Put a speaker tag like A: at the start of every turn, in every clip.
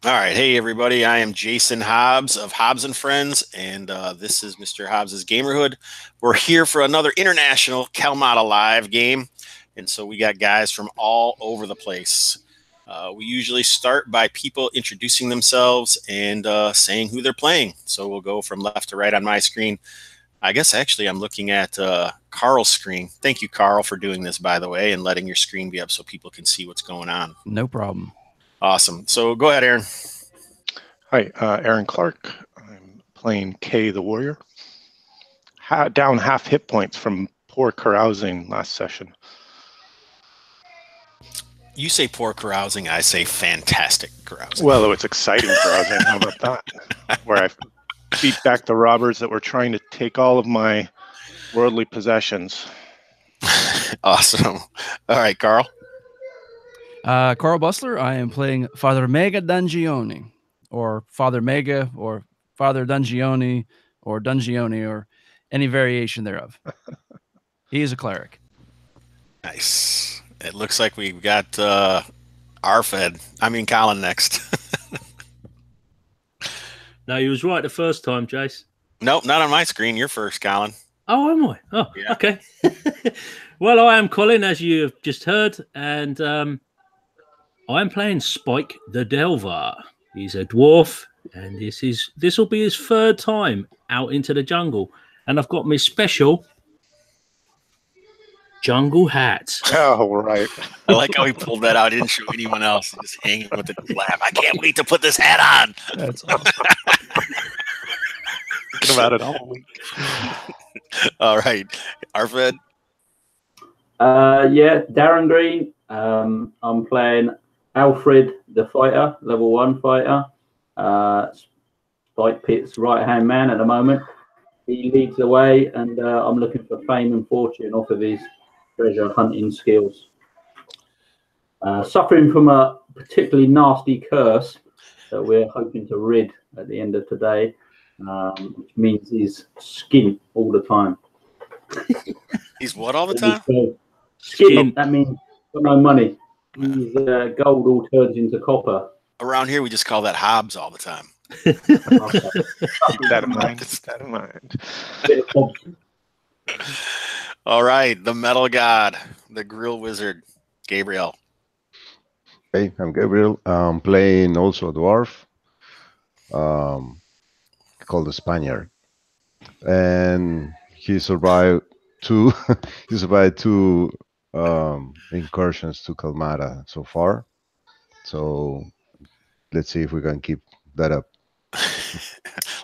A: All right. Hey, everybody. I am Jason Hobbs of Hobbs and Friends, and this is Mr. Hobbs's Gamerhood. We're here for another International Kalmatta live game, and so we got guys from all over the place. We usually start by people introducing themselves and saying who they're playing. So we'll go from left to right on my screen. I guess actually I'm looking at Carl's screen. Thank you, Carl, for doing this, by the way, and letting your screen be up so people can see what's going on.
B: No problem.
A: Awesome. So go ahead, Aron.
C: Hi, Aron Clark. I'm playing Kay the Warrior. Down half hit points from poor carousing last session.
A: You say poor carousing, I say fantastic carousing.
C: Well, it's exciting carousing. How about that? Where I beat back the robbers that were trying to take all of my worldly possessions.
A: Awesome. All right, Carl.
B: Carl Bussler. I am playing Father Mega Dungioni, or Father Mega, or Father Dungioni, or any variation thereof. He is a cleric.
A: Nice. It looks like we've got RFED. Colin next.
D: No, you was right the first time, Jace.
A: Nope, not on my screen. You're first, Colin.
D: Oh, am I? Oh, yeah. Okay. Well, I am Colin, as you have just heard, and I'm playing Spike the Delver. He's a dwarf, and this will be his third time out into the jungle. And I've got my special jungle hat.
C: Oh, right.
A: I like how he pulled that out. He didn't show anyone else. Just hanging with the laugh. I can't wait to put this hat on.
B: That's awesome.
C: Thinking about it all week.
A: All right. RFED.
E: Yeah, Darren Green. I'm playing Alfred the Fighter, level 1 fighter. Spikepit's right-hand man at the moment. He leads the way, and I'm looking for fame and fortune off of his treasure hunting skills. Suffering from a particularly nasty curse that we're hoping to rid at the end of today, which means he's skint all the time.
A: He's what all the time?
E: Skint. That means got no money. His gold all turns into copper.
A: Around here, we just call that Hobbs all the time.
C: Keep that in mind. Keep that in mind.
A: All right. The Metal God, the Grill Wizard, Gabriel.
F: Hey, I'm Gabriel. I'm playing also a dwarf called the Spaniard. And he survived two incursions to Kalmatta so far. So let's see if we can keep that up.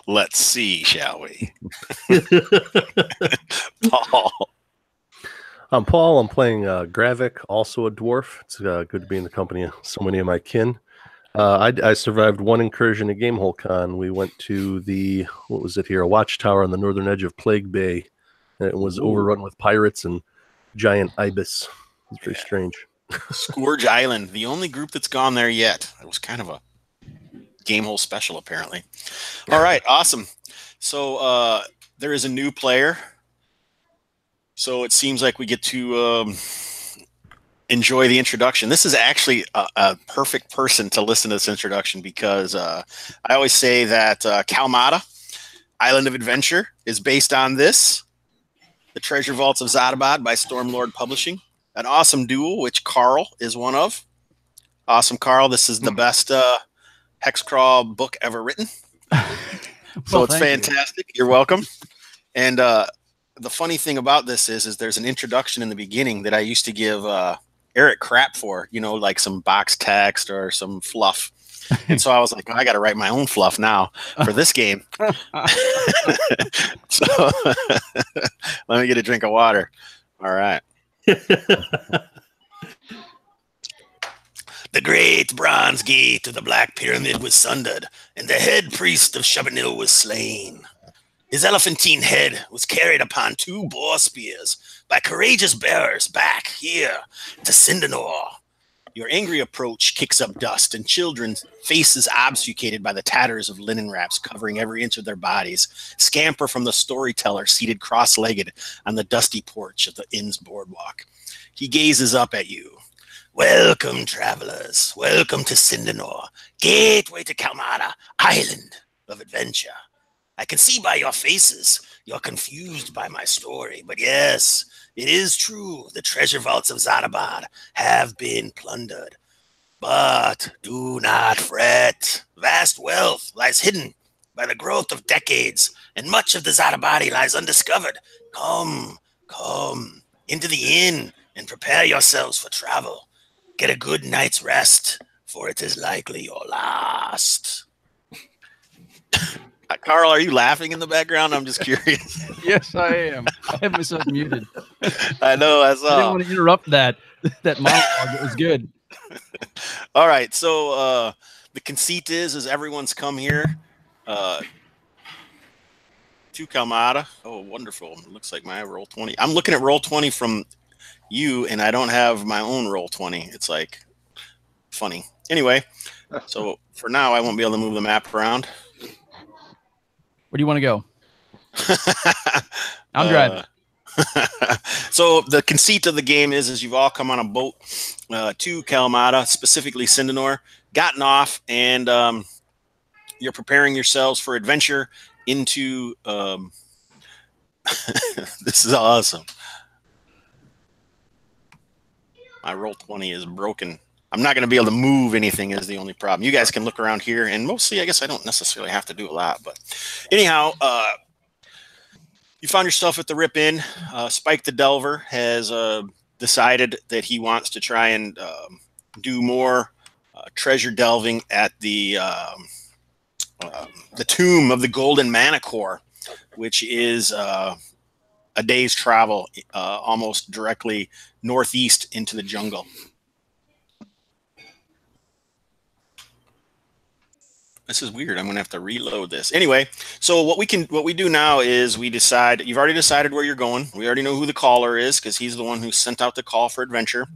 A: Let's see, shall we? Paul.
G: I'm Paul. I'm playing Gravik, also a dwarf. It's good to be in the company of so many of my kin. I survived one incursion at Gamehole Con. We went to a watchtower on the northern edge of Plague Bay. And it was overrun with pirates and giant ibis. It's very strange.
A: Scourge Island, the only group that's gone there yet. It was kind of a Gamehole special, apparently. All right, awesome. So there is a new player. So it seems like we get to enjoy the introduction. This is actually a perfect person to listen to this introduction because I always say that Kalmatta, Island of Adventure, is based on this, The Treasure Vaults of Zadabad by Stormlord Publishing. An awesome duel, which Carl is one of. Awesome, Carl. This is the best Hexcrawl book ever written. So it's fantastic. You're welcome. And the funny thing about this is there's an introduction in the beginning that I used to give Eric crap for, like some box text or some fluff. And so I was like, I got to write my own fluff now for this game. So let me get a drink of water. All right. The great bronze gate of the Black Pyramid was sundered, and the head priest of Chabanil was slain. His elephantine head was carried upon 2 boar spears by courageous bearers back here to Sindanor. Your angry approach kicks up dust, and children's faces obfuscated by the tatters of linen wraps covering every inch of their bodies scamper from the storyteller seated cross-legged on the dusty porch of the inn's boardwalk. He gazes up at you, Welcome, travelers. Welcome to Sindanor, gateway to Kalmatta, island of adventure. I can see by your faces you're confused by my story, but yes, it is true. The treasure vaults of Zadabad have been plundered. But do not fret. Vast wealth lies hidden by the growth of decades, and much of the Zadabadi lies undiscovered. Come into the inn and prepare yourselves for travel. Get a good night's rest, for it is likely your last. Carl, are you laughing in the background? I'm just curious.
B: Yes, I am. I have myself muted.
A: I know. I saw.
B: I didn't want to interrupt that monologue. It was good.
A: All right. So the conceit is everyone's come here to Kalmatta. Oh, wonderful. It looks like my roll 20. I'm looking at roll 20 from you, and I don't have my own roll 20. It's like funny. Anyway, so for now, I won't be able to move the map around.
B: Where do you want to go? I'm driving.
A: So the conceit of the game is you've all come on a boat to Kalmatta, specifically Sindanor, gotten off, and you're preparing yourselves for adventure into this is awesome. My roll 20 is broken. I'm not going to be able to move anything is the only problem. You guys can look around here, and mostly I guess I don't necessarily have to do a lot. But anyhow, you found yourself at the Rip Inn. Spike the Delver has decided that he wants to try and do more treasure delving at the tomb of the Golden Manticore, which is a day's travel almost directly northeast into the jungle. This is weird. I'm going to have to reload this. Anyway, so what we do now is we decide. You've already decided where you're going. We already know who the caller is because he's the one who sent out the call for adventure.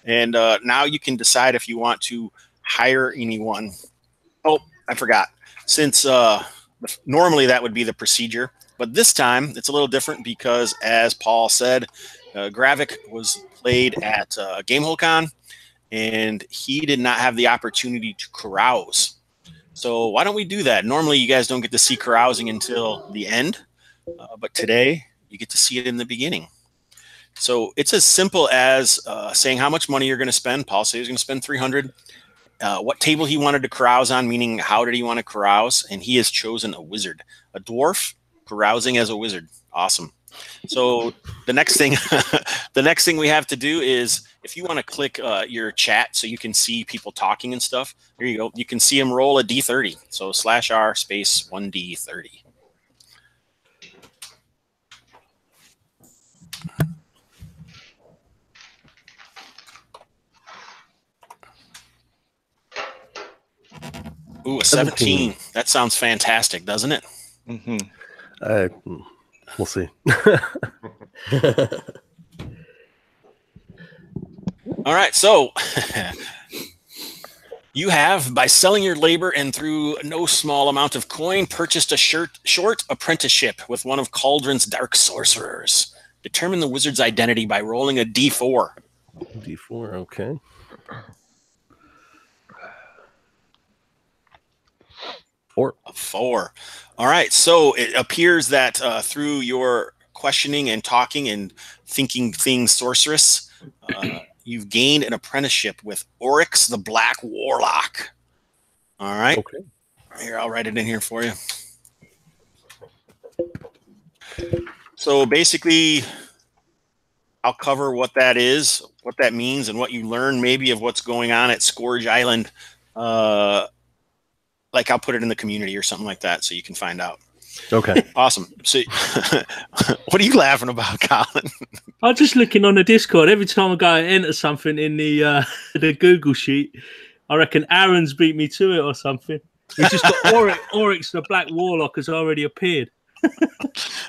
A: And now you can decide if you want to hire anyone. Oh, I forgot. Since normally that would be the procedure, but this time it's a little different because, as Paul said, Gravik was played at GameholeCon, and he did not have the opportunity to carouse. So why don't we do that? Normally, you guys don't get to see carousing until the end, but today you get to see it in the beginning. So it's as simple as saying how much money you're going to spend. Paul said he was going to spend 300. What table he wanted to carouse on, meaning how did he want to carouse, and he has chosen a wizard, a dwarf carousing as a wizard. Awesome. So the next thing, we have to do is, if you want to click your chat so you can see people talking and stuff, there you go. You can see him roll a D30. So /R space 1D30. Ooh, a 17. That sounds fantastic, doesn't it?
G: Mm-hmm. We'll see.
A: All right, so you have, by selling your labor and through no small amount of coin, purchased a short apprenticeship with one of Cauldron's dark sorcerers. Determine the wizard's identity by rolling a D4.
G: D4, okay.
A: A 4. All right, so it appears that through your questioning and talking and thinking things sorceress, you've gained an apprenticeship with Oryx the Black Warlock. All right.
G: Okay.
A: Here, I'll write it in here for you. So basically, I'll cover what that is, what that means, and what you learn maybe of what's going on at Scourge Island. Like I'll put it in the community or something like that so you can find out.
G: Okay.
A: Awesome. So what are you laughing about, Colin?
D: I'm just looking on the Discord. Every time I go and enter something in the Google sheet, I reckon Aron's beat me to it or something. We just got Oryx the Black Warlock has already appeared.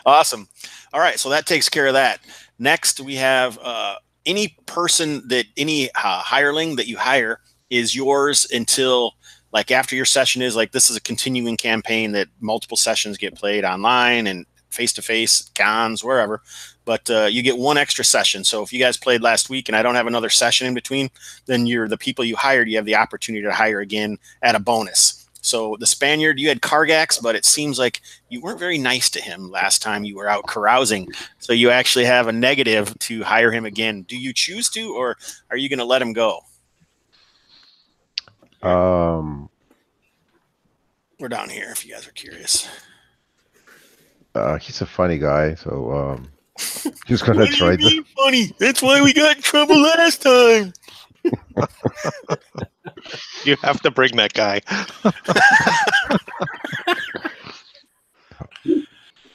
A: Awesome. All right, so that takes care of that. Next, we have any person that any hireling that you hire is yours until, like, after your session is, like, this is a continuing campaign that multiple sessions get played online and face-to-face, cons, wherever. But you get one extra session. So if you guys played last week and I don't have another session in between, then the people you hired, you have the opportunity to hire again at a bonus. So the Spaniard, you had Kargax, but it seems like you weren't very nice to him last time you were out carousing. So you actually have a negative to hire him again. Do you choose to, or are you going to let him go? We're down here if you guys are curious.
F: He's a funny guy, so he's going to try to...
A: funny? That's why we got in trouble last time.
C: You have to bring that guy.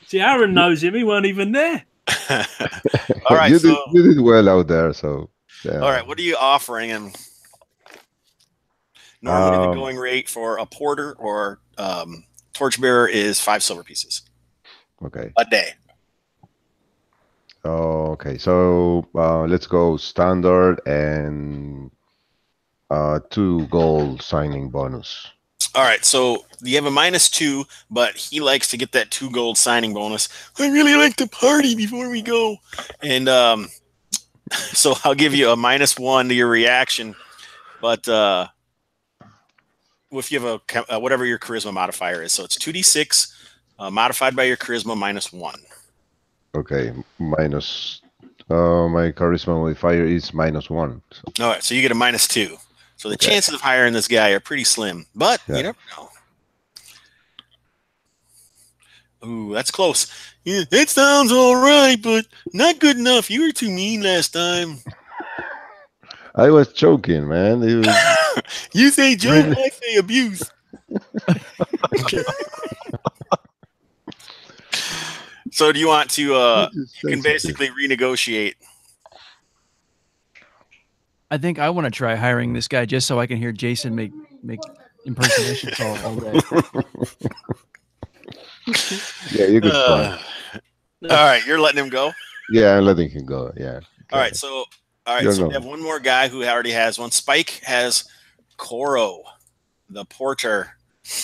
D: See, Aron knows him. He weren't even there.
A: All right,
F: you did well out there. So yeah.
A: All right, what are you offering him? Normally, the going rate for a porter or torchbearer is 5 silver pieces.
F: Okay.
A: A day.
F: Oh, okay. So let's go standard and 2 gold signing bonus.
A: All right, so you have a -2, but he likes to get that 2 gold signing bonus. I really like to party before we go. And so I'll give you a -1 to your reaction. But if you have a whatever your charisma modifier is. So it's 2d6 modified by your charisma -1.
F: Okay, minus... my charisma modifier is -1. So.
A: All right, so you get a -2. So the chances of hiring this guy are pretty slim, but you never know. Ooh, that's close. Yeah, it sounds all right, but not good enough. You were too mean last time.
F: I was joking, man. It was...
A: You say joke, I say abuse. So do you want to, you can basically renegotiate.
B: I think I want to try hiring this guy just so I can hear Jason make impersonations all day.
F: Yeah, you could try.
A: All right, you're letting him go?
F: Yeah, I'm letting him go. Yeah.
A: All right, so we have one more guy who already has one. Spike has Koro, the porter.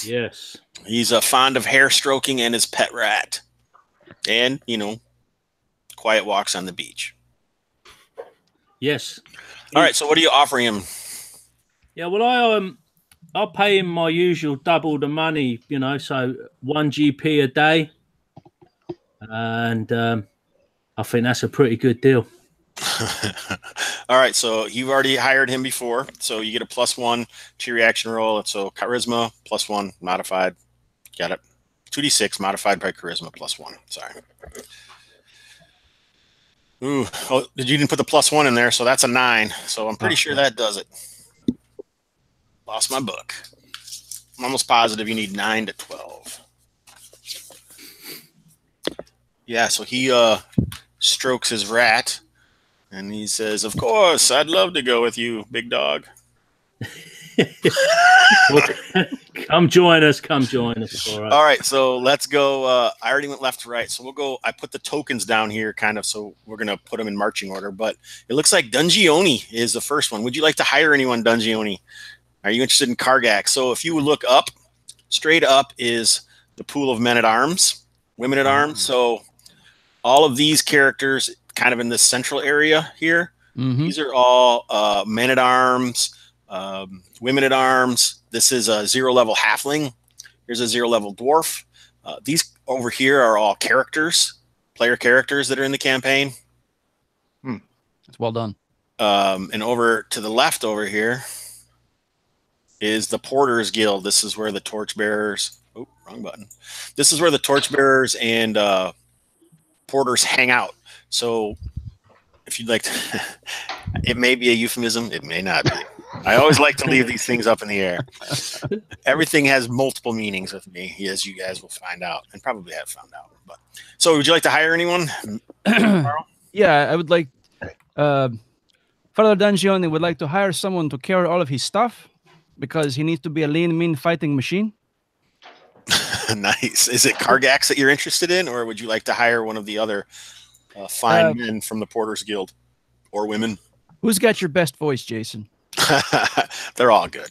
D: Yes.
A: He's fond of hair stroking and his pet rat. And, quiet walks on the beach.
D: Yes.
A: All right, so what are you offering him?
D: Yeah, well, I'll pay him my usual double the money, so 1 GP a day. And I think that's a pretty good deal.
A: All right, so you've already hired him before, so you get a +1 to your reaction roll. So charisma +1 modified. Got it. 2d6 modified by charisma +1. Sorry. Ooh, you didn't put the +1 in there, so that's a 9. So I'm pretty sure that does it. Lost my book. I'm almost positive you need 9 to 12. Yeah, so he strokes his rat, and he says, "Of course, I'd love to go with you, big dog."
D: Come join us. All
A: right, so let's go. I already went left to right, so we'll go. I put the tokens down here kind of, so we're going to put them in marching order, but it looks like Dungioni is the first one. Would you like to hire anyone, Dungioni? Are you interested in Kargak? So if you would look up, straight up is the pool of men-at-arms, women-at-arms. So all of these characters kind of in this central area here, these are all men-at-arms, women-at-arms. This is a 0-level halfling. Here's a 0-level dwarf. These over here are all characters, player characters that are in the campaign.
B: It's well done.
A: And over to the left over here is the Porters Guild. This is where the torchbearers... Oh, wrong button. This is where the torchbearers and porters hang out. So if you'd like to... It may be a euphemism. It may not be. I always like to leave these things up in the air. Everything has multiple meanings with me, as you guys will find out, and probably have found out. But so, would you like to hire anyone?
B: Yeah, I would like. Father Dungioni would like to hire someone to carry all of his stuff because he needs to be a lean, mean fighting machine.
A: Nice. Is it Kargax that you're interested in, or would you like to hire one of the other fine men from the Porters Guild or women?
B: Who's got your best voice, Jason?
A: They're all good.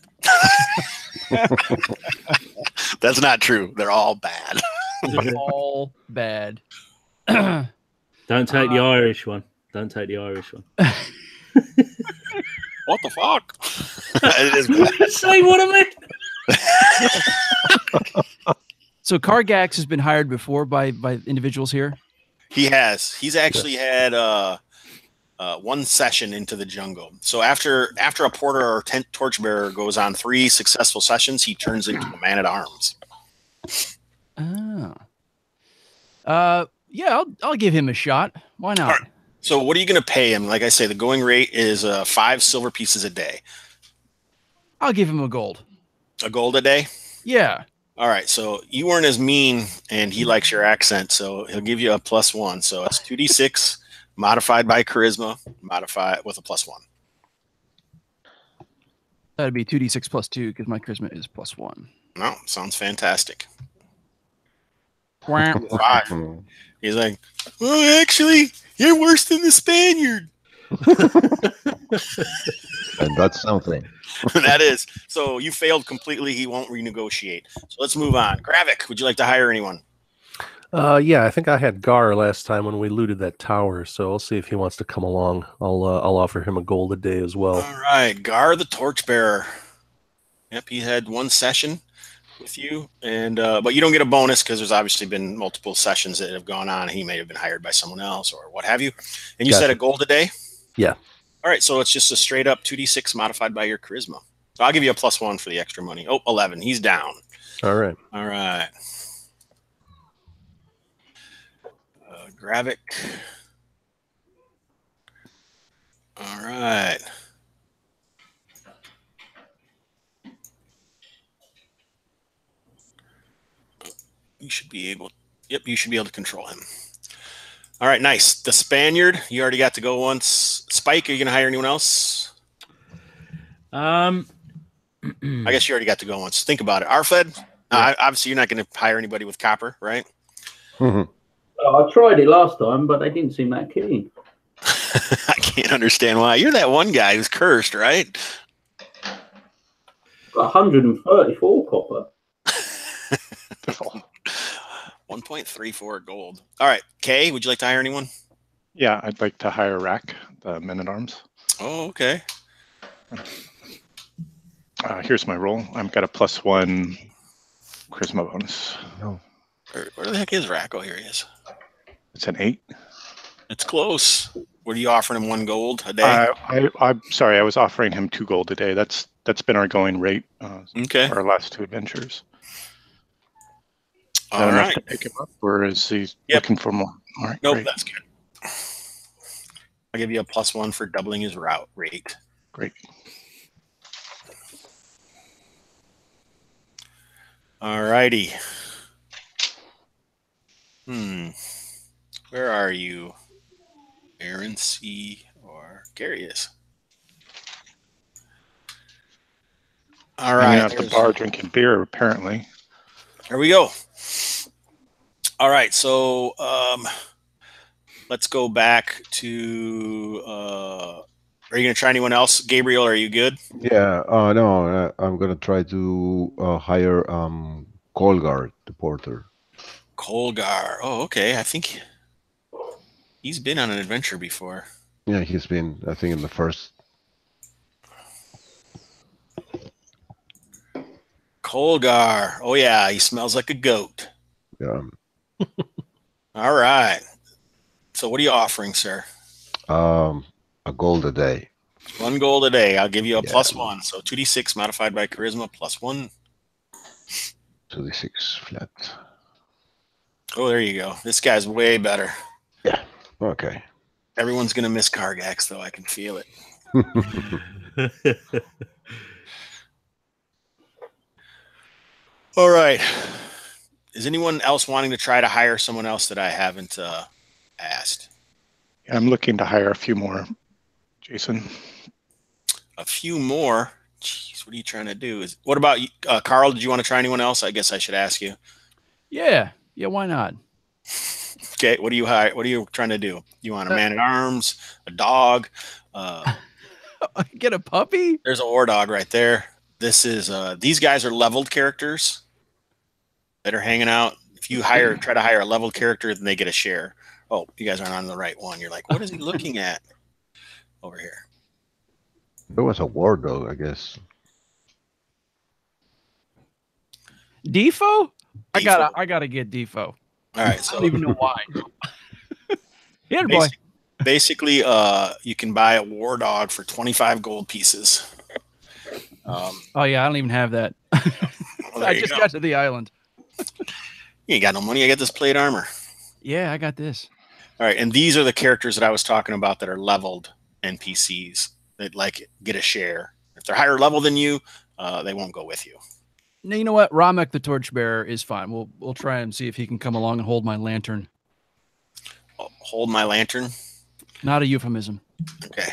A: That's not true. They're all bad.
B: They're all bad.
D: Don't take the Irish one. Don't take the Irish one.
A: What the fuck? It is bad.
D: Say what I meant.
B: So Kargax has been hired before by individuals here?
A: He has. He's actually had one session into the jungle. So after a porter or torchbearer goes on 3 successful sessions, he turns into a man-at-arms.
B: Oh. Yeah, I'll give him a shot. Why not?
A: All right. So what are you going to pay him? Like I say, the going rate is 5 silver pieces a day.
B: I'll give him a gold.
A: A gold a day?
B: Yeah.
A: All right. So you weren't as mean, and he likes your accent, so he'll give you a +1. So it's 2d6 modified by charisma, modified with a +1.
B: That'd be 2d6 + 2 because my charisma is +1.
A: No, sounds fantastic.
B: Wow.
A: 5. He's like, well, actually, you're worse than the Spaniard.
F: And that's something.
A: That is. So you failed completely. He won't renegotiate. So let's move on. Gravik, would you like to hire anyone?
G: Yeah, I think I had Gar last time when we looted that tower, so I'll see if he wants to come along. I'll offer him a gold a day as well.
A: All right, Gar the Torchbearer. Yep, he had 1 session with you, and but you don't get a bonus because there's obviously been multiple sessions that have gone on. He may have been hired by someone else or what have you. And you said a gold a day?
G: Yeah.
A: All right, so it's just a straight up 2d6 modified by your charisma. So I'll give you a +1 for the extra money. Oh, 11. He's down.
G: All right.
A: All right. Gravik. All right. You should be able. Yep, you should be able to control him. All right, nice. The Spaniard, you already got to go once. Spike, are you going to hire anyone else?
D: I
A: guess you already got to go once. Think about it. RFED, obviously you're not going to hire anybody with copper, right?
E: I tried it last time, but they didn't seem that keen.
A: I can't understand why. You're that one guy who's cursed, right?
E: 134 copper.
A: 1.34 gold. All right, Kay, would you like to hire anyone?
C: Yeah, I'd like to hire Rack, the men-at-arms.
A: Oh, okay.
C: Here's my roll. I've got a +1 charisma bonus.
F: No.
A: Where the heck is Rack? Oh, here he is.
C: It's an 8.
A: It's close. What are you offering him? 1 gold a day?
C: I'm sorry, I was offering him 2 gold a day. That's been our going rate
A: Okay.
C: for our last 2 adventures. Is
A: All
C: that enough
A: right.
C: to pick him up, or is he looking for more? All right,
A: Nope,
C: great.
A: that's good. I'll give you a +1 for doubling his route rate.
C: Great.
A: All righty. Where are you? Aron, C, or Gary is. All right.
C: Hanging out at the bar drinking beer, apparently.
A: There we go. All right, so let's go back to. Are you going to try anyone else? Gabriel, are you good?
F: Yeah. No, I'm gonna try to hire Colgar, the porter.
A: Colgar. Oh, okay. I think he's been on an adventure before.
F: Yeah, he's been, I think, in the first.
A: Colgar. Oh yeah, he smells like a goat.
F: Yeah.
A: All right. So what are you offering, sir?
F: A gold a day.
A: 1 gold a day. I'll give you a
F: Yeah.
A: +1. So 2d6 modified by charisma +1.
F: 2d6 flat.
A: Oh, there you go. This guy's way better.
F: Yeah. Okay.
A: Everyone's gonna miss Kargax, though. I can feel it. All right. Is anyone else wanting to try to hire someone else that I haven't asked?
C: I'm looking to hire a few more, Jason.
A: A few more? Jeez, what are you trying to do? What about you, Carl? Did you want to try anyone else? I guess I should ask you.
B: Yeah, why not?
A: Okay, what do you hire? What are you trying to do? You want a man-at-arms, a dog?
B: Get a puppy?
A: There's a war dog right there. This is these guys are leveled characters that are hanging out. if you try to hire a level character, then they get a share. Oh, you guys aren't on the right one. You're like, what is he looking at over here?
F: There was a war dog, I guess.
B: Defo? I gotta get Defo.
A: All right, so
B: I don't even know why. Yeah, boy.
A: Basically, you can buy a war dog for 25 gold pieces.
B: Oh yeah, I don't even have that.
A: Well,
B: I just got to the island.
A: You ain't got no money. I got this plate armor.
B: Yeah, I got this.
A: All right, and these are the characters that I was talking about that are leveled NPCs that like get a share. If they're higher level than you, they won't go with you.
B: Now, you know what? Ramek the Torchbearer is fine. We'll try and see if he can come along and hold my lantern.
A: Oh, hold my lantern.
B: Not a euphemism.
A: Okay.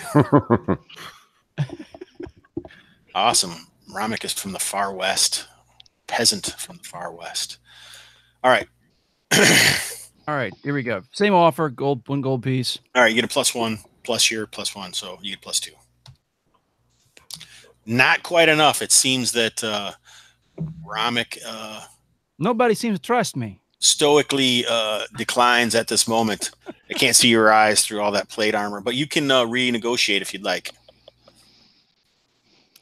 A: Awesome. Ramek is from the far west. Peasant from the far west. All right.
B: All right, here we go. Same offer, one gold piece.
A: All right, you get a +1 plus your +1, so you get +2. Not quite enough. It seems that Ramek
B: Nobody seems to trust me.
A: stoically declines at this moment. I can't see your eyes through all that plate armor, but you can renegotiate if you'd like.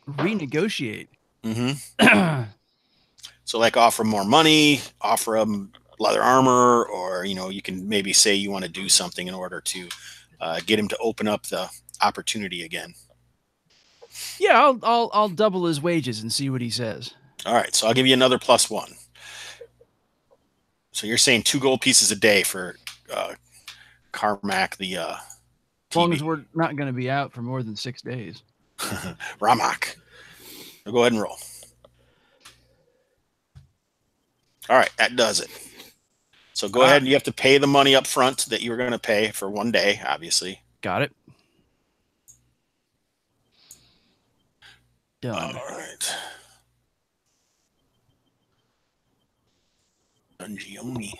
B: Renegotiate.
A: Mm-hmm. So, like, offer more money, offer them leather armor, or you can maybe say you want to do something in order to get him to open up the opportunity again.
B: Yeah, I'll double his wages and see what he says.
A: All right, so I'll give you another +1. So you're saying 2 gold pieces a day for Carmack the
B: As long as we're not going to be out for more than 6 days.
A: Ramak. So go ahead and roll. All right, that does it. So go ahead and you have to pay the money up front that you were going to pay for 1 day, obviously.
B: Got it. Done.
A: All right. Dungioni.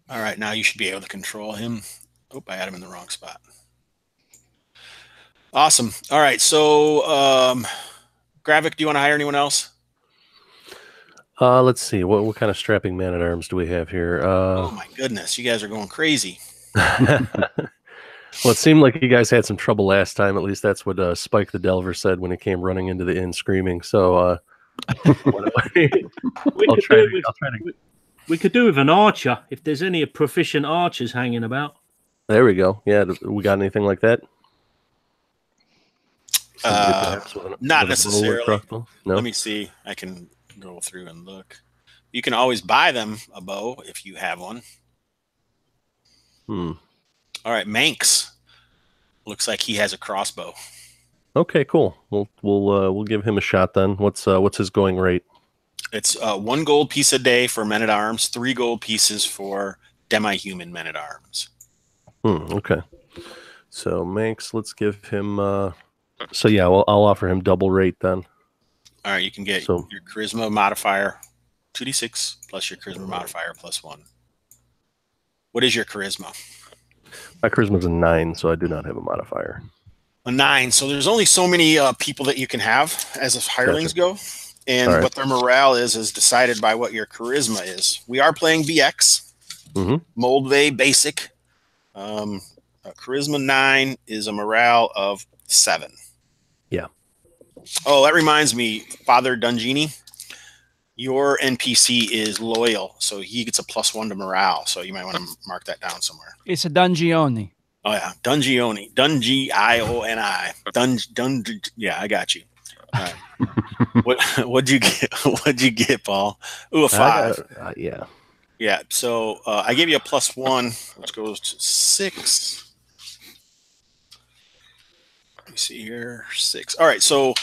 A: All right, now you should be able to control him. Oh, I had him in the wrong spot. Awesome. All right, so Gravik, do you want to hire anyone else?
G: Let's see. What kind of strapping man-at-arms do we have here?
A: Oh, my goodness. You guys are going crazy.
G: Well, it seemed like you guys had some trouble last time. At least that's what Spike the Delver said when he came running into the inn screaming. So
D: we could do with an archer if there's any proficient archers hanging about.
G: There we go. Yeah, we got anything like that?
A: Not necessarily.
G: No?
A: Let me see. I can go through and look. You can always buy them a bow if you have one. All right, Manx. Looks like he has a crossbow.
G: Okay, cool. We'll give him a shot then. What's his going rate?
A: It's 1 gold piece a day for men-at-arms, 3 gold pieces for demi-human men-at-arms.
G: Okay. So Manx, let's give him. So yeah, I'll offer him double rate then.
A: All right, you can get your charisma modifier 2d6 plus your charisma modifier +1. What is your charisma?
G: My charisma is a 9, so I do not have a modifier.
A: A 9. So there's only so many people that you can have as hirelings go, and what their morale is decided by what your charisma is. We are playing BX, Moldvay basic. Charisma 9 is a morale of 7.
G: Yeah.
A: Oh, that reminds me, Father Dungini. Your NPC is loyal, so he gets a +1 to morale. So you might want to mark that down somewhere.
B: It's a Dungioni.
A: Oh yeah, Dungioni, Dungioni. Yeah, I got you. All right. What'd you get? What'd you get, Paul? Ooh, a 5.
G: Yeah.
A: Yeah. So I gave you a +1, which goes to 6. Let me see here, 6. All right. So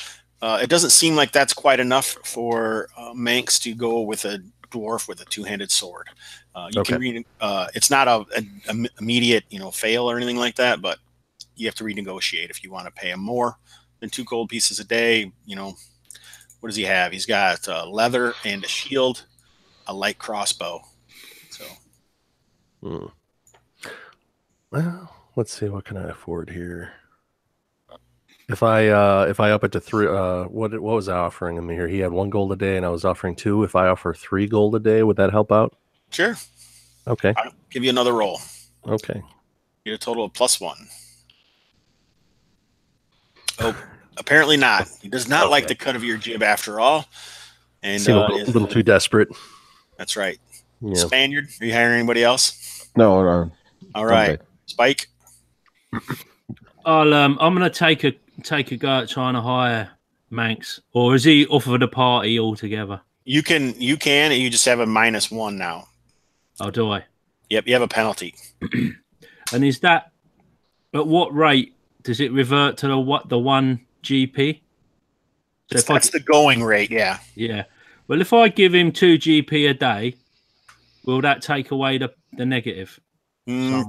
A: it doesn't seem like that's quite enough for Manx to go with a dwarf with a 2-handed sword. You can read. It's not a immediate, fail or anything like that, but you have to renegotiate if you want to pay him more than 2 gold pieces a day. What does he have? He's got leather and a shield, a light crossbow. So,
G: well, let's see. What can I afford here? If I up it to 3, what was I offering him here? He had 1 gold a day, and I was offering 2. If I offer 3 gold a day, would that help out?
A: Sure.
G: Okay.
A: I'll give you another roll.
G: Okay.
A: Get a total of +1. Oh, apparently not. He does not like the cut of your jib after all. And
G: Seem a little too desperate.
A: That's right.
G: Yeah.
A: Spaniard, are you hiring anybody else?
F: No, no.
A: All right.
F: Okay.
A: Spike.
D: I'm gonna take a go at trying to hire Manx, or is he off of the party altogether?
A: You can, and you just have a -1 now.
D: Oh, do I?
A: Yep, you have a penalty.
D: And is that at what rate does it revert to the 1 GP? So
A: That's the going rate, yeah.
D: Yeah. Well, if I give him 2 GP a day, will that take away the negative?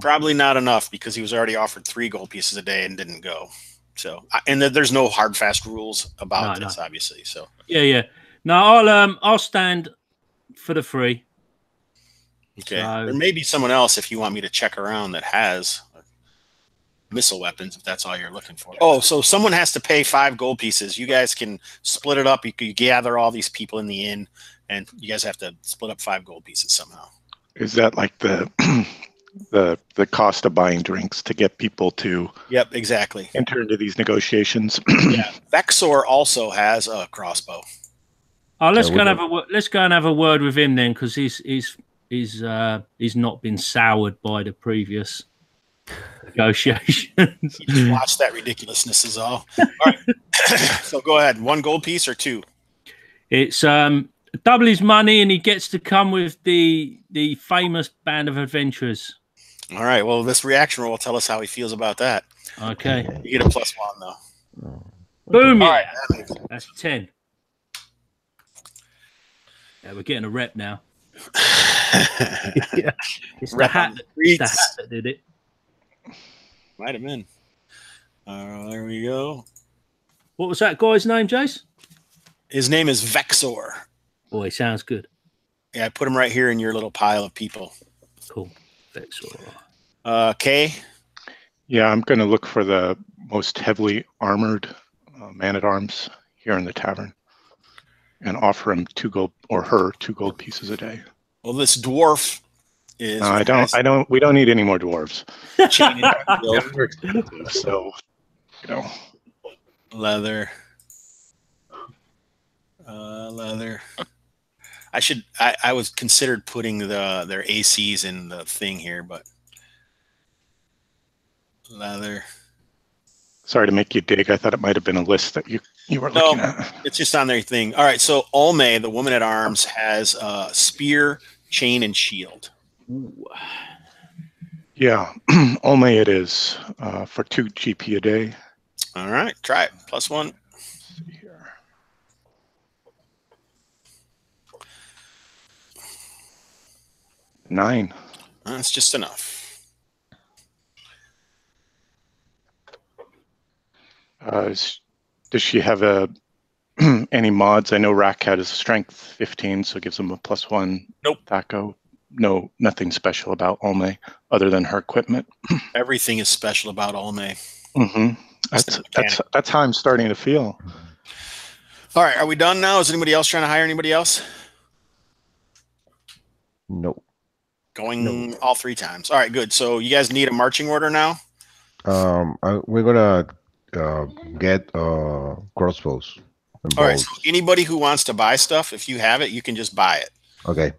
A: Probably not enough, because he was already offered 3 gold pieces a day and didn't go. So, and there's no hard fast rules about this, obviously. So
D: yeah. No, I'll stand for the 3.
A: Okay. So, there may be someone else, if you want me to check around, that has missile weapons, if that's all you're looking for. Oh, so someone has to pay 5 gold pieces. You guys can split it up. You gather all these people in the inn, and you guys have to split up 5 gold pieces somehow.
C: Is that like the the cost of buying drinks to get people to?
A: Yep, exactly.
C: Enter into these negotiations.
A: Yeah, Vexor also has a crossbow.
D: Oh, let's go and have a word with him then, because he's not been soured by the previous negotiations.
A: You just watch that ridiculousness is all. All right. So go ahead. 1 gold piece or 2?
D: It's double his money, and he gets to come with the famous band of adventurers.
A: All right. Well, this reaction roll will tell us how he feels about that.
D: Okay.
A: You get a +1 though.
D: Boom!
A: All
D: yeah.
A: right.
D: That's 10. Yeah, we're getting a rep now.
A: Yeah.
D: It's the hat that did it.
A: Might have been. There we go.
D: What was that guy's name, Jace?
A: His name is Vexor.
D: Boy, sounds good.
A: Yeah, I put him right here in your little pile of people.
D: Cool. Vexor.
A: Kay?
C: Yeah, I'm going to look for the most heavily armored man-at-arms here in the tavern and offer him 2 gold, or her 2 gold pieces a day.
A: Well, this dwarf is.
C: We don't need any more dwarves.
A: We're
C: expensive, so,
A: leather. Leather. I was considered putting their ACs in the thing here, but leather.
C: Sorry to make you dig. I thought it might have been a list that you were looking at.
A: It's just on their thing. All right, so Olme, the woman at arms, has spear, chain, and shield.
D: Ooh.
C: Yeah, Olme it is for 2 GP a day.
A: All right, try it. +1.
C: Let's see here. $9.
A: That's just enough.
C: Does she have any mods? I know Rack has strength 15, so it gives him a +1.
A: Nope.
C: Taco. No, nothing special about Olme other than her equipment.
A: Everything is special about Olme.
C: Mm-hmm. That's how I'm starting to feel.
A: All right, are we done now? Is anybody else trying to hire anybody else?
F: No.
A: Going all 3 times. All right, good. So you guys need a marching order now?
F: We're gonna get crossbows.
A: All right, so anybody who wants to buy stuff, if you have it, you can just buy it.
F: Okay.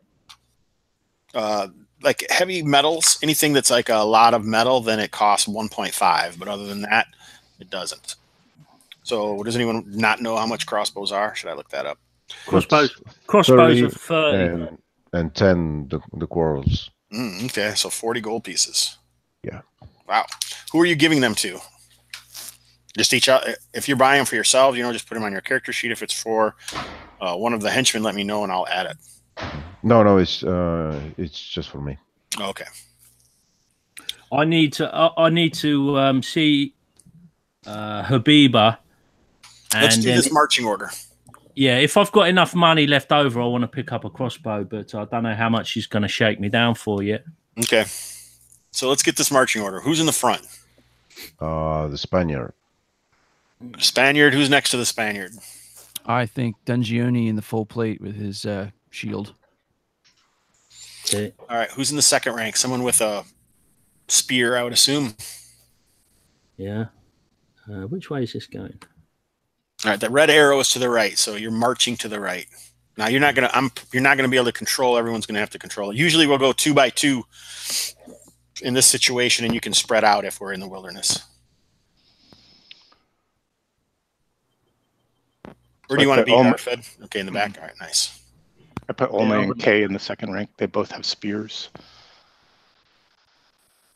A: Like heavy metals, anything that's like a lot of metal, then it costs 1.5. But other than that, it doesn't. So does anyone not know how much crossbows are? Should I look that up?
D: Crossbows are 30.
F: And 10 the quarrels.
A: Okay, so 40 gold pieces.
F: Yeah.
A: Wow. Who are you giving them to? Just each other. If you're buying them for yourself, just put them on your character sheet. If it's for one of the henchmen, let me know and I'll add it.
F: No, it's just for me.
A: Okay.
D: I need to see Habiba.
A: Let's do this marching order.
D: Yeah, if I've got enough money left over, I want to pick up a crossbow, but I don't know how much she's going to shake me down for yet.
A: Okay. So let's get this marching order. Who's in the front?
F: The Spaniard.
A: Spaniard. Who's next to the Spaniard?
B: I think Dungioni in the full plate with his shield.
D: Okay.
A: All right. Who's in the second rank? Someone with a spear, I would assume.
D: Yeah. Which way is this going?
A: All right. The red arrow is to the right, so you're marching to the right. Now you're not gonna be able to control. Everyone's gonna have to control it. Usually we'll go 2 by 2 in this situation, and you can spread out if we're in the wilderness. Where do you want to be, RFED? Okay, in the back. All right, nice.
C: I put Olme and Kay in the second rank. They both have spears.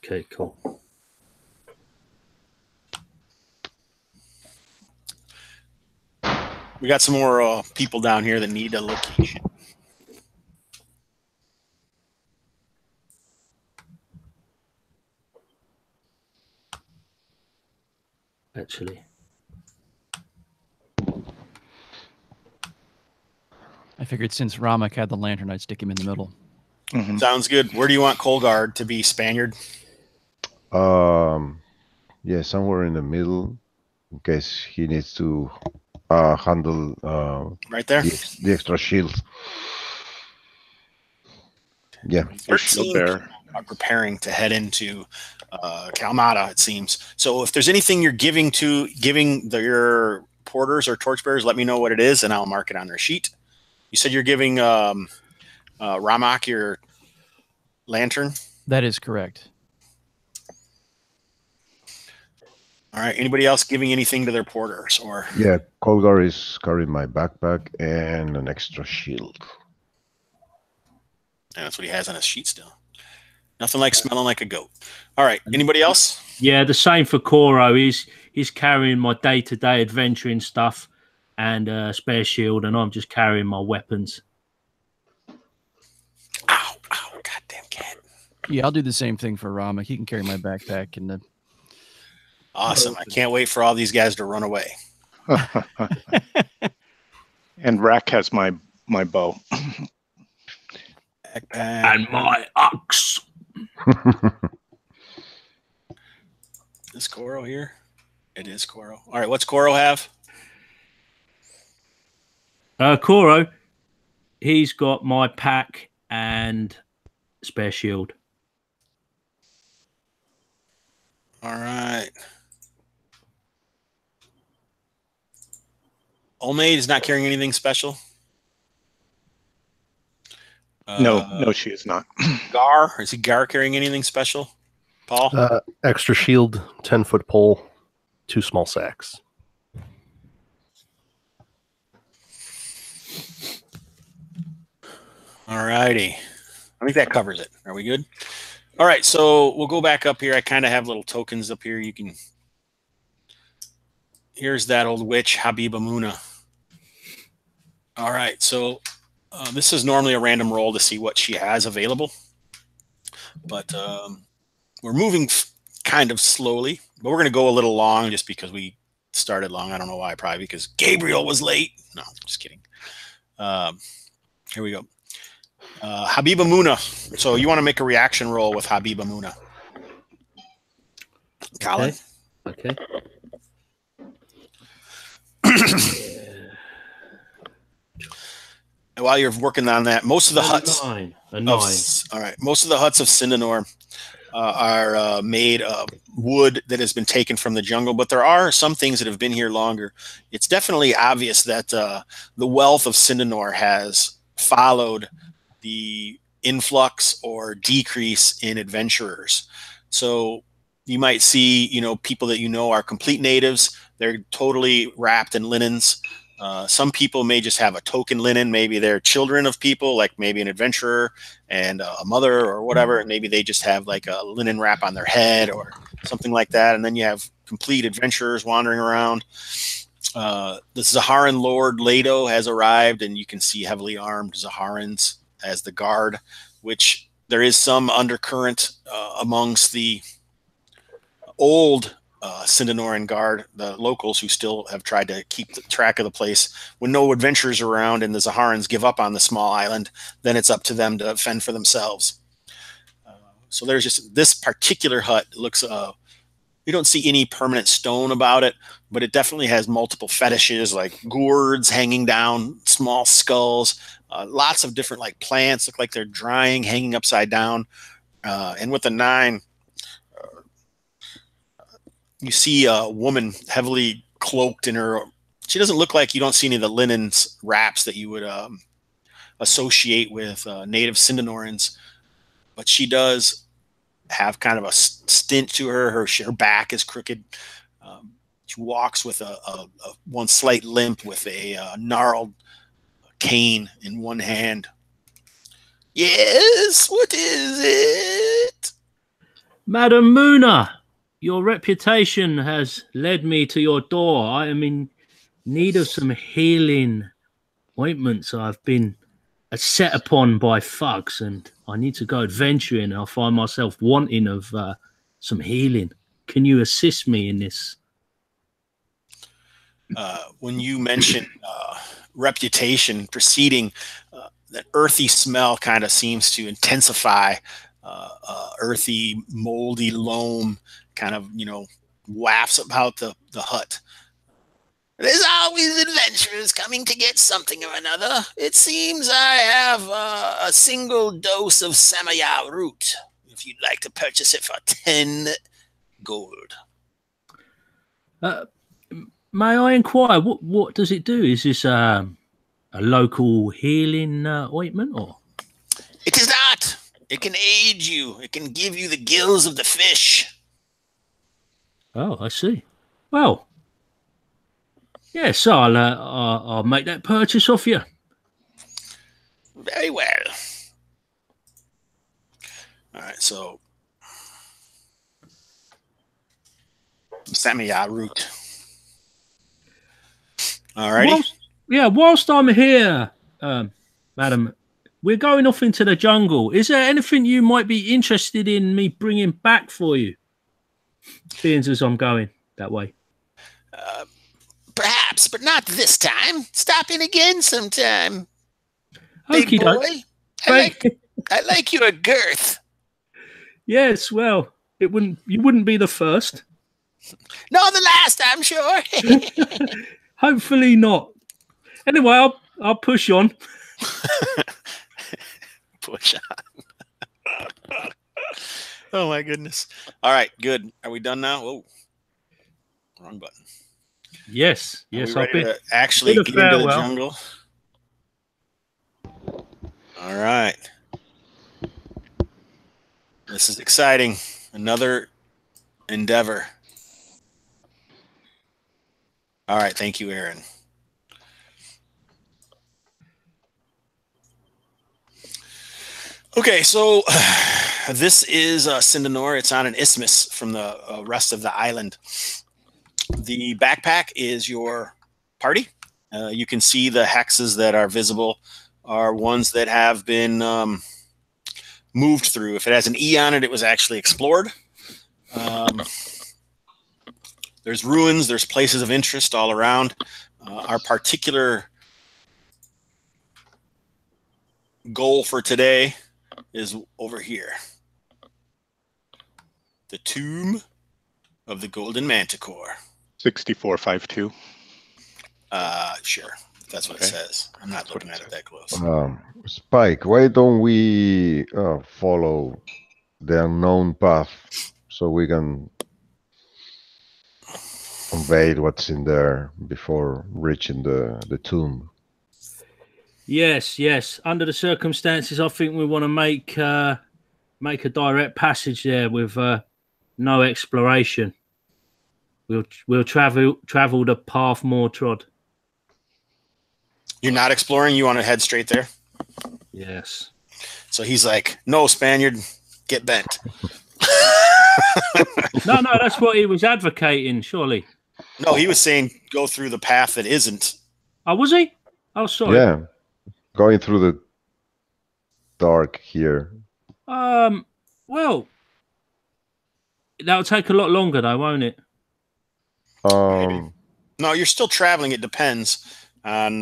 D: Okay, cool.
A: We got some more people down here that need a location.
D: Actually,
B: I figured since Ramak had the lantern, I'd stick him in the middle.
C: Mm-hmm.
A: Sounds good. Where do you want Colgard to be, Spaniard?
F: Yeah, somewhere in the middle, in case he needs to handle
A: Right there.
F: the extra shield. Yeah.
A: 13
C: there.
A: are preparing to head into Kalmatta, it seems. So if there's anything you're giving your porters or torchbearers, let me know what it is, and I'll mark it on their sheet. You said you're giving Ramak your lantern?
B: That is correct.
A: All right. Anybody else giving anything to their porters? Or
F: Yeah, Colgar is carrying my backpack and an extra shield.
A: and that's what he has on his sheet still. Nothing like smelling like a goat. All right. Anybody else?
D: yeah, the same for Coro. He's carrying my day-to-day adventuring stuff and spare shield, and I'm just carrying my weapons.
A: Ow, goddamn cat.
B: Yeah, I'll do the same thing for Ramak. He can carry my backpack and the.
A: Awesome. I can't wait for all these guys to run away.
C: And Rack has my bow.
A: Backpack.
D: And my axe.
A: Is Coro here? It is Coro. All right. What's Coro have?
D: Coro, he's got my pack and spare shield.
A: All right. Olmaid is not carrying anything special.
C: No, she is not.
A: Gar, is he Gar carrying anything special? Paul?
G: Extra shield, 10-foot pole, 2 small sacks.
A: All righty. I think that covers it. Are we good? All right, so we'll go back up here. I kind of have little tokens up here. You can. Here's that old witch, Habiba Muna. All right, so this is normally a random roll to see what she has available, but we're moving kind of slowly. But we're going to go a little long just because we started long. I don't know why. Probably because Gabriel was late. No, just kidding. Here we go. Habiba Muna. So you want to make a reaction roll with Habiba Muna. Colin?
D: Okay.
A: And while you're working on that, most of the huts.
D: A 9.
A: All right. Most of the huts of Sindanor are made of wood that has been taken from the jungle, but there are some things that have been here longer. It's definitely obvious that the wealth of Sindanor has followed the influx or decrease in adventurers. So you might see, people that are complete natives. They're totally wrapped in linens. Some people may just have a token linen. Maybe they're children of people, like maybe an adventurer and a mother or whatever. And maybe they just have like a linen wrap on their head or something like that. And then you have complete adventurers wandering around. The Zaharan Lord Lado has arrived, and you can see heavily armed Zaharans as the guard, which there is some undercurrent amongst the old Sindanoran guard, the locals who still have tried to keep track of the place. When no adventurers are around and the Zaharans give up on the small island, then it's up to them to fend for themselves. So there's just this particular hut looks, You don't see any permanent stone about it, but it definitely has multiple fetishes, like gourds hanging down, small skulls, lots of different like plants look like they're drying, hanging upside down. And with the 9, you see a woman heavily cloaked in her. She doesn't look like, you don't see any of the linens wraps that you would associate with native Sindanorans, but she does have kind of a stint to her. Her back is crooked. She walks with a one slight limp with a gnarled cane in one hand. Yes, what is it?
D: Madam Muna, your reputation has led me to your door. I am in need of some healing ointments. I've been set upon by thugs, and I need to go adventuring. I find myself wanting of some healing. Can you assist me in this?
A: When you mention reputation preceding, that earthy smell kind of seems to intensify. Earthy, moldy loam kind of, wafts about the hut. There's always adventurers coming to get something or another. It seems I have a single dose of Samaya root, if you'd like to purchase it for 10 gold.
D: May I inquire, what does it do? Is this a local healing ointment, or?
A: It is not. It can aid you. It can give you the gills of the fish.
D: Oh, I see. Well, yes, I'll make that purchase off you.
A: Very well. All right, so Samaya root. All righty.
D: Whilst I'm here, madam, we're going off into the jungle. Is there anything you might be interested in me bringing back for you? Being as I'm going that way.
A: Perhaps, but not this time. Stop in again sometime.
D: Big
A: Big boy. I like your girth.
D: Yes, well, you wouldn't be the first.
A: No, the last, I'm sure.
D: Hopefully not. Anyway, I'll push on.
A: Push on. Oh my goodness. All right, good. Are we done now? Oh, wrong button.
D: Yes.
A: I'll actually get into the jungle. All right. This is exciting. Another endeavor. All right, thank you, Aron. Okay, so this is Sindanor. It's on an isthmus from the rest of the island. The backpack is your party. You can see the hexes that are visible are ones that have been moved through. If it has an E on it, it was actually explored. There's ruins. There's places of interest all around. Our particular goal for today is over here. The tomb of the Golden Manticore.
C: 6452.
A: Sure. That's what it says. I'm not looking at it that close.
F: Spike, why don't we follow the unknown path so we can unveil what's in there before reaching the tomb?
D: Yes. Under the circumstances, I think we want to make a direct passage there with no exploration. We'll travel the path more trod.
A: You're not exploring? You want to head straight there?
D: Yes.
A: So he's like, no, Spaniard, get bent.
D: No, that's what he was advocating, surely.
A: No, he was saying go through the path that isn't.
D: Oh, was he? Oh, sorry.
F: Yeah. Going through the dark here.
D: Well, that'll take a lot longer though, won't it?
A: No, you're still traveling. It depends on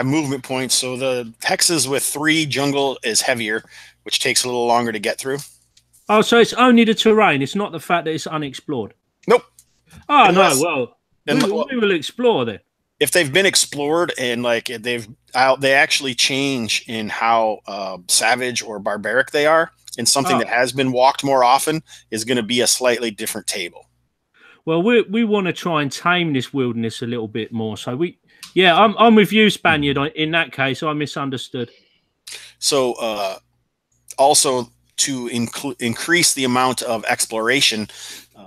A: movement points. So the hexes with 3 jungle is heavier, which takes a little longer to get through.
D: Oh, so it's only the terrain. It's not the fact that it's unexplored.
A: Nope.
D: Oh
A: Unless-
D: no. Well, we will explore then.
A: If they've been explored and like they actually change in how savage or barbaric they are, and something that has been walked more often is going to be a slightly different table.
D: Well, we want to try and tame this wilderness a little bit more. So I'm with you, Spaniard. In that case, I misunderstood.
A: So also to increase the amount of exploration,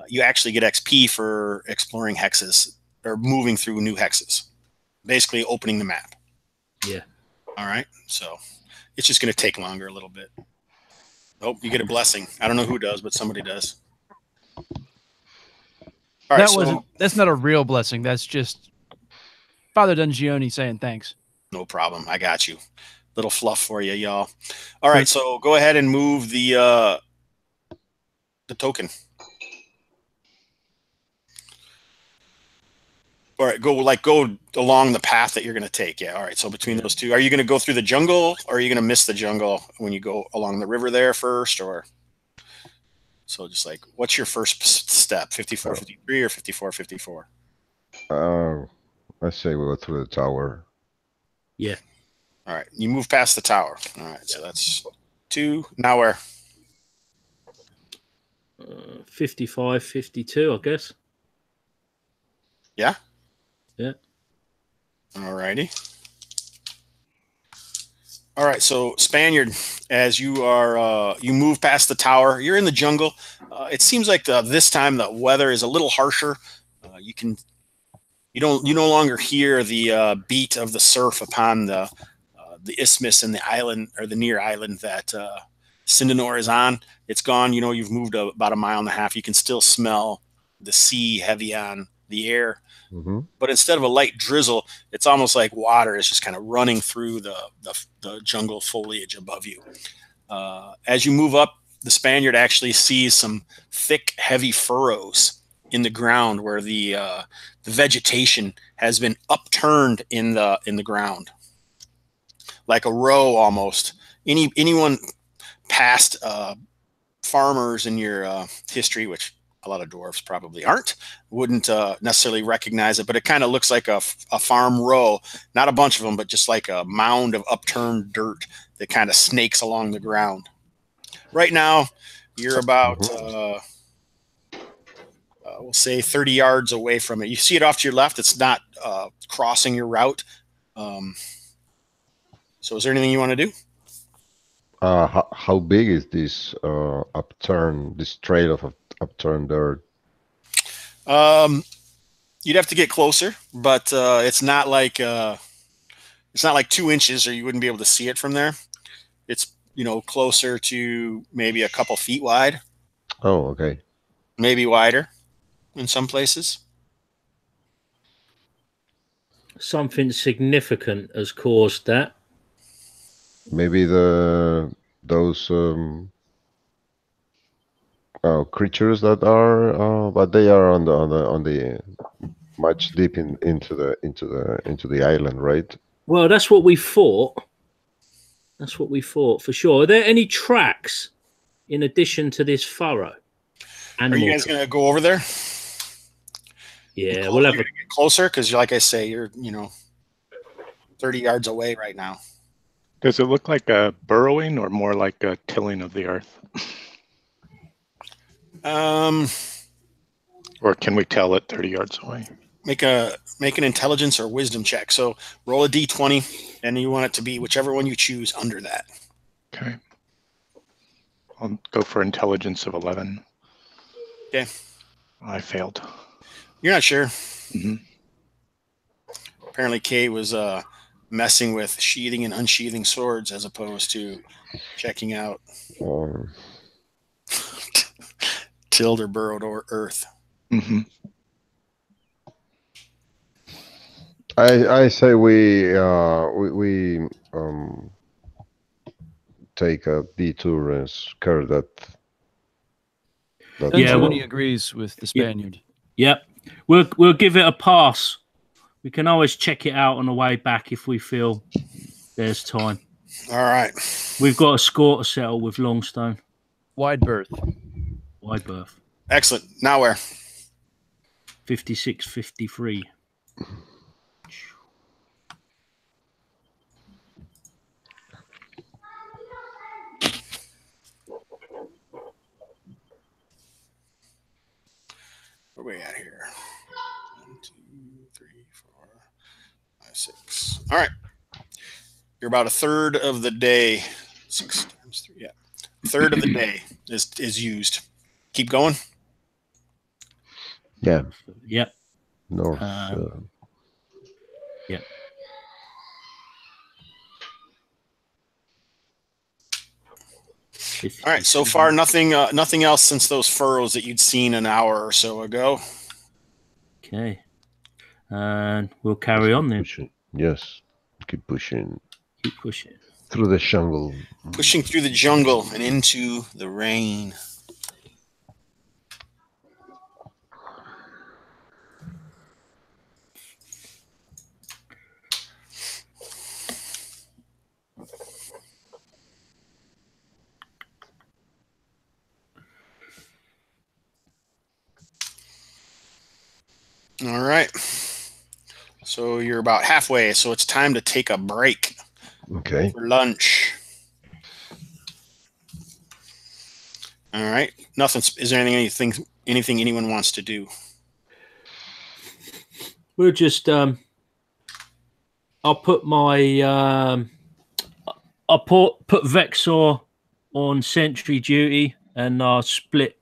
A: you actually get XP for exploring hexes or moving through new hexes, basically opening the map.
D: Yeah.
A: All right. So it's just going to take longer a little bit. Oh, you get a blessing. I don't know who does, but somebody does. All right.
B: That's not a real blessing. That's just Father Dungioni saying thanks.
A: No problem. I got you. Little fluff for you, y'all. All right. So go ahead and move the token. All right, go along the path that you're going to take. Yeah. All right. So between those two, are you going to go through the jungle, or are you going to miss the jungle when you go along the river there first? Or so just like, what's your first step? 54, 53 or 54, 54?
F: I say we go through the tower.
D: Yeah.
A: All right. You move past the tower. All right. So that's 2. Now where?
D: 55, 52, I guess.
A: Yeah.
D: Yeah.
A: All righty. All right. So Spaniard, as you are, you move past the tower. You're in the jungle. It seems like this time the weather is a little harsher. You no longer hear the beat of the surf upon the isthmus and the island, or the near island that Sindanor is on. It's gone. You've moved about a mile and a half. You can still smell the sea heavy on the air.
F: Mm-hmm.
A: But instead of a light drizzle, it's almost like water is just kind of running through the jungle foliage above you. As you move up, the Spaniard actually sees some thick, heavy furrows in the ground where the vegetation has been upturned in the ground, like a row almost. Anyone past farmers in your history, which a lot of dwarves probably wouldn't necessarily recognize it, but it kind of looks like a farm row, not a bunch of them, but just like a mound of upturned dirt that kind of snakes along the ground. Right now, you're about, we'll say 30 yards away from it. You see it off to your left. It's not crossing your route. So is there anything you want to do?
F: How big is this this trail of upturned dirt?
A: You'd have to get closer, but it's not like 2 inches, or you wouldn't be able to see it from there. It's closer to maybe a couple feet wide.
F: Oh, okay.
A: Maybe wider in some places.
D: Something significant has caused that.
F: Maybe those creatures that are, but they are on the much deep into the island, right?
D: Well, that's what we thought. That's what we thought for sure. Are there any tracks in addition to this furrow?
A: Are you guys going to go over there?
D: Yeah, we'll have
A: get closer, because, like I say, you're 30 yards away right now.
C: Does it look like a burrowing or more like a tilling of the earth? Or can we tell it 30 yards away?
A: Make an intelligence or wisdom check. So roll a d20, and you want it to be whichever one you choose under that.
C: Okay. I'll go for intelligence of 11.
A: Okay.
C: I failed.
A: You're not sure.
C: Mm-hmm.
A: Apparently, Kay was messing with sheathing and unsheathing swords as opposed to checking out tilled or burrowed or earth.
C: Mm-hmm.
F: I say we take a detour and scare that.
D: Yeah,
B: When he agrees with the Spaniard.
D: Yep. We'll give it a pass. We can always check it out on the way back if we feel there's time.
A: All right.
D: We've got a score to settle with Longstone.
B: Wide berth.
D: Wide berth.
A: Excellent. Now where?
D: 56, 53.
A: Where are we at here? 1, 2, 3, 4, 5, 6. All right. You're about a third of the day. 6 times 3. Yeah. A third of the day is used. Keep going.
F: Yeah.
D: Yep.
F: North.
D: Yep.
A: All right. So far, nothing else since those furrows that you'd seen an hour or so ago.
D: Okay. And we'll carry on then.
F: Pushing. Yes. Keep pushing.
D: Keep pushing.
F: Through the jungle.
A: Pushing through the jungle and into the rain. All right. So you're about halfway, so it's time to take a break.
F: Okay.
A: For lunch. All right. Nothing. Is there anything anyone wants to do?
D: We'll just I'll put my I'll put Vexor on sentry duty, and I'll split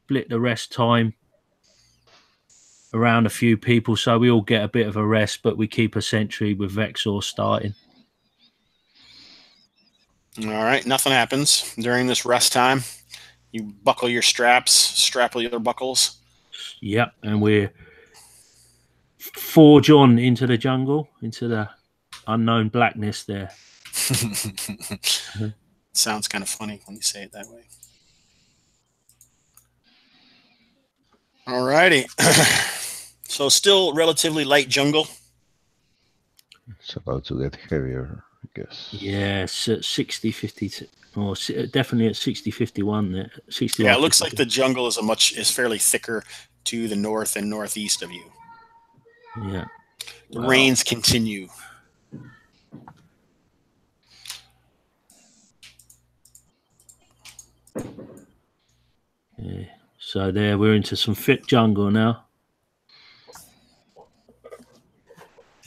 D: the rest time around a few people, so we all get a bit of a rest, but we keep a sentry with Vexor starting.
A: All right. Nothing happens during this rest time. You buckle your straps, strap your buckles.
D: Yep, and we're forge on into the jungle, into the unknown blackness there.
A: Sounds kind of funny when you say it that way. All righty. So still relatively light jungle.
F: It's about to get heavier, I guess.
D: Yes, at 60, 52, or definitely at 60, 51 there. 61,
A: Yeah, it looks
D: 52.
A: like the jungle is fairly thicker to the north and northeast of you.
D: Yeah.
A: The rains continue.
D: Yeah. So there, we're into some thick jungle now.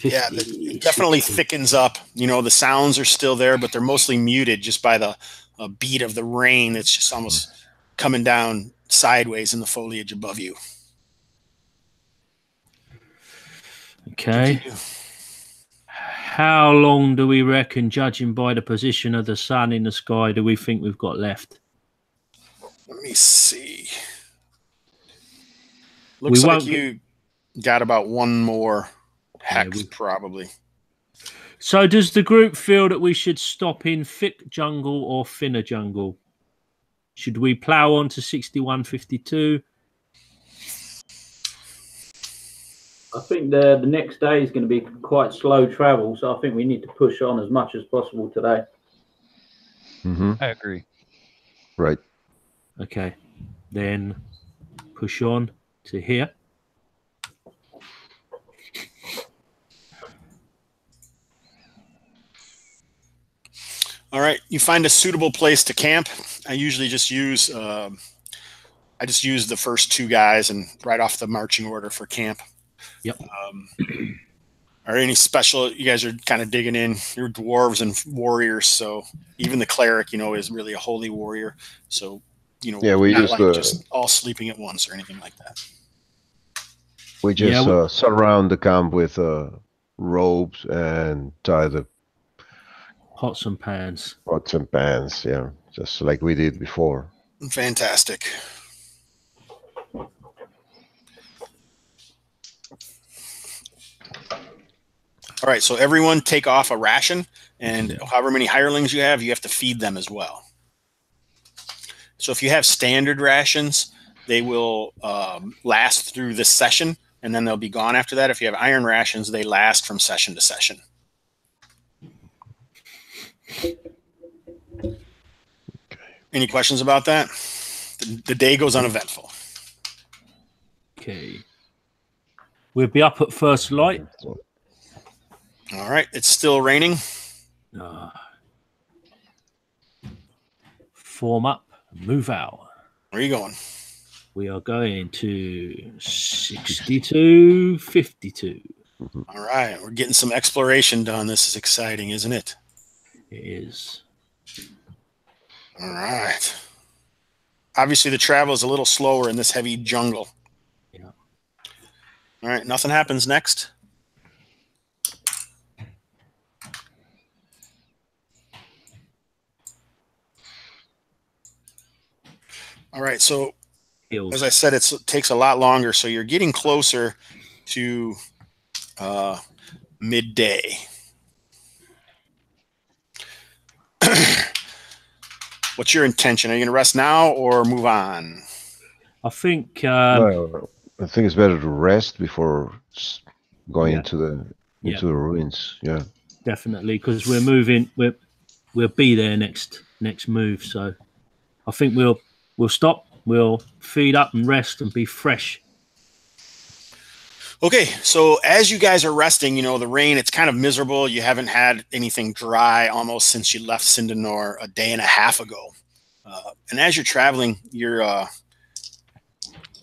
A: Yeah, it definitely thickens up. You know, the sounds are still there, but they're mostly muted just by the beat of the rain. It's just almost coming down sideways in the foliage above you.
D: Okay.
A: Continue.
D: How long do we reckon, judging by the position of the sun in the sky, do we think we've got left?
A: Let me see. Looks like you got about one more hex, probably.
D: So does the group feel that we should stop in thick jungle or thinner jungle? Should we plow on to 6152?
E: I think the next day is going to be quite slow travel, so I think we need to push on as much as possible today.
F: Mm-hmm.
B: I agree.
F: Right.
D: Okay, then push on to here.
A: All right, you find a suitable place to camp. I usually just use the first two guys and right off the marching order for camp.
D: Yep.
A: Are any special? You guys are kind of digging in. You're dwarves and warriors, so even the cleric, is really a holy warrior. So,
F: yeah, we
A: not
F: just
A: just all sleeping at once or anything like that.
F: We just surround the camp with ropes and tie the
D: pots and pans.
F: Pots and pans, yeah, just like we did before.
A: Fantastic. All right, so everyone take off a ration, and however many hirelings you have to feed them as well. So if you have standard rations, they will last through this session, and then they'll be gone after that. If you have iron rations, they last from session to session.
F: Okay.
A: Any questions about that? The day goes uneventful.
D: Okay. We'll be up at first light.
A: All right. It's still raining.
D: Form up, move out.
A: Where are you going?
D: We are going to 6252.
A: All right. We're getting some exploration done. This is exciting, isn't it?
D: It is.
A: All right. Obviously, the travel is a little slower in this heavy jungle.
D: Yeah.
A: All right. Nothing happens next. All right. So,
D: Hills.
A: as I said, it takes a lot longer. So you're getting closer to midday. What's your intention? Are you going to rest now or move on?
D: I think
F: No, I think it's better to rest before going
D: Yeah.
F: into the ruins. Yeah.
D: definitely, because we're moving. We'll be there next move. So I think we'll stop. We'll feed up and rest and be fresh.
A: Okay, so as you guys are resting, you know, the rain, it's kind of miserable. You haven't had anything dry almost since you left Sindanor a day and a half ago. And as you're traveling, you're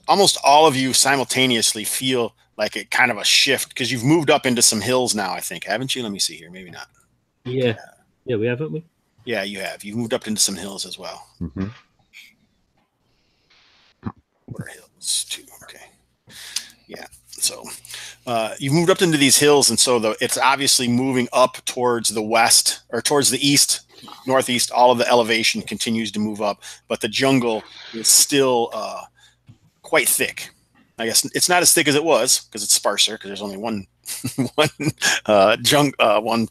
A: almost all of you simultaneously feel like a kind of a shift because you've moved up into some hills now, I think. Haven't you? Let me see here. Maybe not.
D: Yeah, we haven't we?
A: Yeah, you have. You've moved up into some hills as well.
F: Mm-hmm.
A: What are hills too? Okay. Yeah. So you've moved up into these hills, and so it's obviously moving up towards the west or towards the east, northeast. All of the elevation continues to move up, but the jungle is still quite thick. I guess it's not as thick as it was because it's sparser because there's only one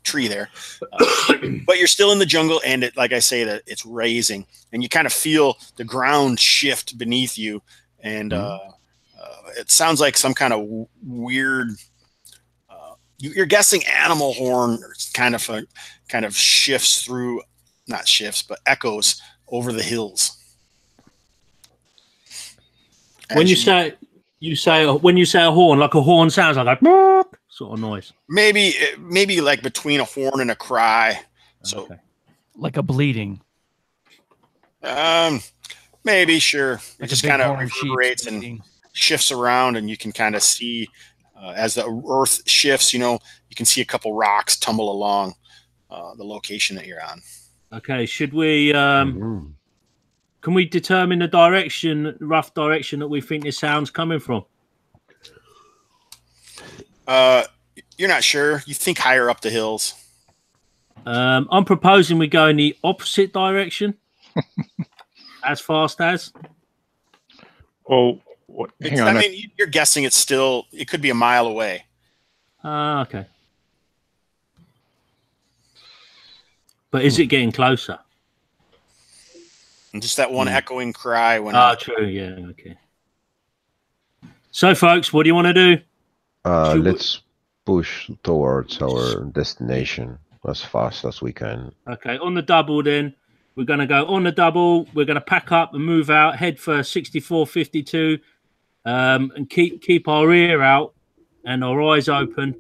A: tree there. But you're still in the jungle, and it, like I say, that it's raising, and you kind of feel the ground shift beneath you, and it sounds like some kind of weird. You're guessing animal horn kind of shifts through, not shifts, but echoes over the hills.
D: When you say a horn, like a horn sounds like a sort of noise.
A: Maybe like between a horn and a cry. So
D: Okay.
B: Like a bleeding.
A: maybe sure. It
B: Like
A: just
B: a big
A: kind of
B: horned sheep
A: reverberates and
B: bleeding.
A: shifts around, and you can kind of see as the earth shifts, you know, you can see a couple rocks tumble along the location that you're on.
D: Okay, should we can we determine the rough direction that we think this sound's coming from?
A: You're not sure. You think higher up the hills.
D: I'm proposing we go in the opposite direction. As fast as.
C: Oh, hang on.
A: I mean, you're guessing it could be a mile away.
D: Okay. But is it getting closer?
A: And just that one echoing cry when
D: True. Yeah. Okay. So, folks, what do you want to do?
F: Let's push towards our destination as fast as we can.
D: Okay, on the double then. We're going to go on the double. We're going to pack up and move out, head for 6452, and keep our ear out and our eyes open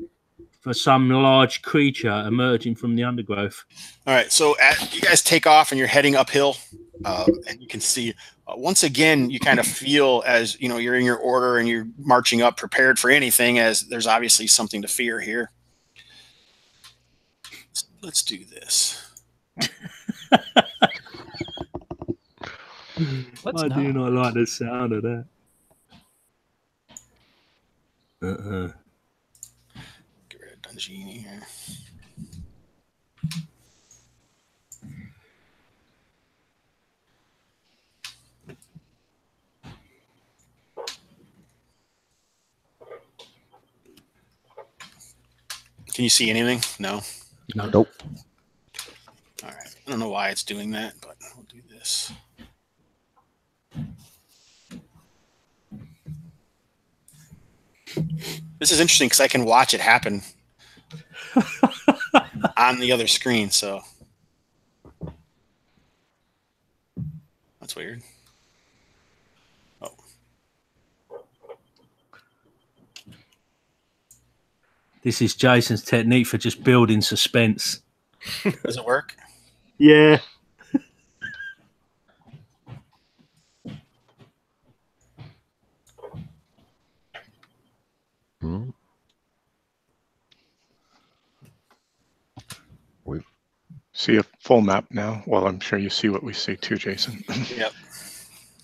D: for some large creature emerging from the undergrowth.
A: All right, so you guys take off and you're heading uphill, and you can see once again you kind of feel as you know you're in your order and you're marching up, prepared for anything. As there's obviously something to fear here. Let's do this.
D: I do not like the sound of that.
A: Get rid of Dungeon here. Can you see anything? No.
F: Nope.
A: All right. I don't know why it's doing that, but we'll do this. This is interesting because I can watch it happen on the other screen. So, That's weird. Oh.
D: This is Jason's technique for just building suspense.
A: Does it work?
D: Yeah.
F: Hmm. We
C: See a full map now. Well, I'm sure you see what we see too, Jason.
A: Yep.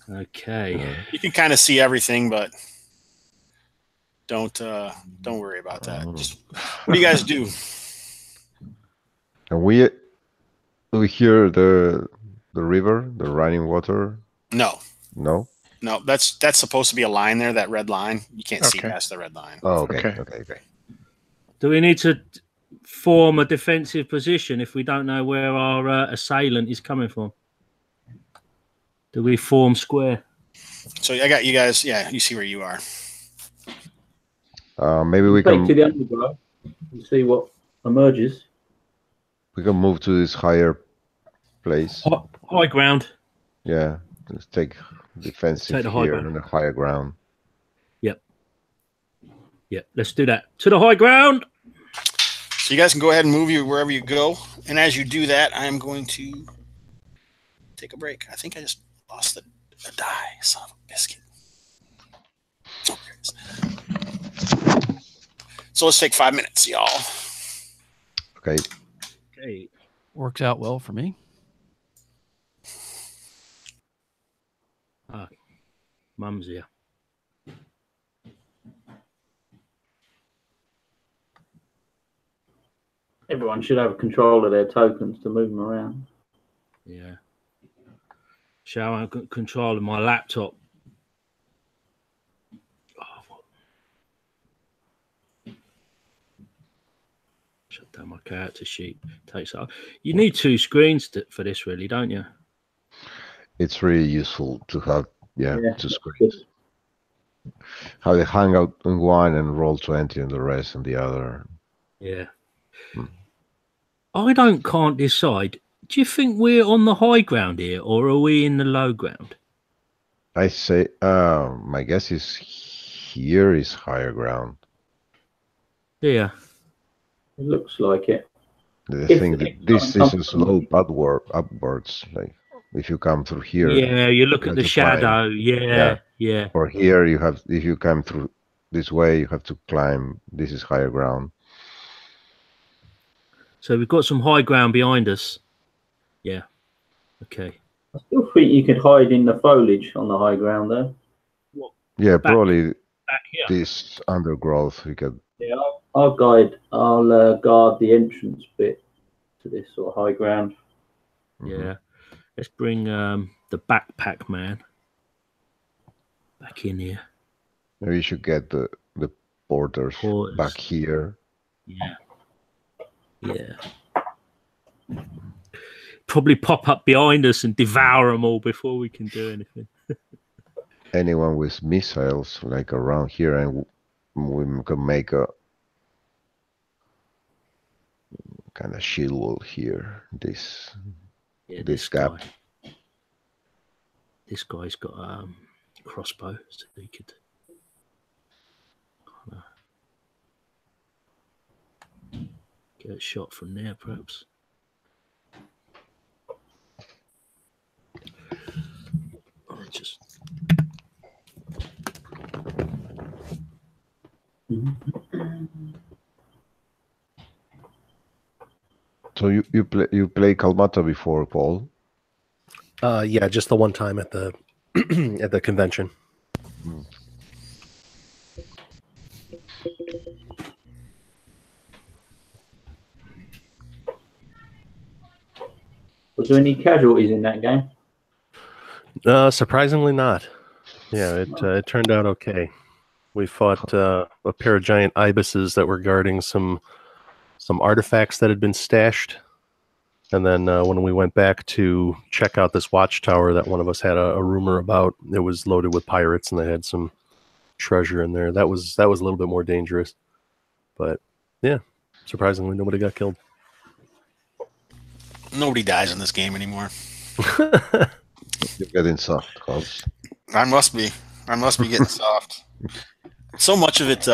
D: Okay.
A: You can kind of see everything, but don't worry about that. Just, what do you guys do?
F: and we hear the river, the running water.
A: No.
F: No.
A: No, that's supposed to be a line there, that red line. You can't see
C: Okay.
A: past the red line.
F: Oh, okay.
C: Okay.
F: Okay.
D: Do we need to form a defensive position if we don't know where our assailant is coming from? Do we form square?
A: So I got you guys. Yeah, you see where you are.
F: Maybe we
E: Take
F: can
E: to the underground and see what emerges.
F: move to this higher place.
D: High ground.
F: Yeah, let's take defensive
D: Take the high
F: here
D: ground.
F: on the higher ground.
D: Yep, let's do that. To the high ground.
A: So you guys can go ahead and move you wherever you go. And as you do that, I am going to take a break. I think I just lost the die. Son of a biscuit. Oh, there it is. So let's take 5 minutes, y'all.
F: Okay.
D: Okay.
B: Works out well for me.
D: Mum's here.
E: Everyone should have control of their tokens to move them around.
D: Yeah. Shall I got control of my laptop? Shut down my character sheet. Takes up. You need 2 screens for this, really, don't you?
F: It's really useful to have
E: Yeah.
F: 2 screens. How they hang out on one and roll 20 on the rest on the other.
D: Yeah. I can't decide. Do you think we're on the high ground here, or are we in the low ground?
F: I say, my guess is here is higher ground.
D: Yeah.
E: It looks like it.
F: The
E: If
F: thing
E: the
F: that
E: next
F: this
E: time
F: is a
E: comes-
F: slope upwards. Like if you come through here,
D: Yeah, you look
F: you
D: at
F: have
D: the
F: to climb.
D: shadow. Yeah.
F: or here you have. If you come through this way, you have to climb. This is higher ground.
D: So we've got some high ground behind us. Yeah. Okay.
E: I still think you could hide in the foliage on the high ground there.
F: Yeah,
D: Back-
F: probably
D: Back here.
F: this undergrowth. We could.
E: Yeah, I'll guard the entrance bit to this sort of high ground.
D: Yeah. Let's bring the backpack man back in here.
F: Maybe you should get the porters
D: Porters.
F: back here.
D: Yeah. Yeah. Probably pop up behind us and devour them all before we can do anything.
F: Anyone with missiles like around here, and we can make a kind of shield wall here. This
D: This
F: gap.
D: guy. This guy's got a crossbow, so he could. Get a shot from there, perhaps. Just
F: So you play Kalmatta before, Paul?
G: Yeah, just the one time at the at the convention.
E: Was there any casualties in that game?
G: Surprisingly not. Yeah, it turned out okay. We fought a pair of giant ibises that were guarding some artifacts that had been stashed. And then when we went back to check out this watchtower that one of us had a rumor about, it was loaded with pirates and they had some treasure in there. That was a little bit more dangerous. But yeah, surprisingly nobody got killed.
A: Nobody dies in this game anymore.
F: You're getting soft, Holmes.
A: I must be getting soft. So much of it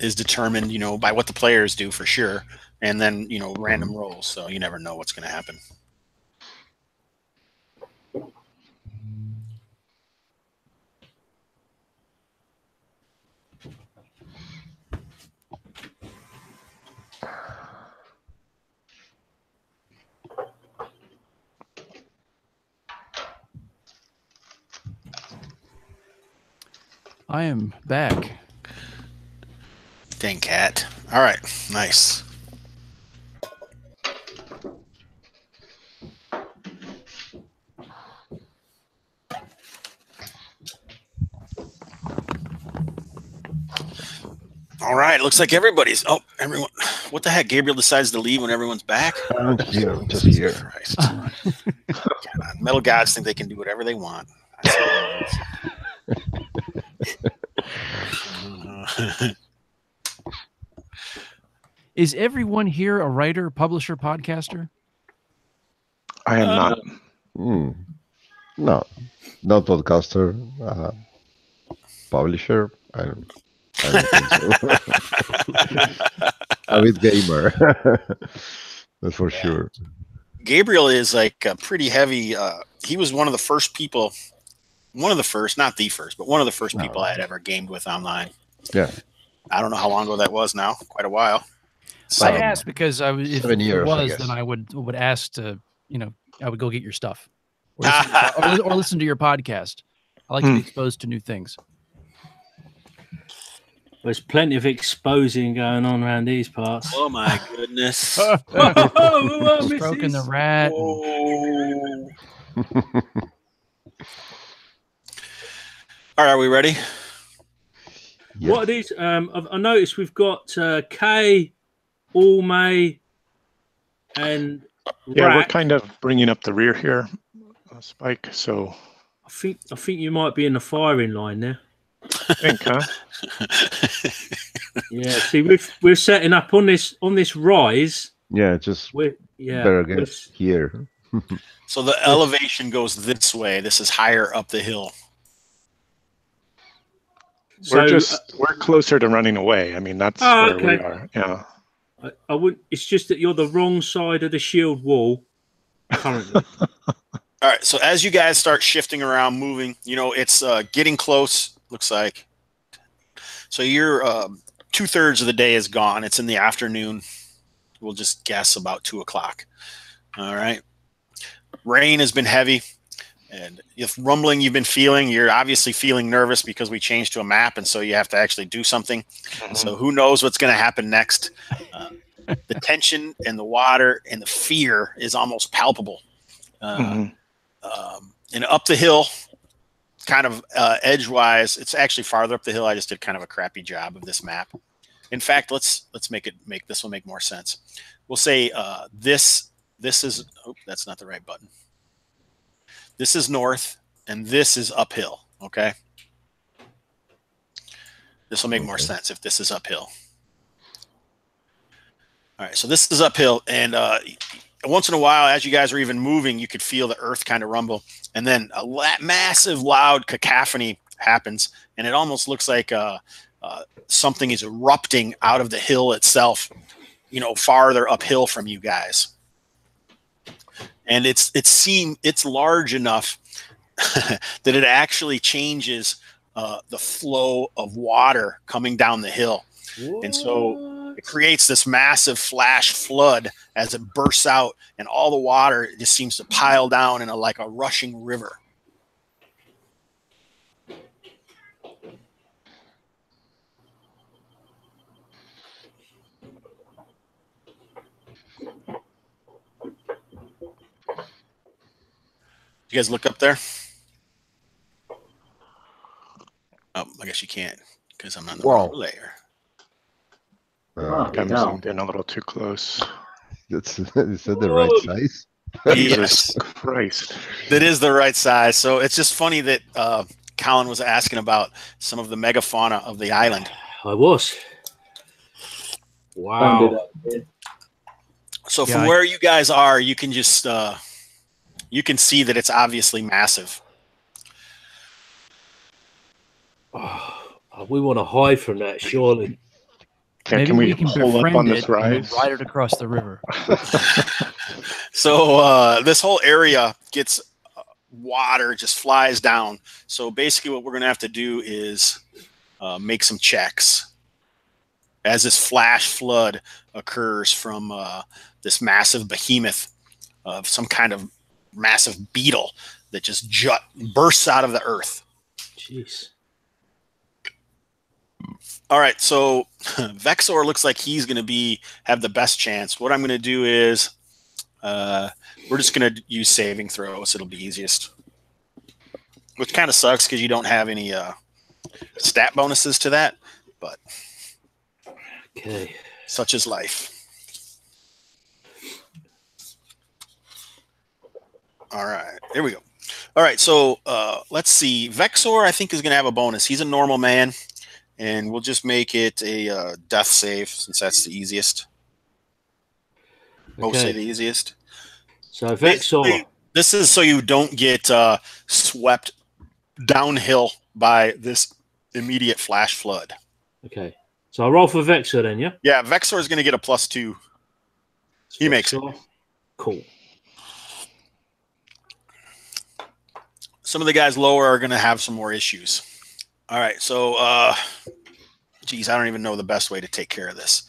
A: is determined, by what the players do for sure, and then random rolls. So you never know what's going to happen.
B: I am back.
A: Dang cat. All right, nice. All right, looks like everybody's. Oh, everyone! What the heck? Gabriel decides to leave when everyone's back.
F: I'm here, just here.
A: Christ. Metal gods think they can do whatever they want.
B: Is everyone here a writer, publisher, podcaster?
C: I am not.
F: No, not podcaster. Publisher. I don't think so. A bit gamer. That's for sure.
A: Gabriel is like a pretty heavy. He was one of the first people. One of the first, not the first, but one of the first people I had ever gamed with online.
F: Yeah.
A: I don't know how long ago that was now. Quite a while. So,
B: I asked because if
F: 7 years,
B: it
F: I
B: was,
F: guess.
B: then I would ask to, I would go get your stuff or listen to your podcast. I like to be exposed to new things.
D: There's plenty of exposing going on around these parts.
A: oh my goodness.
B: Stroking the rat.
A: Whoa. All right, are we ready?
F: Yeah.
D: What are these? I noticed we've got Kay, May, and
C: Yeah, we're
D: Rat.
C: kind of bringing up the rear here, Spike. So
D: I think you might be in the firing line there.
C: I think, huh?
D: Yeah. See, we're setting up on this rise.
F: Yeah, just
D: We're
F: better get here.
A: So the elevation goes this way. This is higher up the hill.
C: We're closer to running away. I mean, that's where we are. Yeah.
D: I wouldn't. It's just that you're the wrong side of the shield wall currently.
A: All right. So as you guys start shifting around, moving, it's getting close. Looks like. So you're 2/3 of the day is gone. It's in the afternoon. We'll just guess about 2 o'clock. All right. Rain has been heavy. And if rumbling you've been feeling, you're obviously feeling nervous because we changed to a map, and so you have to actually do something. So who knows what's going to happen next? The tension and the water and the fear is almost palpable. And up the hill, kind of edgewise, it's actually farther up the hill. I just did kind of a crappy job of this map. In fact, let's make this will make more sense. We'll say this is. Oh, that's not the right button. This is north, and this is uphill, okay? This will make more sense if this is uphill. All right, so this is uphill, and once in a while, as you guys are even moving, you could feel the earth kind of rumble, and then a massive, loud cacophony happens, and it almost looks like something is erupting out of the hill itself, farther uphill from you guys. And it's large enough that it actually changes the flow of water coming down the hill. What? And so it creates this massive flash flood as it bursts out, and all the water just seems to pile down in like a rushing river. You guys look up there? Oh, I guess you can't because I'm on the wrong layer.
C: I'm zoomed in a little too close.
F: Is that the right size?
A: Yes.
C: Christ.
A: That is the right size. So it's just funny that Colin was asking about some of the megafauna of the island.
D: I was. Wow.
A: So from where you guys are, you can just You can see that it's obviously massive.
D: Oh, we want to hide from that, surely.
C: Yeah,
B: Maybe
C: can we
B: can
C: pull up
B: befriend
C: on this
B: it and then
C: rise?
B: ride it across the river.
A: So this whole area gets water, just flies down. So basically what we're going to have to do is make some checks as this flash flood occurs from this massive behemoth of some kind of massive beetle that just bursts out of the earth.
D: Jeez.
A: All right, so Vexor looks like he's going to have the best chance. What I'm going to do is we're just going to use saving throws. It'll be easiest. Which kind of sucks because you don't have any stat bonuses to that, but
D: okay,
A: such is life. All right, here we go. All right, so let's see. Vexor, I think, is going to have a bonus. He's a normal man, and we'll just make it a death save since that's the easiest. Mostly the easiest.
D: So Vexor,
A: this is so you don't get swept downhill by this immediate flash flood.
D: Okay, so I roll for Vexor then, yeah?
A: Yeah, Vexor is going to get a +2. He makes it.
D: Cool.
A: Some of the guys lower are going to have some more issues. All right, so, geez, I don't even know the best way to take care of this.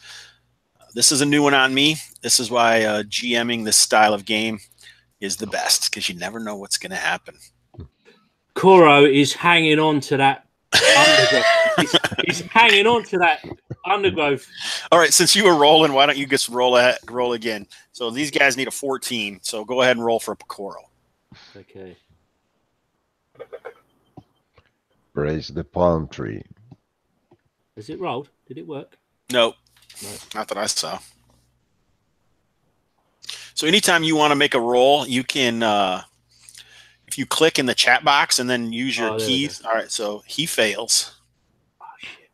A: This is a new one on me. This is why GMing this style of game is the best, because you never know what's going to happen.
D: Koro is hanging on to that undergrowth. he's hanging on to that undergrowth.
A: All right, since you were rolling, why don't you just roll again? So these guys need a 14, so go ahead and roll for Koro.
D: Okay.
F: Praise the palm tree.
D: Has it rolled? Did it work?
A: Nope. No, not that I saw. So anytime you want to make a roll, you can, if you click in the chat box and then use your keys. All right, so he fails.
D: Oh, shit.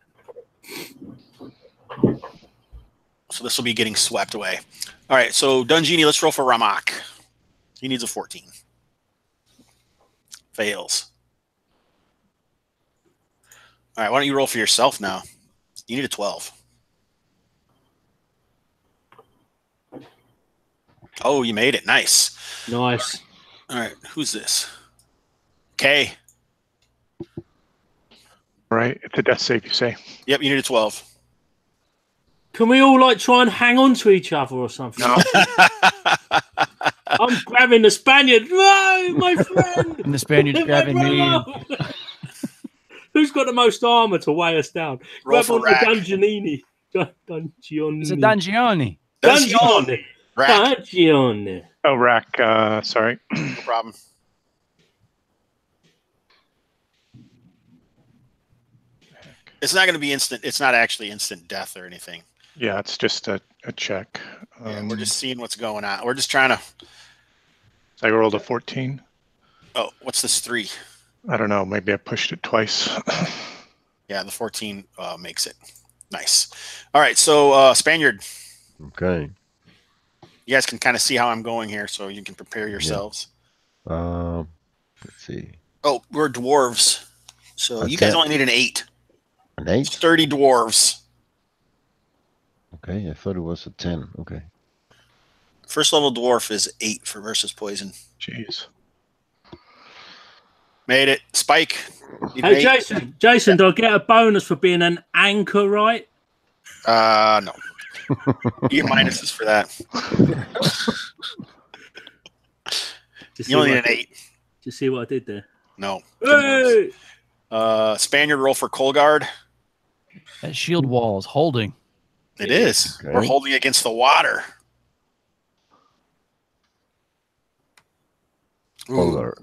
A: So this will be getting swept away. All right, so Dungini, let's roll for Ramak. He needs a 14. Fails. All right, why don't you roll for yourself now? You need a 12. Oh, you made it. Nice.
D: Nice.
A: All right, who's this? Kay.
C: All right, it's a death save, you say?
A: Yep, you need a 12.
D: Can we all like try and hang on to each other or something?
C: No.
D: I'm grabbing the Spaniard. No, my friend.
B: And the Spaniard's grabbing me.
D: Who's got the most armor to weigh us down?
A: Roll
D: Grab
A: for
D: on the
A: Rack.
D: Dungeonini. Dungeonini.
B: It's a Dungeoni.
D: Dungeon.
A: Rack.
D: Dungeon.
C: Oh, Rack, sorry.
A: No problem. It's not going to be instant. It's not actually instant death or anything.
C: Yeah, it's just a check.
A: Yeah, we're just seeing what's going on. We're just trying to.
C: I rolled a 14.
A: Oh, what's this 3?
C: I don't know. Maybe I pushed it twice.
A: Yeah, the 14 makes it. Nice. All right, so Spaniard,
F: Okay.
A: you guys can kind of see how I'm going here, so you can prepare yourselves.
F: Let's see.
A: Oh, we're dwarves, so you guys only need an 8.
F: An 8?
A: Sturdy dwarves.
F: Okay, I thought it was a 10. Okay.
A: First level dwarf is 8 for versus poison.
C: Jeez.
A: Made it. Spike.
D: Hey, Jason, do I get a bonus for being an anchorite?
A: No. You get minuses for that. You only need an 8.
D: Did you see what I did there?
A: No.
D: Hey!
A: Spaniard roll for Colgard.
B: That shield wall is holding.
A: It is.
F: Okay.
A: We're holding against the water.
F: Color.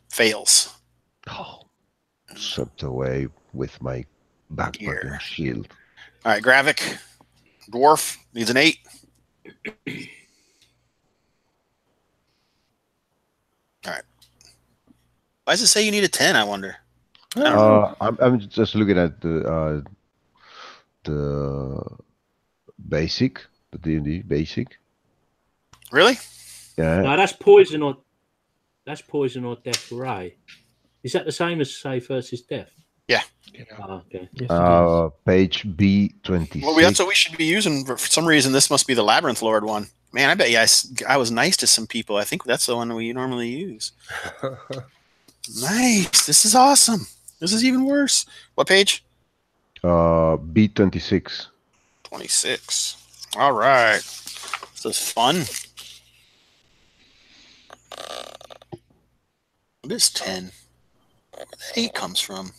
A: Fails.
F: Oh, swept away with my backpack
A: Here.
F: and shield.
A: All right, Gravik. Dwarf needs an 8. All right. Why does it say you need a 10, I wonder?
F: I'm just looking at the basic, the D&D basic.
A: Really?
F: Yeah.
D: No, that's poison or That's poison or death ray. Is that the same as save versus death?
A: Yeah.
D: Oh, okay.
B: Yes, it is.
F: Page B26.
A: Well, that's what we should be using. For some reason, this must be the Labyrinth Lord one. Man, I bet you I was nice to some people. I think that's the one we normally use. Nice. This is awesome. This is even worse. What page?
F: B26.
A: 26. All right. This is fun. What is 10? Where the 8 comes from?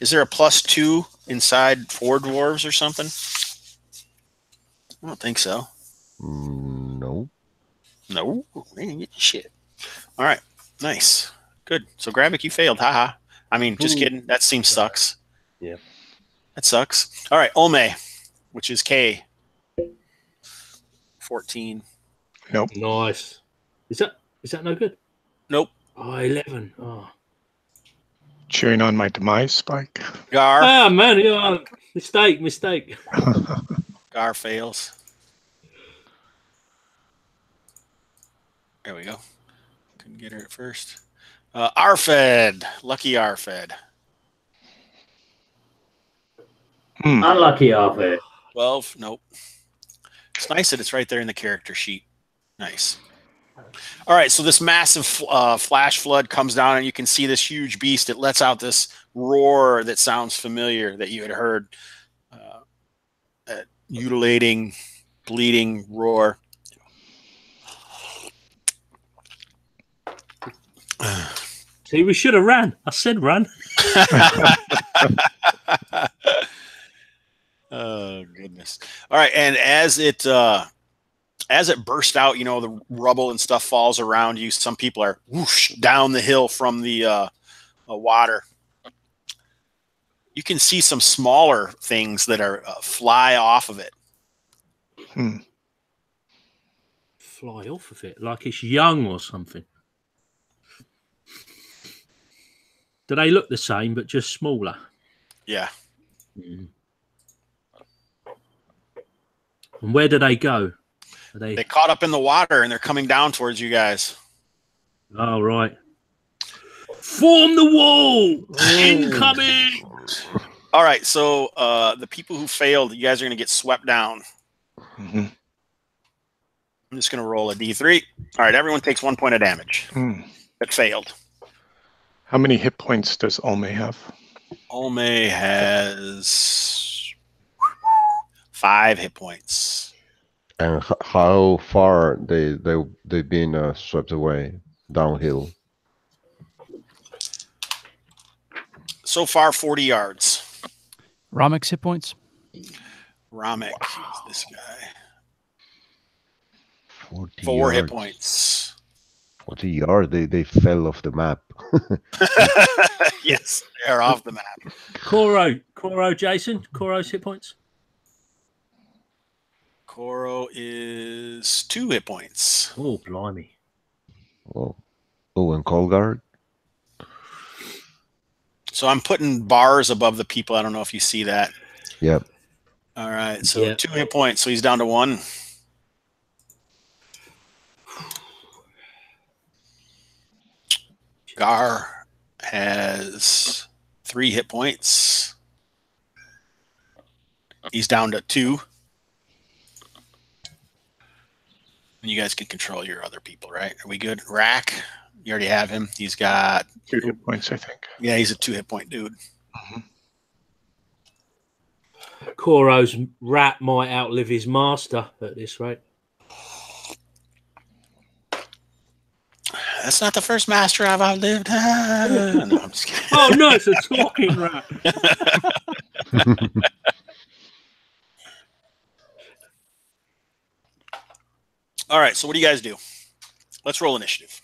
A: Is there a +2 inside 4 dwarves or something? I don't think so.
F: No.
A: No, they didn't get shit. All right, nice, good. So Gravik, you failed. Haha. I mean, just kidding. That seems sucks.
G: Yeah,
A: that sucks. All right, Ome, which is K. 14.
C: Nope.
D: Nice. Is that no good?
A: Nope.
D: Oh, 11. Oh.
C: Cheering on my demise, Spike.
A: Gar.
D: Ah, man. Yeah. Mistake.
A: Gar fails. There we go. Couldn't get her at first. RFED. Lucky RFED.
E: Unlucky, RFED.
A: 12. Nope. It's nice that it's right there in the character sheet. Nice. All right, so this massive flash flood comes down, and you can see this huge beast. It lets out this roar that sounds familiar that you had heard. That mutilating, bleeding roar.
D: See, we should have ran. I said run.
A: Oh, goodness. All right, and as it burst out, you know, the rubble and stuff falls around you. Some people are whoosh down the hill from the water. You can see some smaller things that are fly off of it.
D: Fly off of it like it's young or something. Do they look the same but just smaller?
A: Yeah.
D: Mm. And where do they go?
A: They caught up in the water and they're coming down towards you guys.
D: Oh, right. Form the wall! Incoming!
A: All right, so the people who failed, you guys are going to get swept down.
C: Mm-hmm.
A: I'm just going to roll a D3. All right, everyone takes 1 point of damage. That failed.
C: How many hit points does Olme have?
A: Olme has 5 hit points.
F: And how far they've been swept away downhill?
A: So far, 40 yards.
B: Ramek's hit points?
A: Ramek is this guy.
F: 40
A: 4 hit
F: yards.
A: Points.
F: 40 yards, they fell off the map.
A: Yes, they're off the map.
D: Koro, Jason. Koro's hit points.
A: Koro is 2 hit points.
D: Oh, blimey.
F: Oh, and Colgard?
A: So I'm putting bars above the people. I don't know if you see that.
F: Yep.
A: All right, so
D: Yep.
A: 2 hit points. So he's down to 1. Gar has 3 hit points. He's down to 2. And you guys can control your other people, right? Are we good? Rack, you already have him. He's got
C: 2 hit points, I think.
A: Yeah, he's a 2 hit point dude.
D: Koro's rat might outlive his master at this rate.
A: That's not the first master I've outlived. No, I'm just kidding.
D: Oh, no, it's a talking rat.
A: All right, so what do you guys do? Let's roll initiative.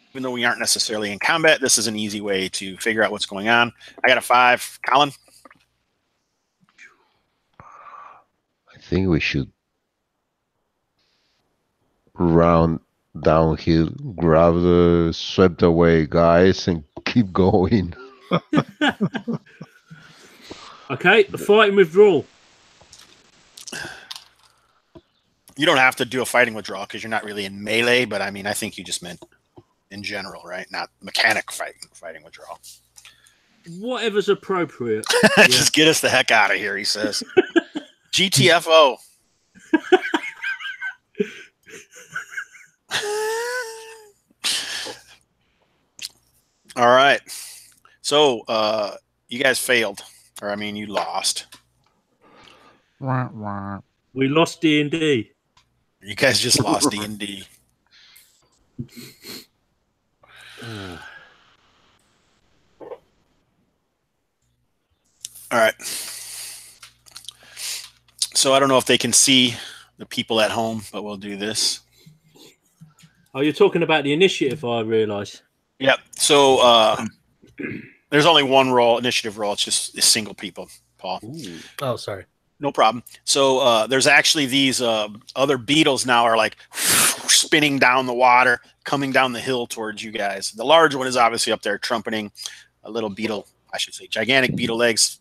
A: Even though we aren't necessarily in combat, this is an easy way to figure out what's going on. I got a 5. Colin?
F: I think we should round downhill, grab the swept away guys, and keep going.
D: Okay, fighting withdrawal.
A: You don't have to do a fighting withdrawal because you're not really in melee, but I mean, I think you just meant in general, right? Not mechanic fighting withdrawal.
D: Whatever's appropriate.
A: Just get us the heck out of here, he says. GTFO. All right. So you guys failed. Or I mean you lost.
D: We lost D&D.
A: You guys just lost D&D. All right. So I don't know if they can see the people at home, but we'll do this.
D: Oh, you're talking about the initiative, I realise.
A: Yep. So there's only one roll, initiative roll. It's just single people, Paul.
G: Ooh. Oh, sorry.
A: No problem. So there's actually these other beetles now are like spinning down the water, coming down the hill towards you guys. The large one is obviously up there trumpeting. A little beetle, I should say, gigantic beetle legs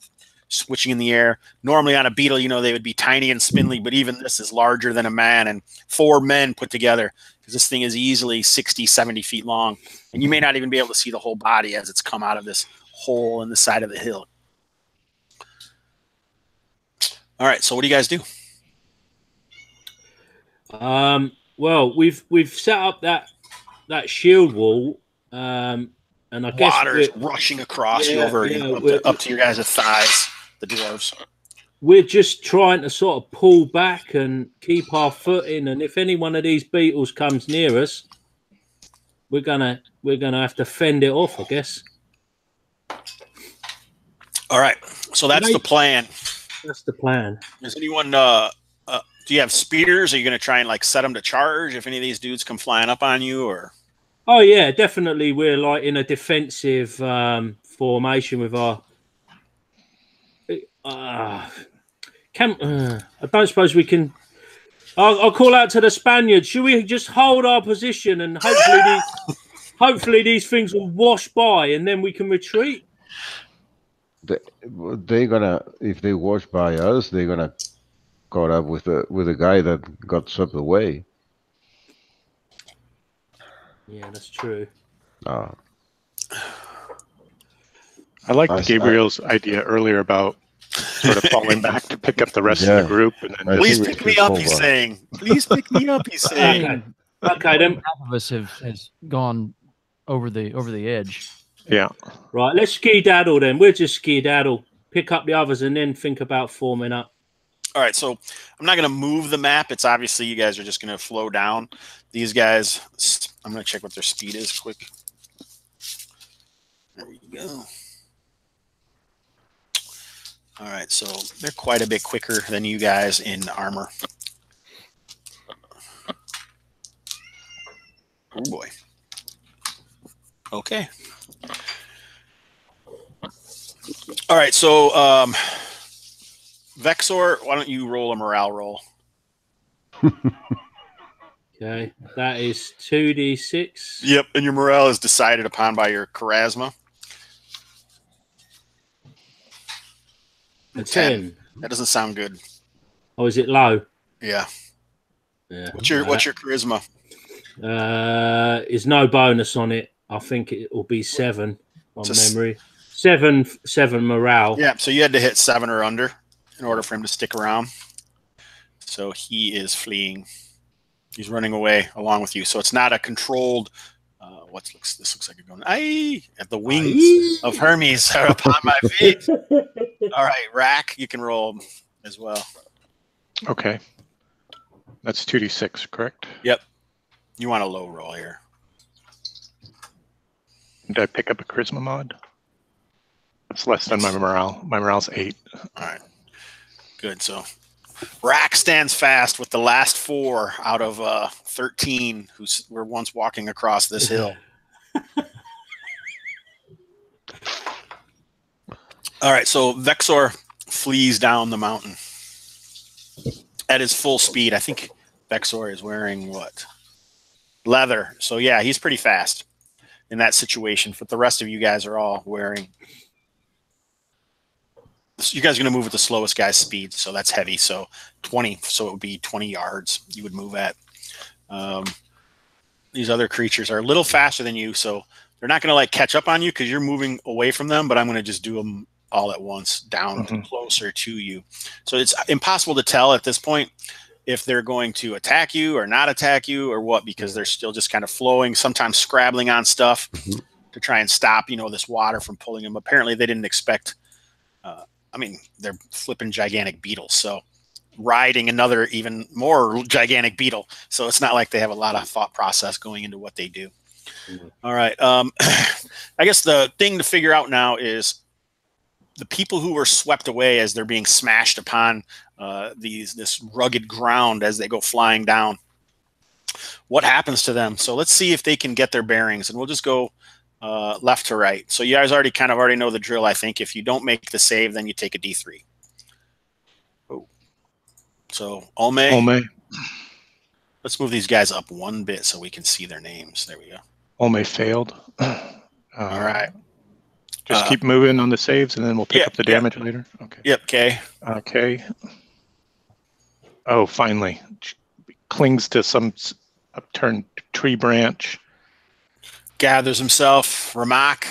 A: switching in the air. Normally on a beetle, you know, they would be tiny and spindly, but even this is larger than a man and 4 men put together because this thing is easily 60, 70 feet long. And you may not even be able to see the whole body as it's come out of this hole in the side of the hill. All right, so what do you guys do?
D: Well, we've set up that shield wall, and I guess
A: water is rushing across you over up to your guys' thighs, the dwarves.
D: We're just trying to sort of pull back and keep our foot in, and if any one of these beetles comes near us, we're gonna have to fend it off, I guess.
A: All right, so that's the plan.
D: That's the plan.
A: Does anyone do you have spears? Are you going to try and like set them to charge if any of these dudes come flying up on you, or?
D: Oh yeah, definitely. We're like in a defensive formation with our. I don't suppose we can. I'll call out to the Spaniards. Should we just hold our position and hopefully these things will wash by and then we can retreat?
F: They're gonna, if they wash by us, they're gonna caught up with the guy that got swept away.
D: Yeah, that's true.
F: Oh.
C: I liked Gabriel's idea earlier about sort of falling back to pick up the rest of the group. And then
A: please pick me up, he's saying. Please pick me up, he's saying.
D: Okay, then.
B: Half of us has gone over the edge.
C: Yeah.
D: Right, let's skedaddle then. We'll just skedaddle, pick up the others, and then think about forming up.
A: All right, so I'm not going to move the map. It's obviously you guys are just going to flow down. These guys, I'm going to check what their speed is quick. There we go. All right, so they're quite a bit quicker than you guys in armor. Oh, boy. Okay. All right, so Vexor, why don't you roll a morale roll?
D: Okay, that is 2d6.
A: Yep, and your morale is decided upon by your charisma.
D: A 10.
A: That doesn't sound good.
D: Oh, is it low?
A: Yeah.
D: Yeah.
A: What's your charisma?
D: Is no bonus on it. I think it will be 7 on memory. 7 morale.
A: Yeah, so you had to hit 7 or under in order for him to stick around. So he is fleeing. He's running away along with you. So it's not a controlled. This looks like you're going. Aye, at the wings of Hermes are upon my feet. All right, Rack, you can roll as well.
C: Okay. That's 2d6, correct?
A: Yep. You want a low roll here.
C: Did I pick up a charisma mod? That's less than my morale. My morale's 8.
A: All right. Good. So Rack stands fast with the last 4 out of 13 who were once walking across this hill. All right. So Vexor flees down the mountain at his full speed. I think Vexor is wearing what? Leather. So yeah, he's pretty fast in that situation. But the rest of you guys are all wearing. You guys are going to move at the slowest guy's speed, so that's heavy. So 20. So it would be 20 yards you would move at. these other creatures are a little faster than you, so they're not going to like catch up on you because you're moving away from them. But I'm going to just do them all at once, down closer to you. So it's impossible to tell at this point if they're going to attack you or not attack you or what, because they're still just kind of flowing, sometimes scrabbling on stuff to try and stop, this water from pulling them. Apparently they didn't expect, they're flipping gigantic beetles. So riding another even more gigantic beetle. So it's not like they have a lot of thought process going into what they do. All right. I guess the thing to figure out now is the people who were swept away as they're being smashed upon this rugged ground as they go flying down. What happens to them? So let's see if they can get their bearings, and we'll just go left to right. So you guys already know the drill. I think if you don't make the save, then you take a D3. Oh, so Olme. Let's move these guys up one bit so we can see their names. There we go.
C: Olme failed.
A: All right.
C: Just keep moving on the saves, and then we'll pick up the damage later. Okay.
A: Yep. K.
C: Okay. Oh, finally. Clings to some upturned tree branch.
A: Gathers himself. Ramak.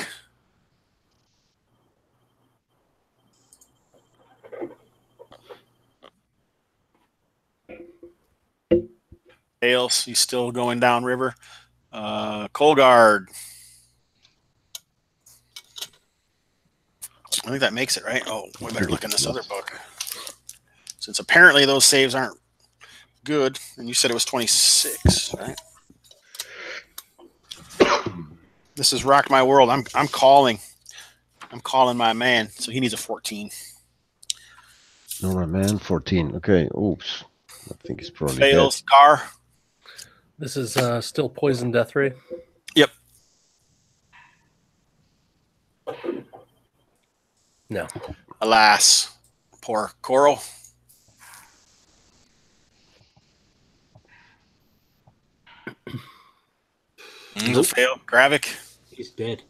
A: Fails. He's still going down river. Colgard. I think that makes it, right? Oh, we better look in this other book. Since apparently those saves aren't good, and you said it was 26, right? This is Rock My World. I'm calling my man, so he needs a 14.
F: All right, man. 14. Okay. Oops. I think it's probably
A: fails. Gar.
G: This is still poison death ray.
A: Yep.
G: No.
A: Alas, poor Coral. Nope. Fail. Gravik.
D: He's dead.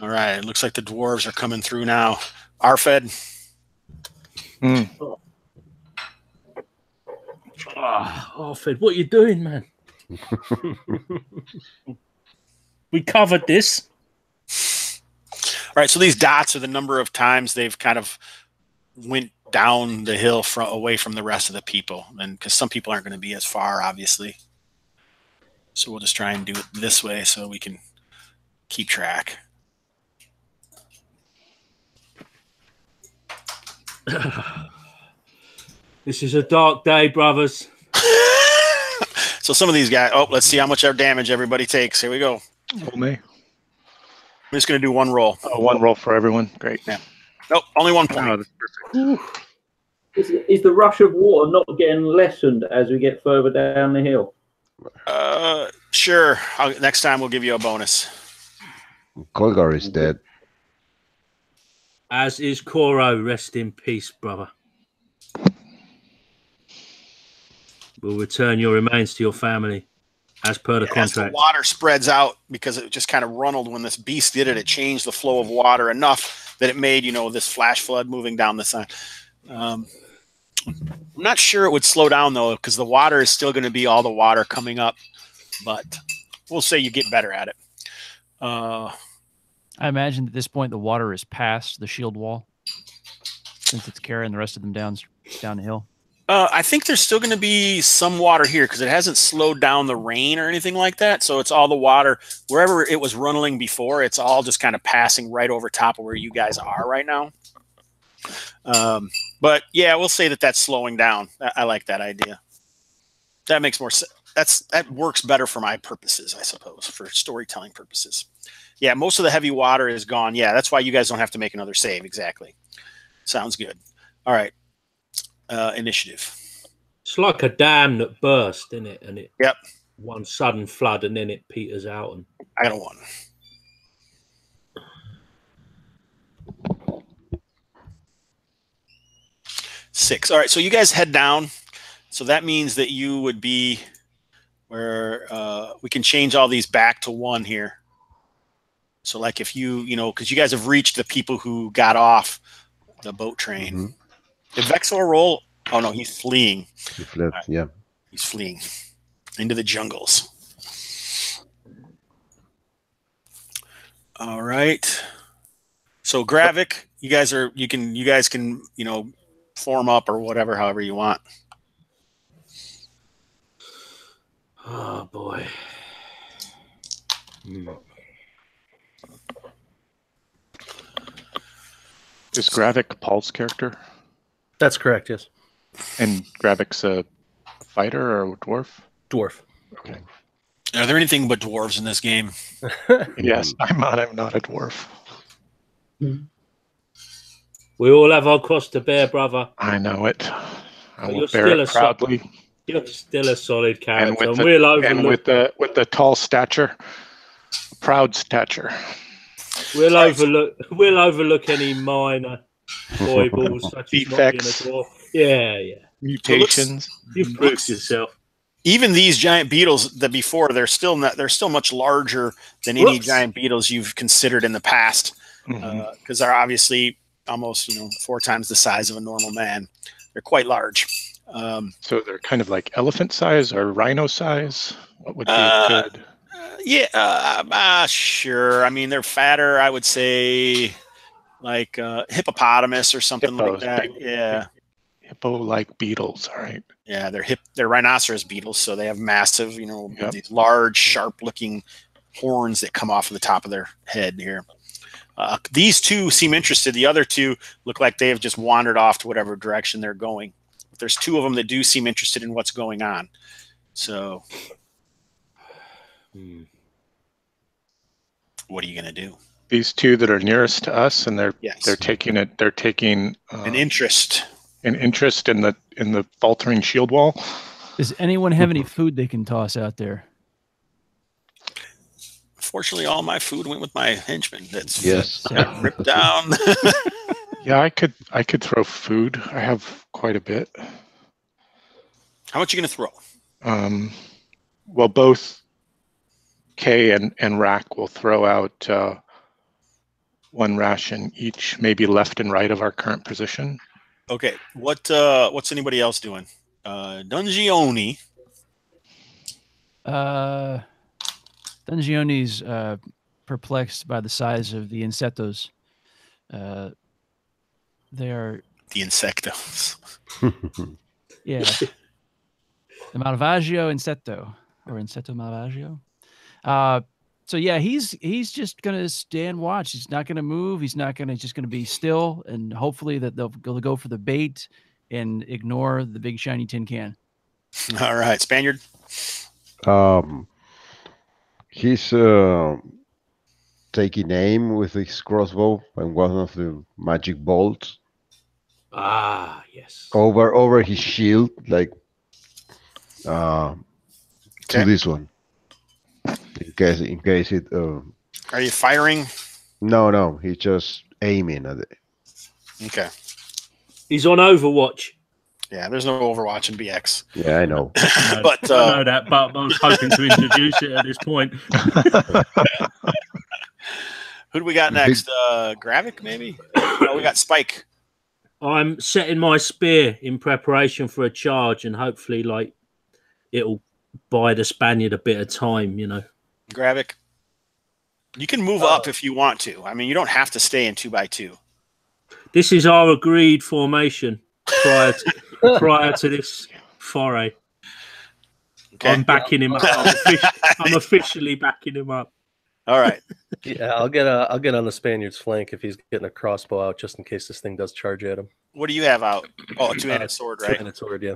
A: All right. It looks like the dwarves are coming through now. RFED.
D: RFED, what are you doing, man? We covered this.
A: All right. So these dots are the number of times they've kind of went down the hill away from the rest of the people, and because some people aren't going to be as far, obviously. So we'll just try and do it this way so we can keep track.
D: This is a dark day, brothers.
A: So some of these guys. Oh, let's see how much damage everybody takes. Here we go.
C: Oh, me.
A: I'm just going to do one roll.
C: Oh, one roll for everyone. Great.
A: Yeah. Nope, only 1 point.
C: Oh, that's perfect.
E: Is the rush of water not getting lessened as we get further down the hill?
A: Sure. Next time we'll give you a bonus.
F: Colgar is dead.
D: As is Koro. Rest in peace, brother. We'll return your remains to your family as per the contract.
A: As the water spreads out, because it just kind of runneled when this beast did it, it changed the flow of water enough that it made, this flash flood moving down the side. I'm not sure it would slow down, though, because the water is still going to be all the water coming up. But we'll say you get better at it.
B: I imagine at this point the water is past the shield wall, since it's carrying the rest of them down the hill.
A: I think there's still going to be some water here because it hasn't slowed down the rain or anything like that. So it's all the water wherever it was runneling before. It's all just kind of passing right over top of where you guys are right now. But yeah, we'll say that that's slowing down. I like that idea. That makes more sense. That works better for my purposes, I suppose, for storytelling purposes. Yeah, most of the heavy water is gone. Yeah, that's why you guys don't have to make another save. Exactly. Sounds good. All right. Initiative.
D: It's like a dam that burst, isn't it? And it
A: Yep.
D: One sudden flood, and then it peters out. And
A: I got a 1. Six. All right, so you guys head down. So that means that you would be where we can change all these back to 1 here. So like if because you guys have reached the people who got off the boat train. Did Vexor roll Oh no, he's fleeing.
F: He fled. Yeah.
A: He's fleeing into the jungles. All right. So Gravik, you guys can form up or whatever, however you want.
D: Oh boy.
C: Is Gravik Paul's character?
G: That's correct. Yes.
C: And Gravik's a fighter or a dwarf?
G: Dwarf.
C: Okay.
A: Are there anything but dwarves in this game?
C: Yes, I'm not a dwarf.
D: We all have our cross to bear, brother.
C: I know it. I
D: But
C: will
D: you're
C: bear
D: still
C: it
D: a
C: proudly.
D: You're still a solid character.
C: And
D: We'll
C: with the tall stature, proud stature.
D: We'll overlook any minor foibles such as not being a
C: Defects.
D: dwarf. Yeah.
C: Mutations.
D: You've proved yourself.
A: Even these giant beetles that before, they're still much larger than any giant beetles you've considered in the past, because they're obviously almost 4 times the size of a normal man. They're quite large.
C: So they're kind of like elephant size or rhino size. What would be good?
A: Yeah, sure. I mean, they're fatter. I would say like hippopotamus or something like that. Yeah.
C: Hippo-like beetles. All right.
A: Yeah, they're rhinoceros beetles, so they have massive, these large, sharp-looking horns that come off of the top of their head here. These two seem interested. The other two look like they have just wandered off to whatever direction they're going. But there's 2 of them that do seem interested in what's going on. So, what are you going to do?
C: These 2 that are nearest to us, and they're taking
A: an interest.
C: An interest in the faltering shield wall.
B: Does anyone have any food they can toss out there?
A: Fortunately, all my food went with my henchman. That's ripped down.
C: Yeah, I could throw food. I have quite a bit.
A: How much are you going to throw?
C: Well, both Kay and Rack will throw out 1 ration each, maybe left and right of our current position.
A: Okay, what's anybody else doing? Dungioni.
B: Dungioni's perplexed by the size of the insectos. They are
A: the insectos.
B: Yeah, the Malvagio insecto or insecto Malvagio. So yeah, he's just gonna stand watch. He's not gonna move. He's just gonna be still, and hopefully that they'll go for the bait and ignore the big shiny tin can.
A: All right, Spaniard.
F: He's taking aim with his crossbow and one of the magic bolts.
D: Ah, yes.
F: Over his shield, like to this one. In case it.
A: Are you firing?
F: No. He's just aiming at it.
A: Okay.
D: He's on Overwatch.
A: Yeah, there's no Overwatch in BX.
F: Yeah, I know.
A: But
D: I know that, but I was hoping to introduce it at this point.
A: Who do we got next? Gravik, maybe? No, we got Spike.
D: I'm setting my spear in preparation for a charge, and hopefully, it'll buy the Spaniard a bit of time,
A: Gravik. You can move up if you want to. I mean, you don't have to stay in 2x2.
D: This is our agreed formation prior to this foray. Okay. I'm backing him up. I'm officially backing him up.
A: All right.
G: Yeah, I'll get on the Spaniard's flank if he's getting a crossbow out, just in case this thing does charge at him.
A: What do you have out? Oh, a 2-handed sword, right?
G: 2-handed sword, yeah.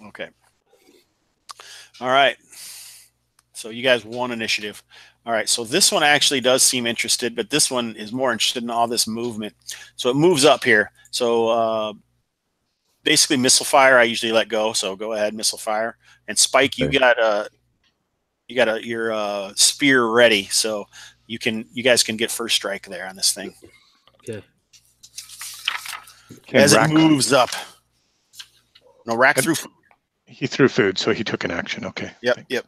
A: Okay. All right. So you guys won initiative. All right. So this one actually does seem interested, but this one is more interested in all this movement. So it moves up here. So basically missile fire, I usually let go. So go ahead, missile fire. And Spike,
F: okay.
A: you got your spear ready. So you guys can get first strike there on this thing.
D: Okay.
A: As it moves up. No, Rack threw food.
C: He threw food, so he took an action. Okay.
A: Yep.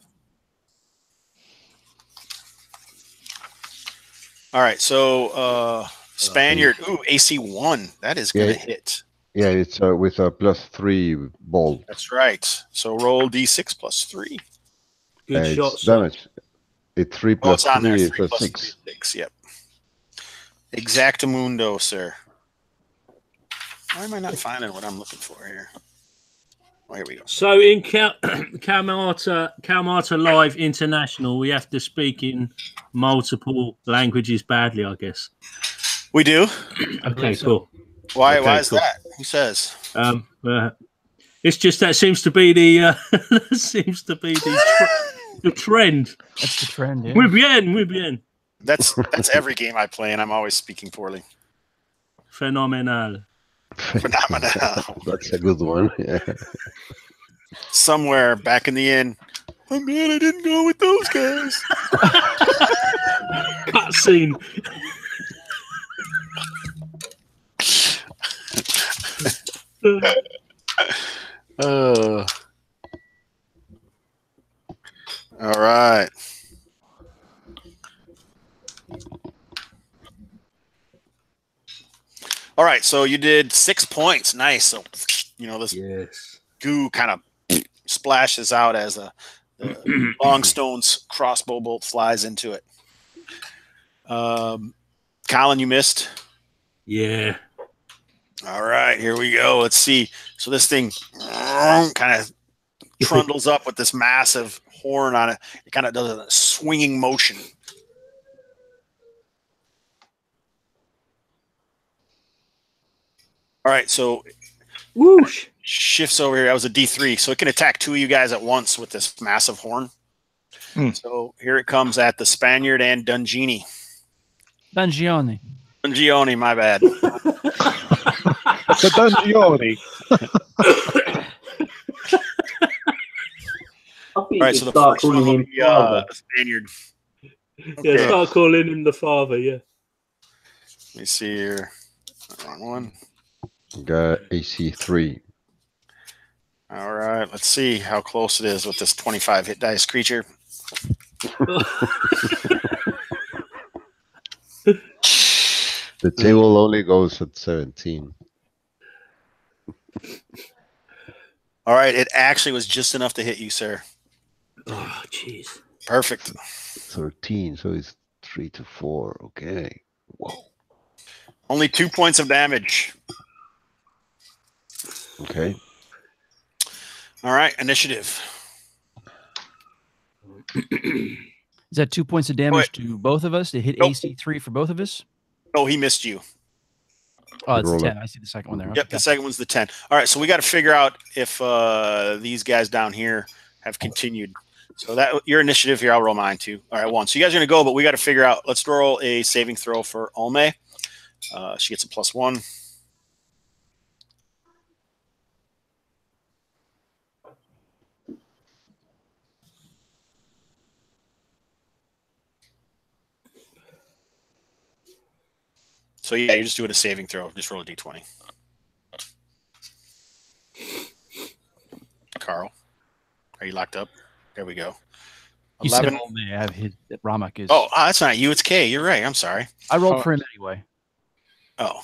A: All right, so Spaniard, AC 1. That is going to hit.
F: Yeah, it's with a +3 bolt.
A: That's right. So roll d6 plus 3.
D: Good shot,
F: It's
D: sir.
F: damage. It's 3
A: Oh,
F: plus
A: it's on there.
F: 3
A: 3
F: is
A: plus
F: 6.
A: 3 is 6. Yep. Exactamundo, sir. Why am I not finding what I'm looking for here? Oh, here we go.
D: So in Kalmatta Live International, we have to speak in multiple languages badly, I guess.
A: We do.
D: Okay,
B: so.
D: cool.
A: Why?
D: Okay,
A: Why is
D: cool.
A: that? Who says?
D: It's just that seems to be the the trend.
B: That's the trend. Yeah.
D: Muy bien, muy bien.
A: That's every game I play, and I'm always speaking poorly.
D: Phenomenal.
A: Phenomenal.
F: That's a good one. Yeah.
A: Somewhere back in the inn. Oh man, I didn't go with those guys.
D: Cutscene.
A: All right. All right, so you did 6 points. Nice. So, this
D: Yes.
A: goo kind of splashes out as the Longstone's crossbow bolt flies into it. Colin, you missed.
D: Yeah.
A: All right, here we go. Let's see. So this thing kind of trundles up with this massive horn on it. It kind of does a swinging motion. All right, so
D: Whoosh.
A: shifts over here. That was a D3, so it can attack 2 of you guys at once with this massive horn. So here it comes at the Spaniard and Dungini.
B: Dungioni.
A: Dungioni, my bad.
C: It's a Dungioni.
E: I think
A: All right,
E: you
A: so the
E: start
A: first one
E: calling
A: will
E: him
A: be
E: father.
A: Spaniard.
D: Yeah, start calling him the father, yeah.
A: Let me see here. Wrong one.
F: Got AC 3.
A: All right, let's see how close it is with this 25 hit dice creature.
F: The table only goes at 17.
A: All right, it actually was just enough to hit you, sir.
D: Oh, jeez.
A: Perfect.
F: 13, so it's 3 to 4. Okay. Whoa.
A: Only 2 points of damage.
F: Okay.
A: All right, initiative.
B: Is that 2 points of damage to both of us? They hit
A: Nope.
B: AC 3 for both of us?
A: Oh, he missed you.
B: Oh, it's
F: Roll
B: 10. I see the second one there.
A: Yep, the second one's the 10. All right, so we got to figure out if these guys down here have continued. So that your initiative here, I'll roll mine too. All right, 1. So you guys are going to go, but we got to figure out. Let's roll a saving throw for Olme. She gets a +1. So yeah, you're just doing a saving throw. Just roll a d20. Carl, are you locked up? There we go.
B: You said
A: 11.
B: Olme. I have hit that Ramak is.
A: Oh, that's not you. It's K. You're right. I'm sorry.
B: I rolled for him anyway.
A: Oh.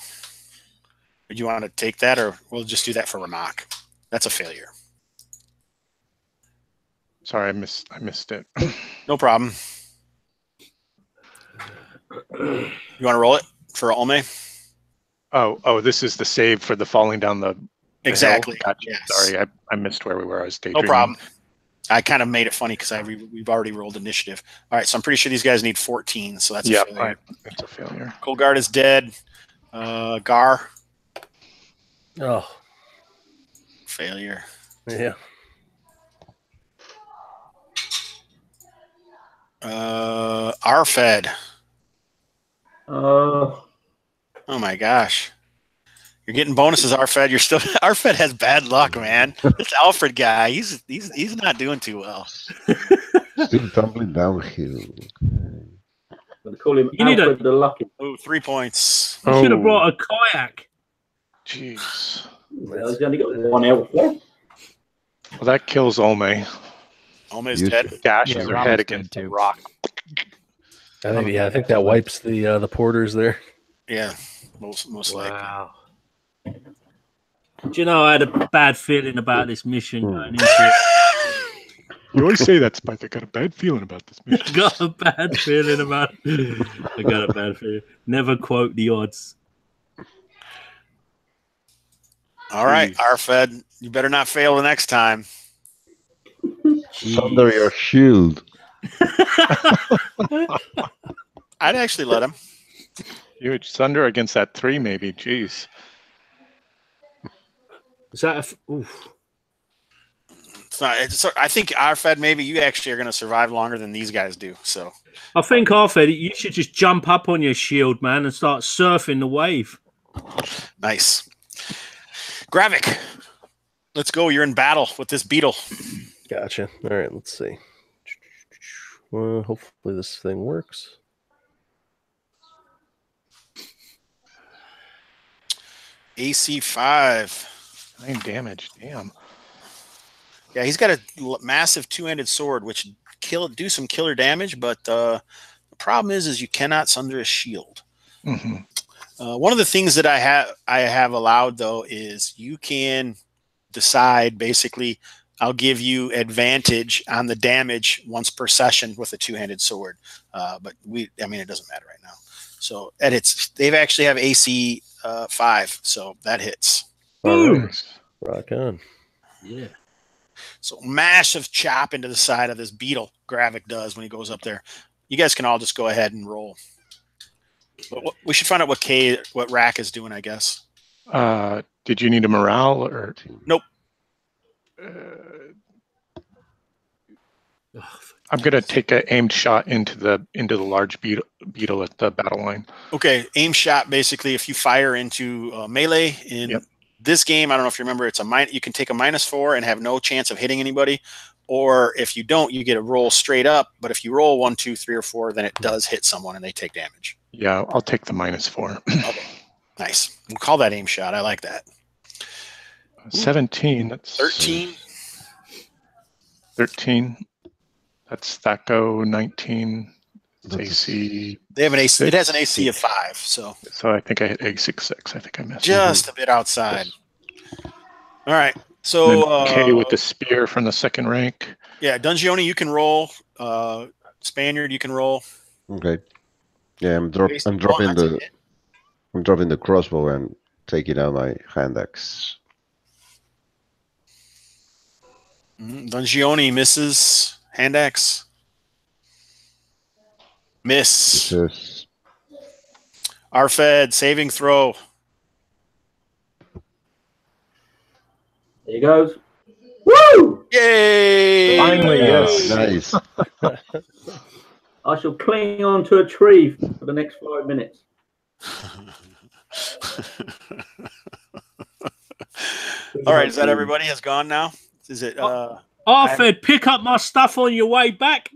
A: Did you want to take that, or we'll just do that for Ramak? That's a failure.
C: Sorry, I missed it.
A: No problem. You want to roll it for Olme?
C: Oh, this is the save for the falling down the
A: Exactly.
C: hill. Gotcha.
A: Yes.
C: Sorry, I missed where we were. I was
A: No
C: daydreaming.
A: problem. I kind of made it funny because we've already rolled initiative. All right, so I'm pretty sure these guys need 14, so that's a
C: Yeah,
A: failure.
C: that's a failure.
A: Colgard is dead. Gar,
G: Oh,
A: failure.
G: yeah.
A: RFED.
E: Uh,
A: Oh my gosh. You're getting bonuses, RFED. You're still RFED has bad luck, man. This Alfred guy, he's not doing too well.
F: Still tumbling downhill.
E: They call him
D: You need
E: Alfred the Lucky.
A: Oh, 3 points.
D: You should have brought a kayak.
C: Jeez.
E: Well, he's only got one elf left.
C: Well, that kills Olme.
A: Olme's
F: You
A: dead.
C: Dashes
B: Yeah,
C: her
B: Rama's
C: head
B: dead
C: against the
B: too.
C: rock.
G: I think that wipes the porters there.
A: Yeah, most likely.
D: Wow. Do you know I had a bad feeling about this mission going into it?
C: You always say that, Spike. I got a bad feeling about this mission.
D: Got a bad feeling about it. I got a bad feeling. Never quote the odds.
A: All right, RFED, you better not fail the next time.
F: Under your shield.
A: I'd actually let him.
C: Huge Sunder against that 3, maybe. Jeez.
D: Is that oof.
A: It's not. I think RFED, maybe you actually are going to survive longer than these guys do. So
D: I think RFED, you should just jump up on your shield, man, and start surfing the wave.
A: nice. Gravik, let's go. You're in battle with this beetle.
G: Gotcha. All right, let's see. Well, hopefully this thing works.
A: AC 5.
C: 9 damage. Damn.
A: Yeah, he's got a massive 2-handed sword, which do some killer damage, but the problem is you cannot sunder a shield.
C: Mm-hmm.
A: One of the things that I have allowed, though, is you can decide, basically, I'll give you advantage on the damage once per session with a 2-handed sword. But it doesn't matter right now. So they've actually have AC 5, so that hits.
C: Nice.
G: Rock on.
D: Yeah.
A: So massive chop into the side of this beetle Gravik does when he goes up there. You guys can all just go ahead and roll. But we should find out what Rack is doing, I guess.
C: Did you need a morale or?
A: Nope.
C: I'm gonna take an aimed shot into the large beetle at the battle line.
A: Okay, aim shot. Basically, if you fire into melee in this game, I don't know if you remember, it's you can take a -4 and have no chance of hitting anybody, or if you don't, you get a roll straight up. But if you roll 1, 2, 3, or 4, then it does hit someone and they take damage.
C: Yeah, I'll take the -4.
A: Okay, nice. We'll call that aim shot. I like that.
C: 17. That's
A: 13.
C: 13. That's Thaco 19. It's AC.
A: They have an AC.
C: 6.
A: It has an AC of 5, so
C: I think I hit AC6. I think I missed.
A: just a bit outside. All right. So
C: K with the spear from the 2nd rank.
A: Yeah, Dungioni, you can roll. Spaniard, you can roll.
F: Okay. Yeah, I'm dropping the crossbow and taking out my hand axe.
A: Dungioni misses. Hand axe. Miss.
F: Yes.
A: RFED, saving throw.
E: There he goes. Woo!
A: Yay!
C: Finally, yes.
F: Nice.
E: I shall cling on to a tree for the next 5 minutes.
A: All right, is that everybody has gone now? Is it?
D: RFED, pick up my stuff on your way back.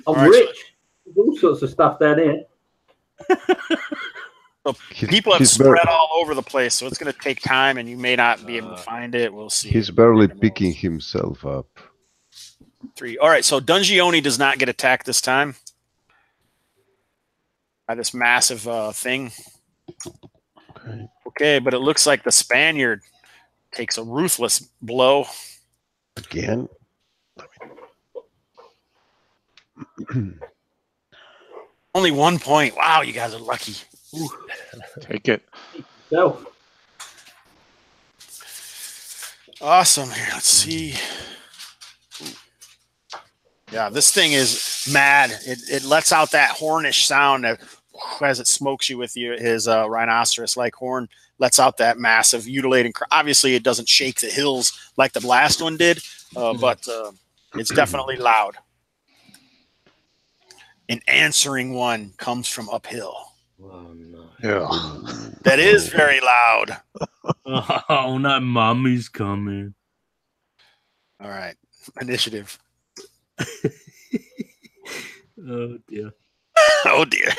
E: I'm
A: right,
E: rich. There's all sorts of stuff down here.
A: People have spread all over the place, so it's going to take time, and you may not be able to find it. We'll see.
F: He's barely picking himself up.
A: 3. All right, so Dungioni does not get attacked this time by this massive thing. Okay, but it looks like the Spaniard takes a ruthless blow.
F: Again?
A: Only 1 point. Wow, you guys are lucky.
C: Take it.
E: Self.
A: Awesome. Here, let's see. Yeah, this thing is mad. It lets out that hornish sound as it smokes you with his rhinoceros-like horn. Lets out that massive mutilating. Obviously, it doesn't shake the hills like the last one did, but it's definitely loud. An answering one comes from uphill.
D: Oh, no.
C: Yeah.
A: That is very loud.
D: Oh, no, mommy's coming.
A: All right. Initiative.
D: Oh, dear.
A: Oh, dear.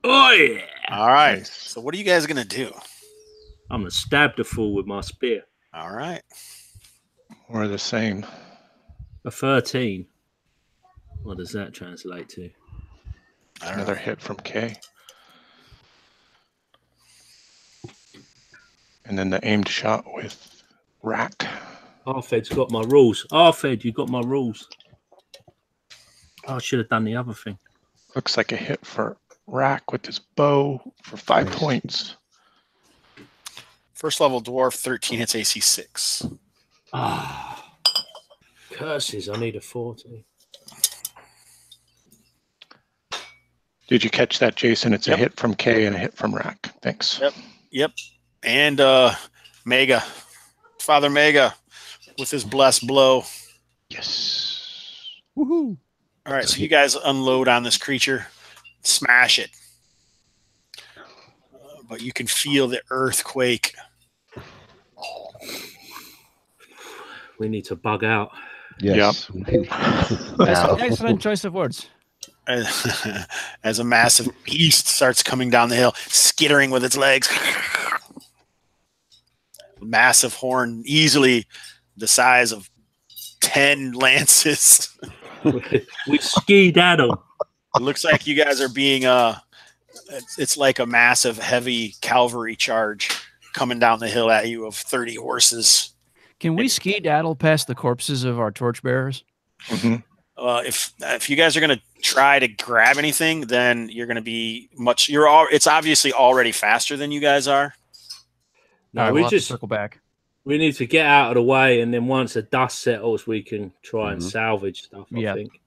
D: Oh, yeah.
A: All right.
C: Nice.
A: So what are you guys going to do?
D: I'm going to stab the fool with my spear.
A: All right.
C: We're the same.
D: A 13. What does that translate to?
A: I don't
C: Another
A: know.
C: hit from K. And then the aimed shot with Rack.
D: RFED's got my rules. RFED, you got my rules. Oh, I should have done the other thing.
C: Looks like a hit for Rack with his bow for 5
F: Nice.
C: points.
A: First level dwarf, 13 hits AC 6.
D: Ah, curses! I need a 40.
C: Did you catch that, Jason? It's
A: Yep.
C: a hit from K and a hit from Rack. Thanks.
A: Yep. And Mega. Father Mega with his blessed blow.
C: Yes.
B: Woohoo!
A: All right, so you guys unload on this creature, smash it. But you can feel the earthquake.
D: We need to bug out.
F: Yes. Now.
B: Excellent choice of words.
A: As a massive beast starts coming down the hill, skittering with its legs. Massive horn, easily the size of 10 lances.
D: We skedaddle.
A: It looks like you guys are being it's like a massive heavy cavalry charge coming down the hill at you of 30 horses.
B: Can we ski-daddle past the corpses of our torchbearers?
C: Mm-hmm.
A: If you guys are going to try to grab anything, then you're going to be much. It's obviously already faster than you guys are.
D: No,
B: All right,
D: we
B: we'll have to
D: just
B: circle back.
D: we need to get out of the way, and then once the dust settles, we can try and salvage stuff. I
B: Yeah.
D: think.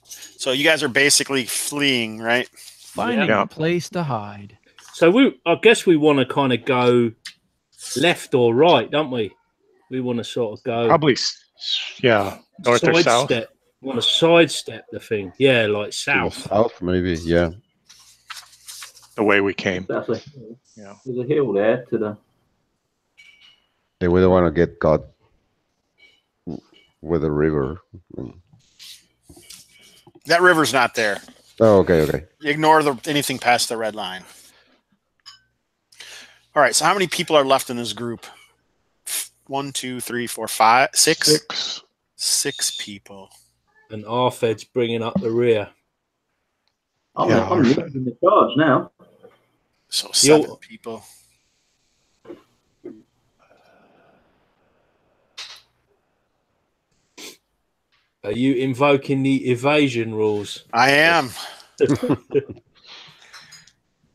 A: So you guys are basically fleeing, right?
B: Finding
C: Yeah.
B: a place to hide.
D: So I guess we want to kind of go left or right, don't we? We want to sort of go
C: Probably, yeah, north or south.
D: sidestep. We want to sidestep the thing. Yeah, like
F: To the
D: south.
F: south, maybe. Yeah.
C: The way we came.
E: That's a,
C: Yeah.
E: there's a hill there to the.
F: Yeah, we don't want to get caught with a river.
A: That river's not there.
F: Oh, okay, okay.
A: Ignore anything past the red line. All right. So how many people are left in this group? 1, 2, 3, 4, 5, 6?
C: 6.
A: 6 people.
D: And RFED's bringing up the rear.
E: I'm,
C: Yeah,
E: I'm leading the charge now.
A: So 7 people.
D: Are you invoking the evasion rules?
A: I am.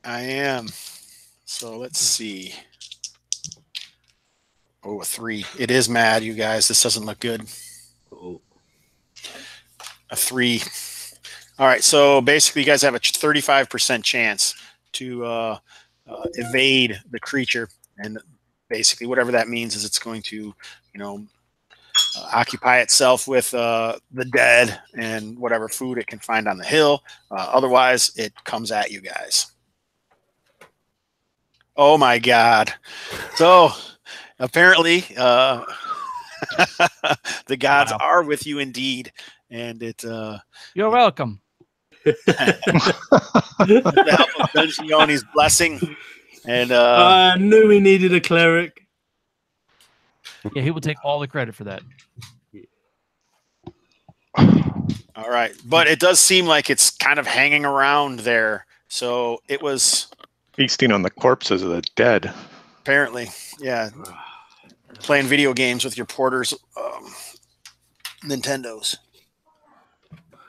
A: I am. So let's see. Oh, a 3. It is mad, you guys. This doesn't look good.
D: Oh.
A: A 3. All right. So basically, you guys have a 35% chance to evade the creature, and basically, whatever that means is it's going to, occupy itself with the dead and whatever food it can find on the hill. Otherwise, it comes at you guys. Oh my God! So apparently, the gods are with you indeed, and it.
B: You're welcome.
A: With the help of Dungioni's blessing, and
D: I knew we needed a cleric.
B: Yeah, he will take all the credit for that.
A: all right, but it does seem like it's kind of hanging around there. So it was
C: Feasting on the corpses of the dead.
A: apparently, yeah, playing video games with your porters, Nintendos.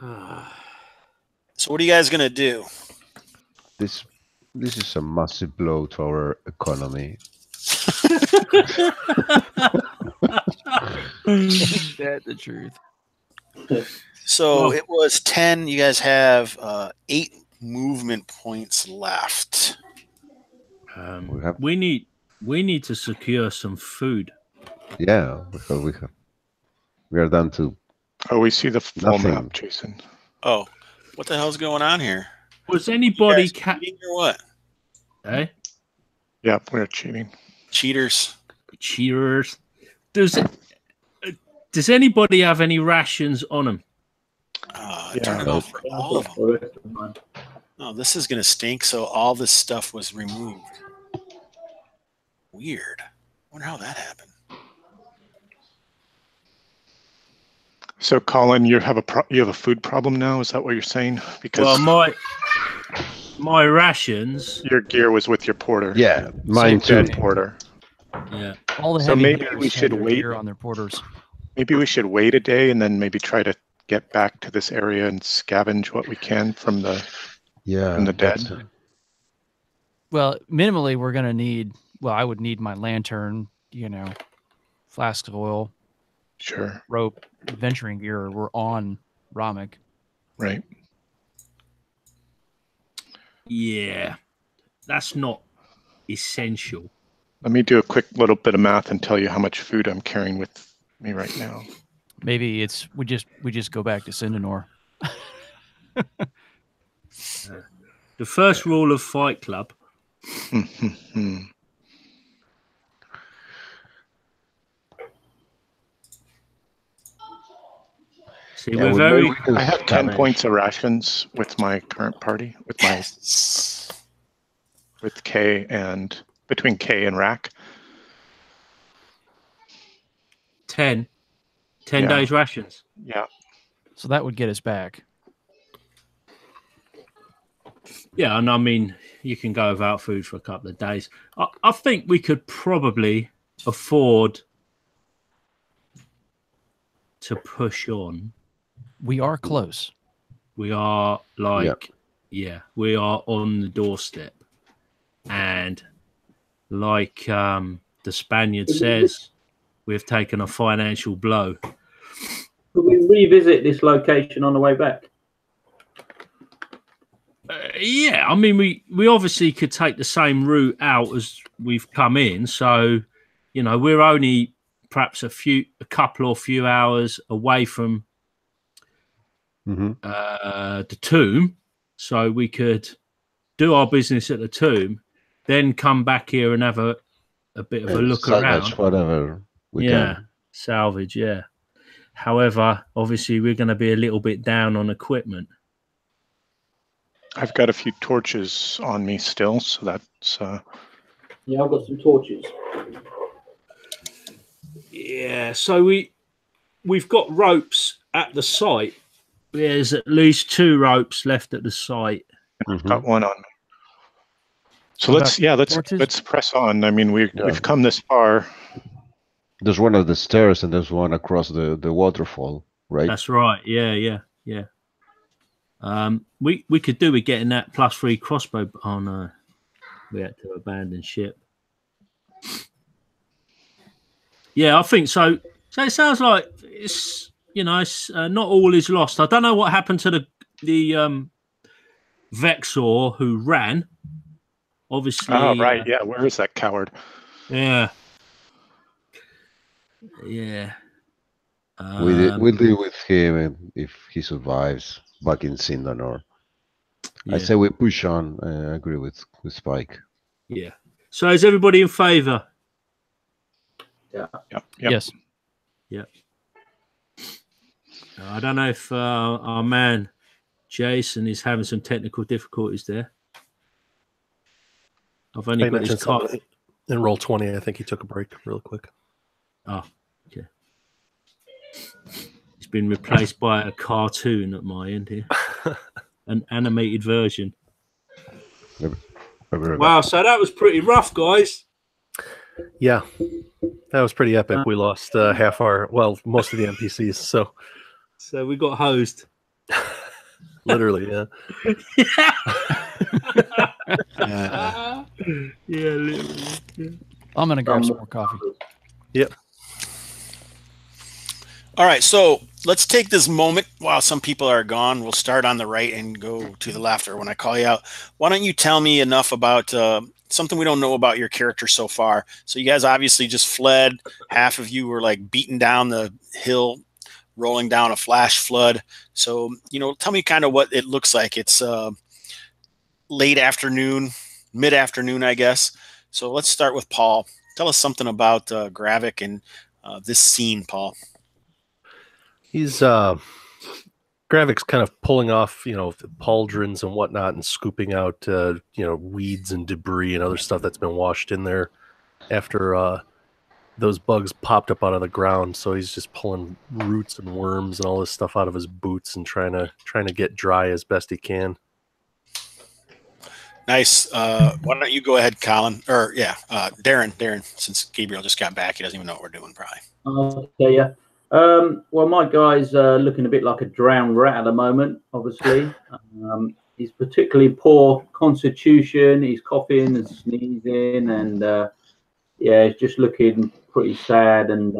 A: So what are you guys gonna do?
F: This is a massive blow to our economy.
B: That's the truth.
A: So it was 10. You guys have 8 movement points left.
D: We need to secure some food.
F: Yeah, because we are down to
C: Oh, we see the full
F: Nothing.
C: map, Jason.
A: Oh, what the hell's going on here?
D: Was anybody
A: You guys cheating or what?
D: Eh?
C: Yeah, we're cheating.
A: Cheaters.
D: Cheers. Does anybody have any rations on them?
A: Turn it off for all of them.
E: The rest of mine.
A: Oh, this is gonna stink. So all this stuff was removed. Weird. Wonder how that happened.
C: So, Colin, you have a food problem now. Is that what you're saying? Because
D: my rations.
C: your gear was with your porter.
F: Yeah, mine too.
C: Dead porter.
D: Yeah.
B: All the
C: So
B: heavy
C: maybe
B: hitters
C: we
B: had
C: should
B: their
C: wait.
B: gear on their porters.
C: Maybe we should wait a day and then maybe try to get back to this area and scavenge what we can from the dead.
F: that's-
B: Well, minimally, we're gonna need. Well, I would need my lantern. Flask of oil,
C: Sure.
B: rope, venturing gear. We're on Ramek.
C: Right.
D: Yeah. That's not essential.
C: Let me do a quick little bit of math and tell you how much food I'm carrying with me right now.
B: Maybe it's we just go back to Sindanor.
D: The first rule of Fight Club. See,
F: Yeah,
D: we're
F: we-
D: very.
F: we can
C: I have 10
F: scavenge.
C: points of rations with my current party, with K and between K and Rack.
D: 10
C: Yeah.
D: days rations.
C: Yeah.
B: So that would get us back.
D: Yeah, and I mean, you can go without food for a couple of days. I think we could probably afford to push on.
B: We are close.
D: We are we are on the doorstep. And like the Spaniard says, we've taken a financial blow.
E: Could we revisit this location on the way back?
D: Yeah, I mean, we obviously could take the same route out as we've come in. So, we're only perhaps a couple or few hours away from the tomb. So we could do our business at the tomb, then come back here and have a bit of a look around.
F: Whatever we can.
D: Salvage, yeah. However, obviously, we're going to be a little bit down on equipment.
C: I've got a few torches on me still, so that's...
E: Yeah, I've got some torches.
D: Yeah, so we've got ropes at the site. There's at least 2 ropes left at the site.
C: I've got one on me. So let's press on. I mean, we've come this far.
F: There's one of the stairs and there's one across the waterfall, right?
D: That's right. Yeah. We could do with getting that +3 crossbow. Oh no, we had to abandon ship. Yeah, I think so. So it sounds like it's not all is lost. I don't know what happened to the Vexor who ran. Obviously.
C: Oh right, yeah. Where is that coward?
D: Yeah.
F: We'll deal with him if he survives back in Sindanor. I say we push on. I agree with Spike.
D: Yeah. So is everybody in favour?
E: Yeah.
C: Yep.
B: Yes.
D: Yep. I don't know if our man Jason is having some technical difficulties there. I've only got his card.
G: In roll 20, I think he took a break real quick.
D: Oh, okay. He's been replaced by a cartoon at my end here. An animated version. Wow, so that was pretty rough, guys.
G: Yeah, that was pretty epic. We lost most of the NPCs.
D: So we got hosed.
G: Literally, yeah.
D: Literally. Yeah.
B: I'm gonna grab some more coffee.
G: Yep.
A: All right, so let's take this moment while some people are gone. We'll start on the right and go to the left, or when I call you out. Why don't you tell me enough about something we don't know about your character so far? So you guys obviously just fled. Half of you were like beaten down the hill, rolling down a flash flood. So, tell me kind of what it looks like. It's late afternoon, mid-afternoon, I guess. So let's start with Paul. Tell us something about Gravik and this scene, Paul.
G: He's Gravik's kind of pulling off, pauldrons and whatnot, and scooping out, weeds and debris and other stuff that's been washed in there after those bugs popped up out of the ground, so he's just pulling roots and worms and all this stuff out of his boots and trying to get dry as best he can.
A: Nice. Why don't you go ahead, Colin? Or Darren. Since Gabriel just got back, he doesn't even know what we're doing, probably.
E: Okay, yeah. Well, my guy's looking a bit like a drowned rat at the moment, obviously. He's particularly poor constitution. He's coughing and sneezing, and he's just looking pretty sad. And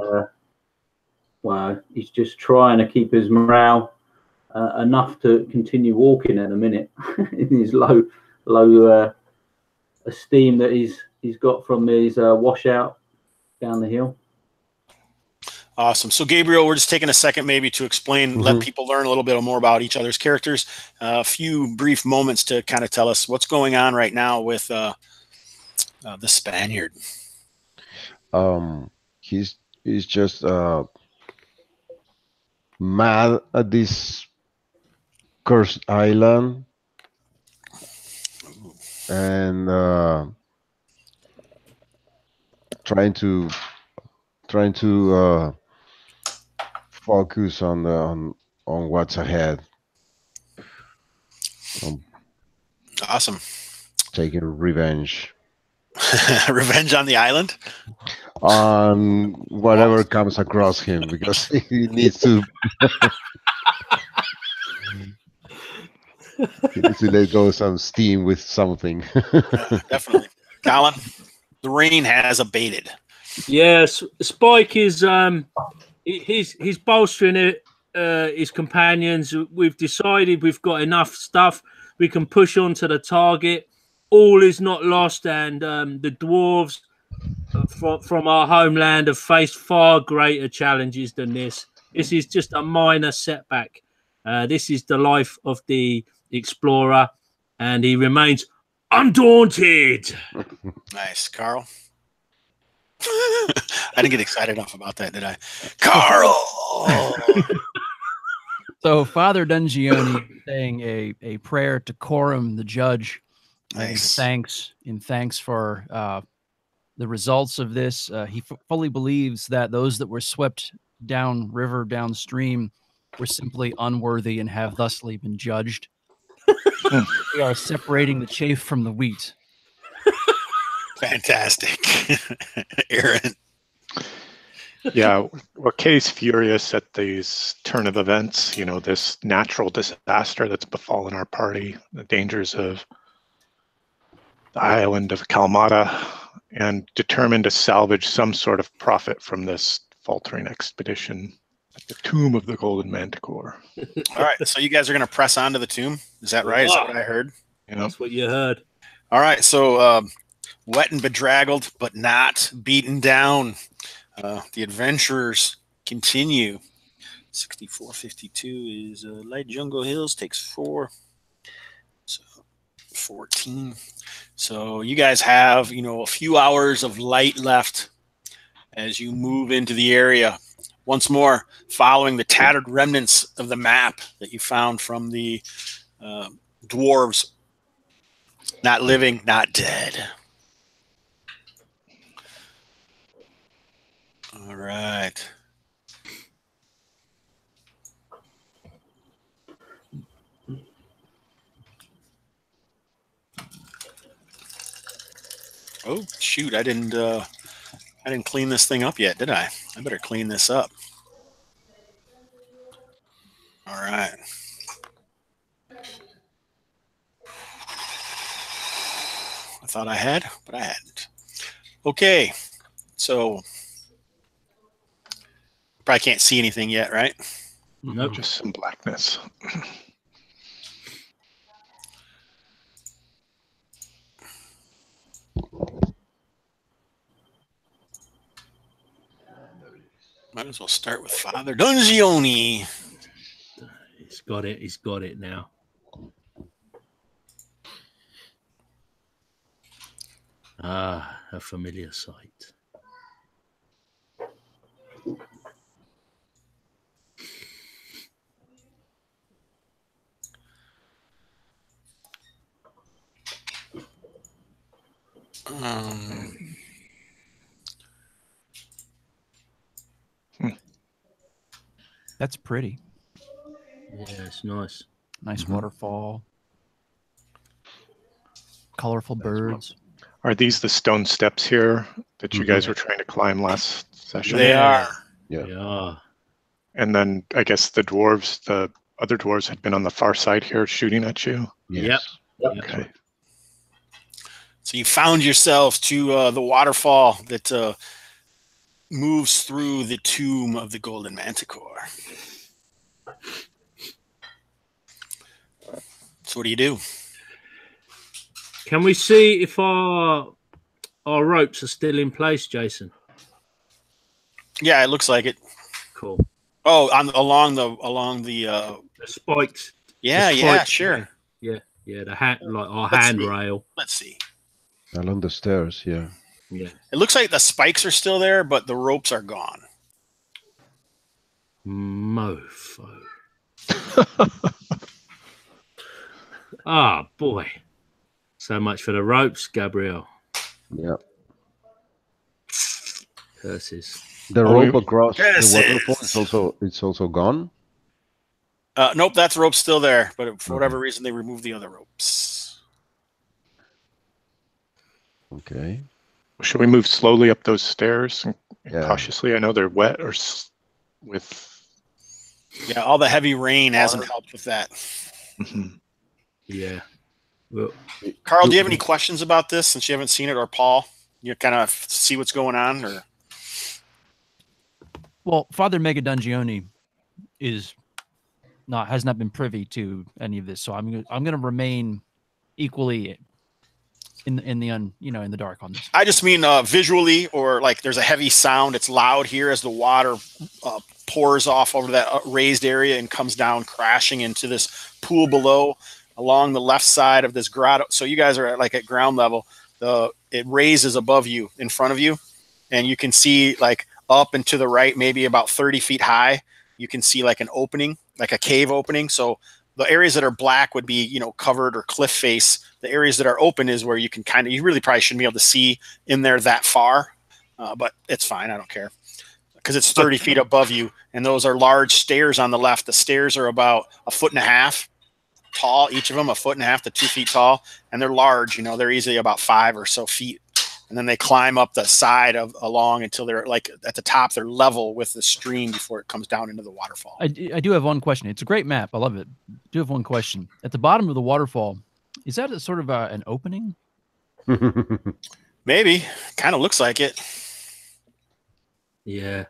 E: he's just trying to keep his morale enough to continue walking at the minute in his low esteem that he's got from his washout down the hill.
A: Awesome. So, Gabriel, we're just taking a second maybe to explain, let people learn a little bit more about each other's characters. A few brief moments to kind of tell us what's going on right now with the Spaniard.
F: He's just mad at this cursed island, and trying to focus on what's ahead.
A: Awesome.
F: Taking revenge.
A: Revenge on the island?
F: On whatever comes across him, because he needs to he needs to let go some steam with something.
A: Definitely. Colin, the rain has abated.
D: Yes, Spike is he's bolstering it, his companions. We've decided we've got enough stuff. We can push on to the target. All is not lost, and the dwarves from our homeland have faced far greater challenges than this. This is just a minor setback. This is the life of the explorer, and he remains undaunted.
A: Nice. Carl? I didn't get excited enough about that, did I? Carl!
B: So Father Dungioni saying a prayer to Coram, the judge.
A: Nice.
B: In thanks for the results of this. He fully believes that those that were swept down river, downstream, were simply unworthy and have thusly been judged. We are separating the chaff from the wheat.
A: Fantastic. Aron.
C: Yeah, well, Kay's furious at these turn of events, this natural disaster that's befallen our party, the dangers of the island of Kalmatta, and determined to salvage some sort of profit from this faltering expedition at the tomb of the Golden Manticore.
A: All right, so you guys are going to press on to the tomb? Is that right? Is that what I heard?
D: That's what you heard.
A: All right, so wet and bedraggled, but not beaten down. The adventurers continue. 6452 is Light Jungle Hills, takes 4. So 14. So you guys have, a few hours of light left as you move into the area. Once more, following the tattered remnants of the map that you found from the dwarves. Not living, not dead. All right. Oh shoot! I didn't clean this thing up yet, did I? I better clean this up. All right. I thought I had, but I hadn't. Okay, so probably can't see anything yet, right?
C: Nope. Just some blackness.
A: Might as well start with Father Dungioni.
D: He's got it. He's got it now. Ah, a familiar sight.
B: That's pretty.
D: Yeah, it's nice.
B: Nice waterfall. Colorful birds.
C: Are these the stone steps here that you guys were trying to climb last session?
A: They are.
F: Yeah.
D: Yeah.
C: And then I guess the other dwarves had been on the far side here shooting at you.
F: Yes.
D: Yep.
C: Okay.
A: So you found yourselves to the waterfall that moves through the tomb of the Golden Manticore. So what do you do?
D: Can we see if our ropes are still in place, Jason?
A: Yeah, it looks like it.
D: Cool.
A: Oh, along the
D: The spikes.
A: yeah,
D: the
A: yeah,
D: spikes,
A: sure.
D: Yeah. The hat, like our
A: Let's
D: handrail.
A: Let's see.
F: Along the stairs, yeah.
D: Yeah.
A: It looks like the spikes are still there, but the ropes are gone.
D: Mofo. Ah, boy. So much for the ropes, Gabriel.
F: Yeah.
D: Curses.
F: The rope across the
A: Curses.
F: waterfall it's also gone.
A: Nope, that rope's still there, but for whatever reason, they removed the other ropes.
F: Okay.
C: Should we move slowly up those stairs and
F: Yeah.
C: cautiously? I know they're wet or with.
A: Yeah, all the heavy rain hasn't helped with that.
C: Mhm.
D: Yeah. Well,
A: Carl, do you have any questions about this since you haven't seen it, or Paul? You kind of see what's going on, or
B: Well, Father Mega Dungioni has not been privy to any of this, so I'm gonna remain equally in the dark on this.
A: I just mean visually, or like there's a heavy sound. It's loud here as the water pours off over that raised area and comes down crashing into this pool below along the left side of this grotto. So you guys are at ground level. It raises above you, in front of you, and you can see like up and to the right, maybe about 30 feet high. You can see like an opening, like a cave opening. So the areas that are black would be, covered or cliff face. The areas that are open is where you can you really probably shouldn't be able to see in there that far, but it's fine. I don't care because it's 30 feet above you. And those are large stairs on the left. The stairs are about 1.5 feet tall, each of them 1.5 feet to 2 feet tall. And they're large, they're easily about 5 or so feet. And then they climb up the side along until they're like at the top, they're level with the stream before it comes down into the waterfall.
B: I do have one question. It's a great map. I love it. I do have one question. At the bottom of the waterfall, is that a sort of an opening?
A: Maybe. Kind of looks like it.
D: yeah.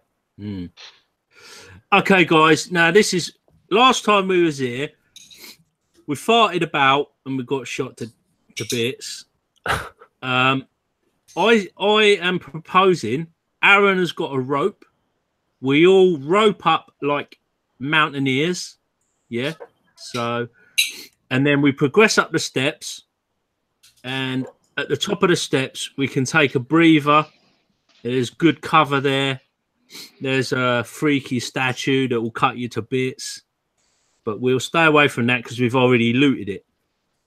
D: Okay, guys. Now this is last time we was here. We farted about and we got shot to bits. I am proposing. Aron has got a rope. We all rope up like mountaineers. Yeah. So, and then we progress up the steps. And at the top of the steps, we can take a breather. There's good cover there. There's a freaky statue that will cut you to bits. But we'll stay away from that because we've already looted it.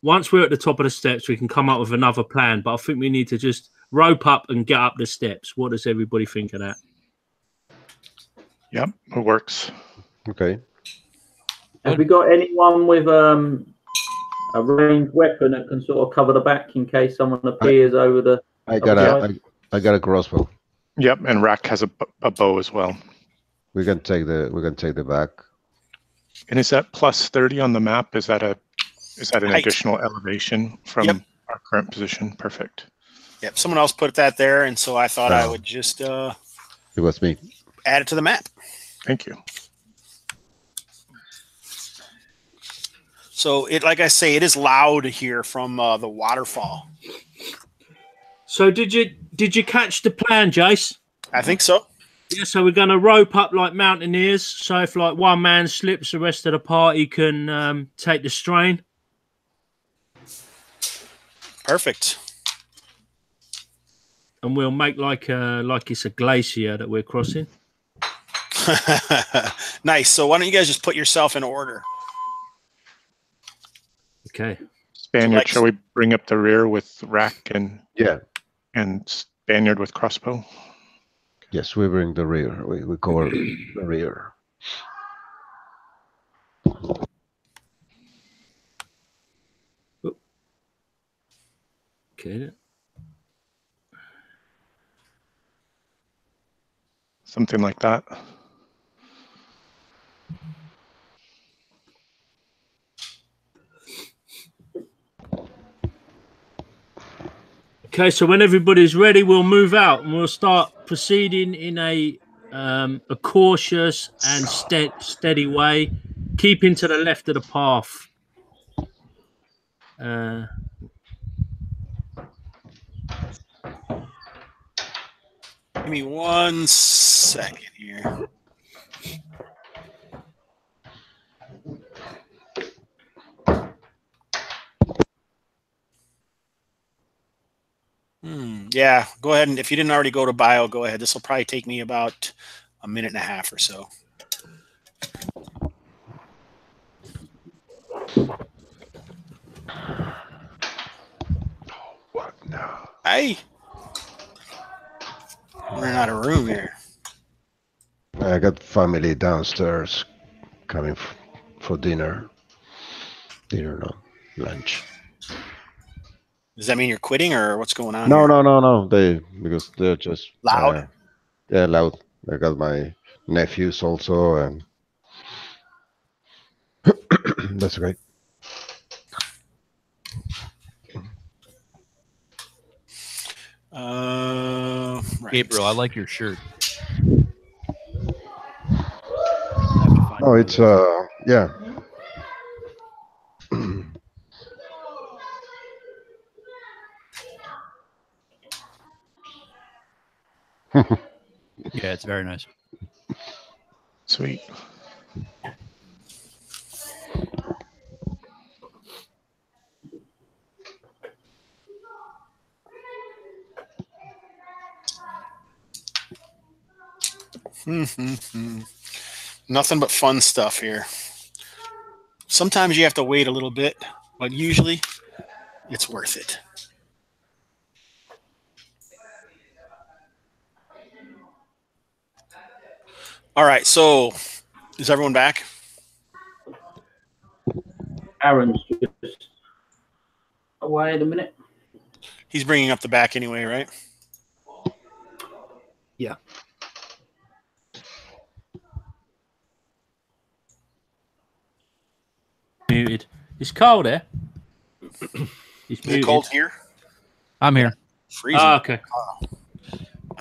D: Once we're at the top of the steps, we can come up with another plan. But I think we need to just rope up and get up the steps. What does everybody think of that?
C: Yep, it works.
F: Okay.
E: Have we got anyone with a ranged weapon that can sort of cover the back in case someone appears over the?
F: I got a crossbow.
C: Yep, and Rack has a bow as well.
F: We can take the back.
C: And is that plus 30 on the map? Is that an
A: Height.
C: additional elevation from our current position? Perfect.
A: Yep. Someone else put that there, and so I thought I would just
F: It was me.
A: add it to the map.
C: Thank you.
A: So like I say, it is loud here from the waterfall.
D: So did you catch the plan, Jace?
A: I think so.
D: Yeah, so we're going to rope up like mountaineers. So if like one man slips, the rest of the party can take the strain.
A: Perfect.
D: And we'll make like it's a glacier that we're crossing.
A: Nice. So why don't you guys just put yourself in order?
D: Okay.
C: Spaniard, shall we bring up the rear with Rack and Spaniard with crossbow?
F: Yes, we bring the rear. We cover the rear.
D: Okay.
C: Something like that.
D: Okay, so when everybody's ready, we'll move out and we'll start proceeding in a cautious and steady way, keeping to the left of the path.
A: Give me 1 second here. Yeah, go ahead, and if you didn't already go to bio, go ahead. This will probably take me about a minute and a half or so.
F: What now?
A: Hey, running out of room here.
F: I got family downstairs coming for dinner. Dinner, no, lunch.
A: Does that mean you're quitting, or what's going on?
F: No,
A: here?
F: no. Because they're just
A: Loud?
F: Yeah, loud. I got my nephews also, and that's great.
A: Right.
B: Gabriel, I like your shirt.
F: No, it's yeah.
B: Yeah, it's very nice.
C: Sweet.
A: Nothing but fun stuff here. Sometimes you have to wait a little bit, but usually it's worth it. All right, so is everyone back?
E: Aaron's just away at a minute.
A: He's bringing up the back anyway, right?
B: Yeah.
D: Muted. It's cold there. It's
A: Is it cold here?
B: I'm here.
A: Freezing.
D: Oh, okay.
A: I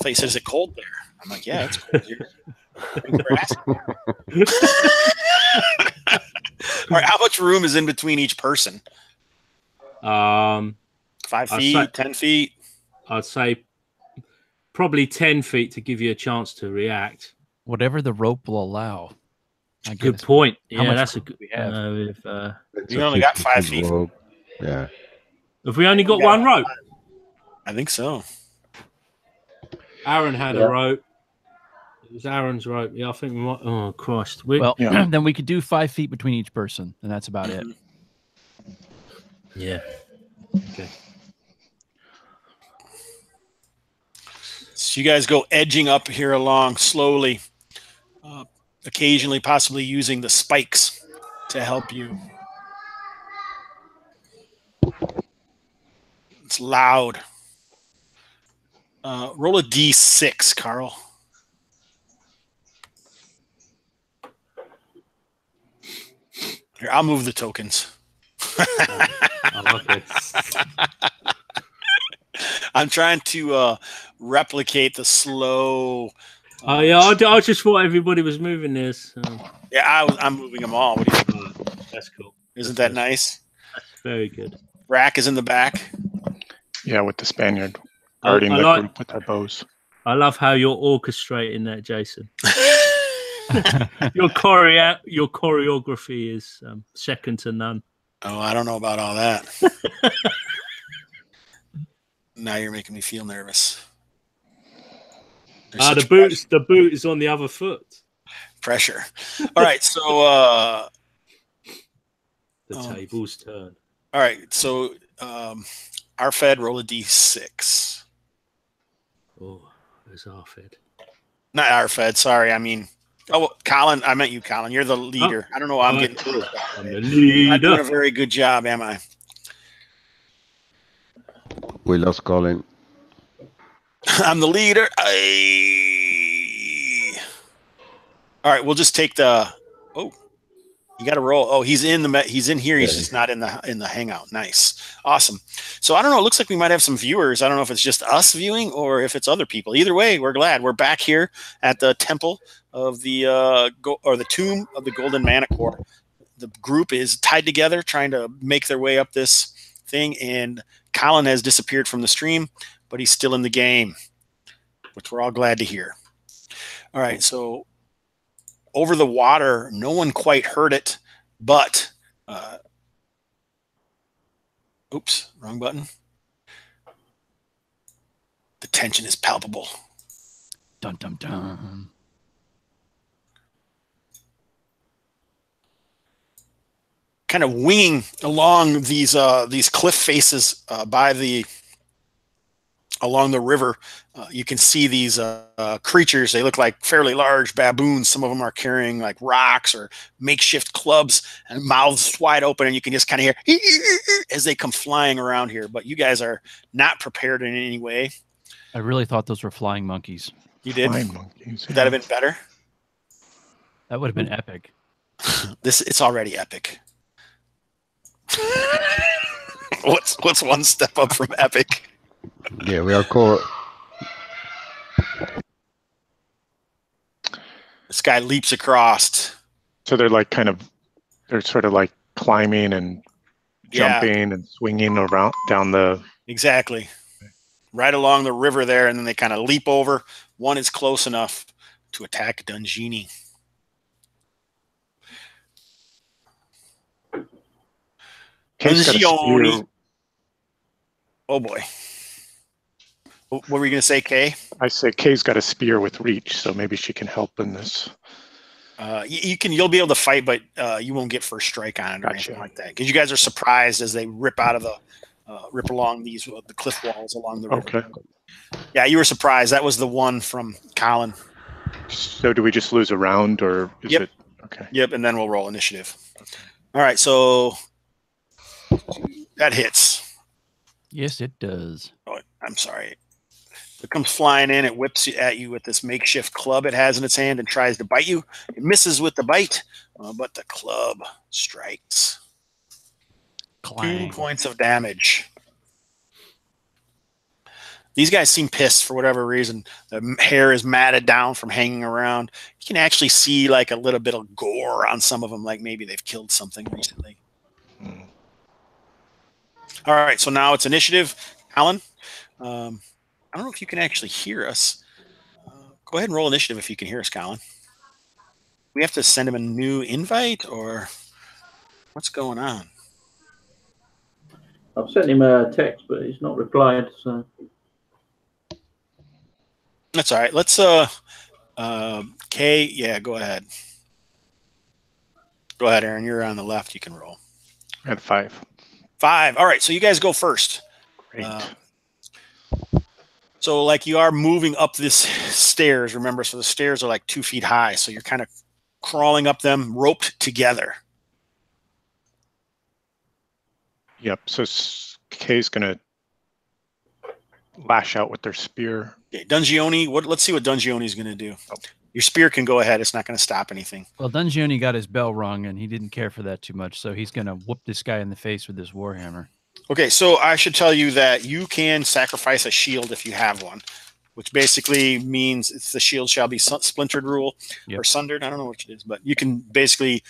A: thought you said, is it cold there? I'm like, yeah, it's cold here. Thanks for asking. All right, how much room is in between each person? 5 feet, 10 feet?
D: I'd say probably 10 feet to give you a chance to react.
B: Whatever the rope will allow. I
D: Good
B: guess.
D: point.
B: How
D: Yeah,
B: much
D: that's a
B: room
D: good.
B: do we have?
A: You only got 5 feet.
F: Rope. Yeah.
D: Have we only got one rope?
A: I think so.
D: Aron had a rope. It was Aaron's rope. Yeah, I think we might. Oh, Christ.
B: Well,
C: Yeah.
B: then we could do 5 feet between each person, and that's about it.
D: Yeah. Okay.
A: So you guys go edging up here along slowly, occasionally possibly using the spikes to help you. It's loud. Roll a D6, Carl. Here, I'll move the tokens.
D: Oh, okay.
A: I'm trying to replicate the slow.
D: Oh, yeah. I just thought everybody was moving this.
A: Yeah, I'm moving them all. What do you think?
D: That's cool.
A: Isn't that nice?
D: That's very good.
A: Rack is in the back.
C: Yeah, with the Spaniard guarding
D: I
C: the
D: like-
C: group with their bows.
D: I love how you're orchestrating that, Jason. Your choreography is second to none.
A: Oh, I don't know about all that. Now you're making me feel nervous. There's such
D: The boot is on the other foot.
A: pressure. All right, so
D: The table's turn.
A: all right, so RFED, roll a d6.
D: Oh, there's RFED.
A: Not RFED, sorry. I mean Oh, Colin, I meant you, Colin. You're the leader. I don't know why I'm getting through.
D: I'm the
A: I'm not doing a
D: leader.
A: very good job, am I?
F: We lost Colin.
A: I'm the leader. All right, we'll just take the. Oh, you got to roll. Oh, he's in the. He's in here. He's just not in the hangout. Nice, awesome. So I don't know. It looks like we might have some viewers. I don't know if it's just us viewing or if it's other people. Either way, we're glad we're back here at the temple of the the tomb of the Golden Manticore. The group is tied together, trying to make their way up this thing, and Colin has disappeared from the stream, but he's still in the game, which we're all glad to hear. All right, so over the water, no one quite heard it, but oops, wrong button. The tension is palpable.
B: Dun dun dun.
A: Kind of winging along these cliff faces along the river. You can see these creatures. They look like fairly large baboons. Some of them are carrying like rocks or makeshift clubs and mouths wide open, and you can just kind of hear as they come flying around here. But you guys are not prepared in any way.
B: I really thought those were flying monkeys.
A: You did?
C: Flying monkeys.
A: Would that have been better?
B: That would have been epic.
A: It's already epic. What's one step up from epic?
F: Yeah, we are called.
A: This guy leaps across.
C: So they're sort of like climbing and jumping and swinging around down the.
A: Exactly. Right along the river there, and then they kind of leap over. One is close enough to attack Dungini. Dungioni. Oh boy. What were you going to say, Kay?
C: I say Kay's got a spear with reach, so maybe she can help in this.
A: You'll be able to fight, but you won't get first strike on it or anything like that, because you guys are surprised as they rip out of rip along the cliff walls along the river.
C: Okay.
A: Yeah, you were surprised. That was the one from Colin.
C: So do we just lose a round, or is it? Okay.
A: Yep, and then we'll roll initiative. Okay. All right, so that hits.
B: Yes, it does.
A: Oh, I'm sorry. It comes flying in. It whips at you with this makeshift club it has in its hand and tries to bite you. It misses with the bite, but the club strikes.
B: Clang.
A: 2 points of damage. These guys seem pissed for whatever reason. The hair is matted down from hanging around. You can actually see like a little bit of gore on some of them, like maybe they've killed something recently. All right, so now it's initiative. Alan, I don't know if you can actually hear us. Go ahead and roll initiative if you can hear us, Colin. We have to send him a new invite, or what's going on?
E: I've sent him a text, but he's not replied. So
A: that's all right. Let's Kay. Yeah, go ahead. Go ahead, Aaron. You're on the left. You can roll.
C: At 5.
A: 5. All right. So you guys go first.
C: Great.
A: So like you are moving up this stairs. Remember, so the stairs are like 2 feet high. So you're kind of crawling up them, roped together.
C: Yep. So Kay's gonna lash out with their spear.
A: Okay, Dungioni. Let's see what Dungioni's going to do. Oh. Your spear can go ahead. It's not going to stop anything.
B: Well, Dungioni got his bell rung, and he didn't care for that too much, so he's going to whoop this guy in the face with his warhammer.
A: Okay, so I should tell you that you can sacrifice a shield if you have one, which basically means it's the shield shall be splintered rule or sundered. I don't know which it is, but you can basically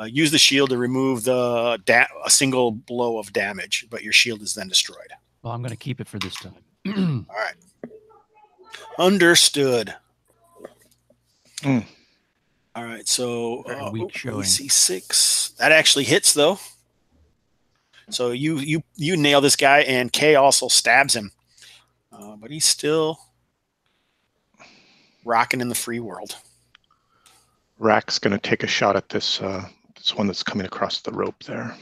A: use the shield to remove a single blow of damage, but your shield is then destroyed.
B: Well, I'm going to keep it for this time.
A: All right. Understood. All right, so AC 6. That actually hits, though. So you nail this guy, and Kay also stabs him. But he's still rocking in the free world.
C: Rack's going to take a shot at this one that's coming across the rope there.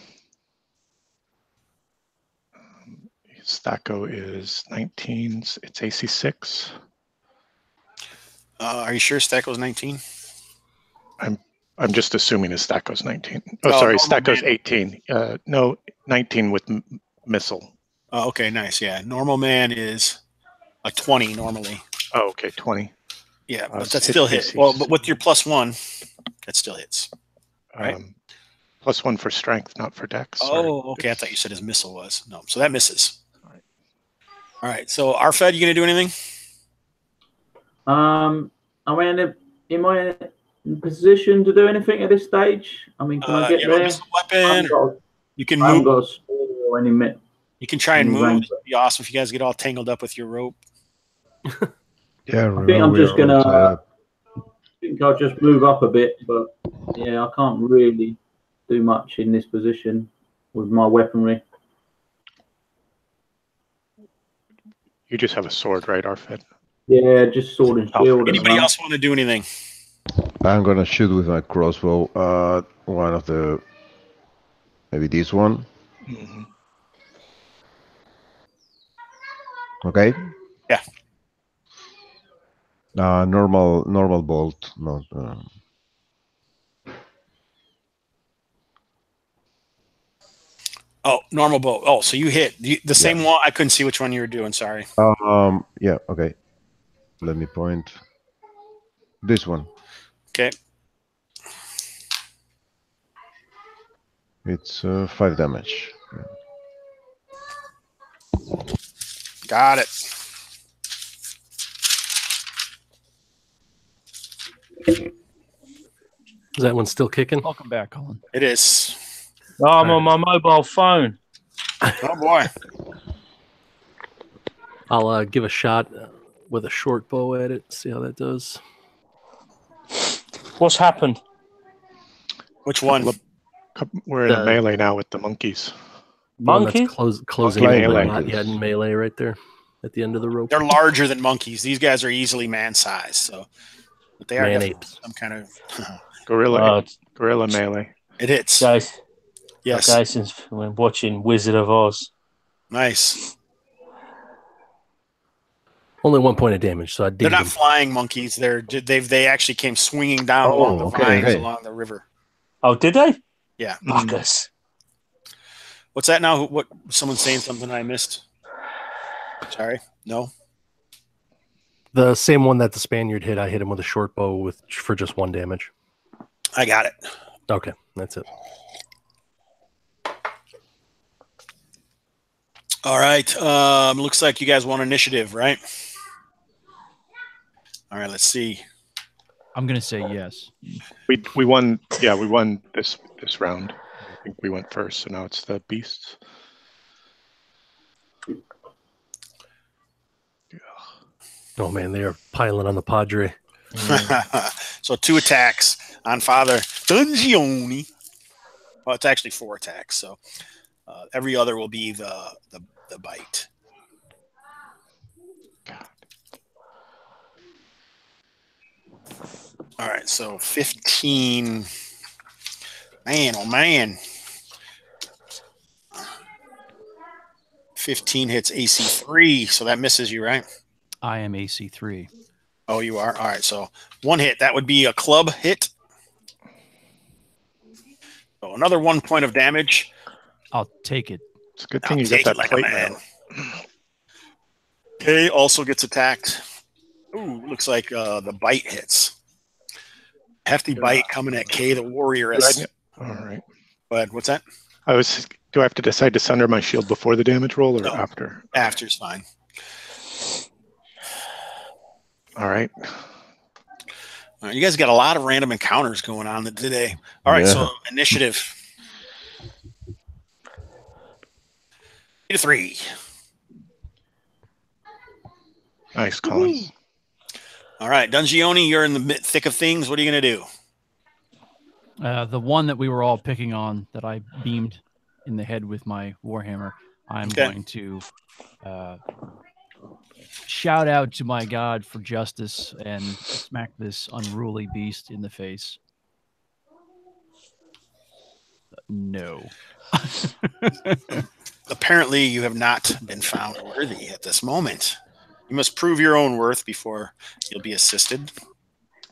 C: Stacko is 19. It's AC 6.
A: Are you sure Stacko's 19?
C: I'm just assuming his stat goes 19. Oh,
A: No,
C: sorry,
A: normal
C: stat goes
A: man.
C: 18. No, 19 with missile.
A: Oh, okay, nice. Yeah, normal man is a 20 normally.
C: Oh, okay, 20.
A: Yeah, but
C: So
A: that
C: hit
A: still hit.
C: AC.
A: Well, but with your +1, that still hits. Right.
C: +1 for strength, not for dex. Sorry.
A: Oh, okay. I thought you said his missile was. No, so that misses. All right. So RFED, you gonna do anything?
E: I mean, am I in position to do anything at this stage? I mean, can I get
A: You have a
E: there?
A: missile weapon. You can
E: I haven't
A: move.
E: got a spear or any minute.
A: You can try and
E: any
A: move.
E: range.
A: It'd be awesome if you guys get all tangled up with your rope.
F: Yeah,
E: I think I'm just
F: we're all tied
E: gonna.
F: up.
E: I think I'll just move up a bit, but yeah, I can't really do much in this position with my weaponry.
C: You just have a sword, right, Arfed?
E: Yeah, just sword and shield. at the
A: Anybody
E: moment.
A: else want to do anything?
F: I'm gonna shoot with my crossbow. One of the maybe this one.
C: Mm-hmm.
F: Okay.
A: Yeah.
F: Normal bolt, not.
A: Oh, normal bow. Oh, so you hit the same one. I couldn't see which one you were doing. Sorry.
F: Yeah. Okay. Let me point. This one.
A: Okay.
F: It's 5 damage.
A: Got it.
G: Is that one still kicking?
B: Welcome back, Colin.
A: It is.
H: Oh, I'm on my mobile phone.
A: Oh boy.
G: I'll give a shot with a short bow at it. See how that does.
H: What's happened?
A: Which one?
C: We're in a melee now with the monkeys.
G: One that's
H: Monkey?
G: closing
C: Monkey
G: in, but
C: melee.
G: not yet in melee right there at the end of the rope.
A: They're larger than monkeys. These guys are easily man-sized, so but they are
G: Man
A: definitely
G: apes.
A: some kind of
C: Gorilla melee.
A: It hits.
H: Guys,
A: Yes.
H: Jason's watching Wizard of Oz.
A: Nice.
G: Only 1 point of damage, so I
A: They're
G: dinged
A: not
G: them.
A: flying monkeys. They actually came swinging down along the vines along the river.
H: Oh, did they?
A: Yeah.
H: Buggers.
A: What's that now? What? Someone's saying something I missed. Sorry. No.
G: The same one that the Spaniard hit, I hit him with a short bow for just 1 damage.
A: I got it.
G: Okay, that's it.
A: All right. Looks like you guys want initiative, right? All right. Let's see.
B: I'm gonna say yes.
C: We won. Yeah, we won this round. I think we went first, so now it's the beasts.
G: Oh man, they are piling on the Padre.
A: So 2 attacks on Father Dungioni. Well, it's actually 4 attacks. So every other will be the bite. All right. So 15. Man, oh man. 15 hits AC 3, so that misses you, right?
B: I am AC3.
A: Oh, you are? All right, so 1 hit. That would be a club hit. So another 1 point of damage.
B: I'll take it.
C: It's a good thing
A: I'll
C: you got
A: take
C: that
A: it like a
C: plate
A: man.
C: now.
A: Kay also gets attacked. Ooh, looks like the bite hits. Hefty bite coming at Kay, the warrioress.
C: All right.
A: But what's that?
C: Do I have to decide to sunder my shield before the damage roll or
A: No.
C: after?
A: After's fine.
C: All right.
A: All right, you guys got a lot of random encounters going on today. All right, so initiative. 3.
C: Nice, Colin.
A: All right, Dungioni, you're in the thick of things. What are you going to do?
B: The one that we were all picking on that I beamed in the head with my warhammer, I'm going to shout out to my god for justice and smack this unruly beast in the face. No.
A: Apparently, you have not been found worthy at this moment. You must prove your own worth before you'll be assisted.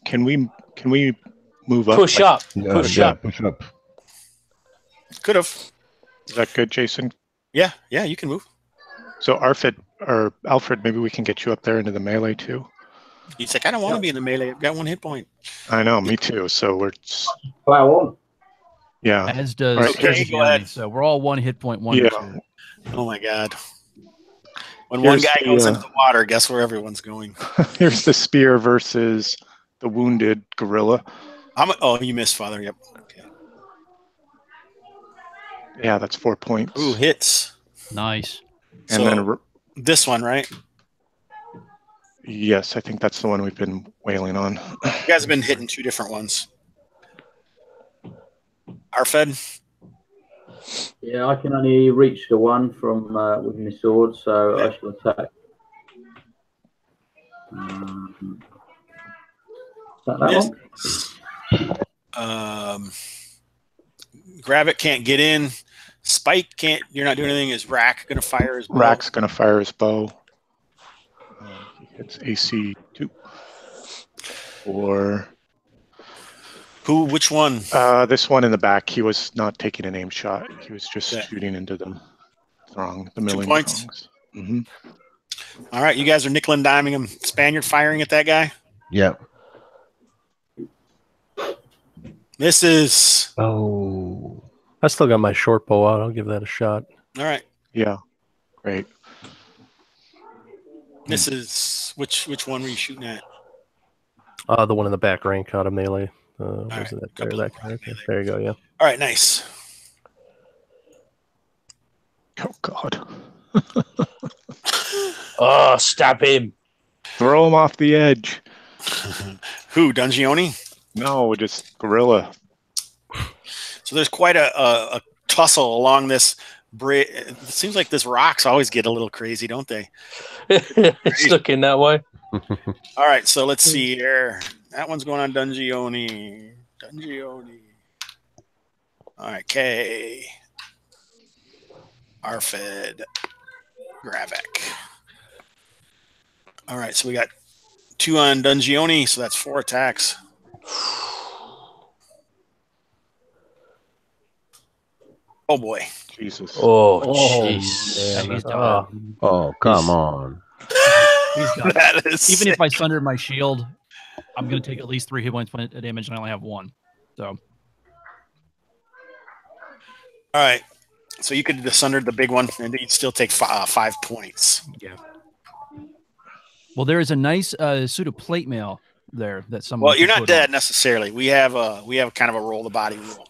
C: Can we move up.
H: Push up.
F: Yeah,
H: Push
F: yeah,
H: up.
F: push up.
A: Could have.
C: Is that good, Jason?
A: Yeah, you can move.
C: So RFED or Alfred, maybe we can get you up there into the melee too.
A: He's like, I don't want to be in the melee. I've got 1 hit point.
C: I know, me too. So we're
E: Plow on.
C: yeah.
B: As does
C: All right,
A: okay, go ahead.
B: So we're all 1 hit point
C: Yeah.
B: wonders here.
A: Oh my god. When
C: Here's
A: one guy
C: the,
A: goes into the water, guess where everyone's going?
C: Here's the spear versus the wounded gorilla.
A: Oh, you missed, Father. Yep. Okay.
C: Yeah, that's 4 points.
A: Ooh, hits.
B: Nice.
C: And
A: So,
C: then
A: this one, right?
C: yes, I think that's the one we've been wailing on.
A: You guys have been hitting 2 different ones. RFED?
E: Yeah, I can only reach the one from with my sword, so I shall attack. Is that one?
A: Gravit can't get in. Spike can't. You're not doing anything. Is Rack going to fire his bow?
C: Rack's going to fire his bow. He hits AC 2. Or
A: Which one?
C: this one in the back. He was not taking an aim shot. He was just
A: Okay.
C: shooting into the throng, the milling
A: points?
C: throngs. Mm-hmm.
A: All right, you guys are nickel and diming him. Spaniard firing at that guy.
F: Yeah.
A: Misses.
G: Oh, I still got my short bow out. I'll give that a shot.
A: All right,
C: Yeah, great.
A: misses. Which one were you shooting at?
G: The one in the back rank out of melee. Was
A: right,
G: it that,
A: couple
G: there,
A: of
G: that guy? Okay,
A: melee.
G: there you go. Yeah.
A: All right, nice.
C: Oh God!
H: Oh, stab him.
C: Throw him off the edge.
A: Who? Dungioni?
C: No, just gorilla.
A: So there's quite a tussle along this bridge. It seems like these rocks always get a little crazy, don't they?
H: It's looking that way.
A: All right, so let's see here. That one's going on Dungioni. All right, K. RFED. Gravik. All right, so we got 2 on Dungioni, so that's 4 attacks. Oh boy.
C: Jesus.
H: Oh,
B: Oh,
H: jeez.
B: Yeah, he's
G: Oh.
B: done.
F: Oh, come on.
B: He's done.
A: That is
B: Even
A: sick.
B: if I sunder my shield, I'm going to take at least 3 hit points of damage, and I only have 1. So
A: All right. So you could have sundered the big one, and you'd still take 5 points.
B: yeah. Well, there is a nice suit of plate mail there that someone.
A: Well, you're
B: can
A: not
B: put
A: dead
B: on.
A: necessarily. We have kind of a roll the body rule.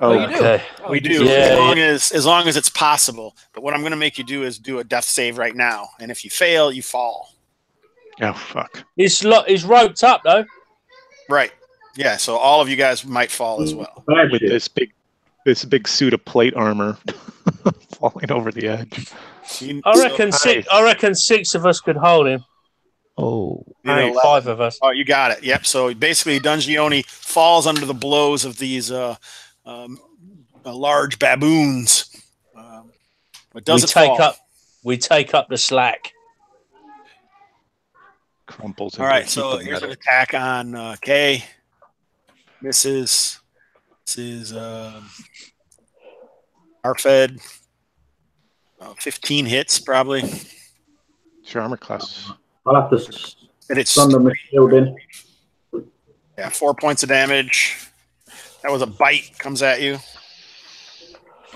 C: Oh,
B: you do?
H: Okay.
A: We do,
H: Yeah,
A: as long as it's possible. But what I'm going to make you do is do a death save right now, and if you fail, you fall.
C: oh fuck.
H: He's roped up though.
A: Right? Yeah. So all of you guys might fall as well.
E: Bad
C: With
E: shit.
C: this big suit of plate armor falling over the edge.
H: I reckon six. I reckon 6 of us could hold him.
F: Oh,
H: Maybe 5 of us.
A: Oh, you got it. Yep. So basically, Dungioni falls under the blows of these large baboons. But doesn't fall.
H: We take up the slack.
C: Crumples.
A: All
C: into
A: right.
C: a
A: So
C: heap of
A: here's an
C: metal.
A: attack on K. Misses. This is RFED. 15 hits probably.
C: It's your armor class.
E: I'll have to
A: And it's
E: sunder my shield in.
A: 4 points of damage. That was a bite. Comes at you.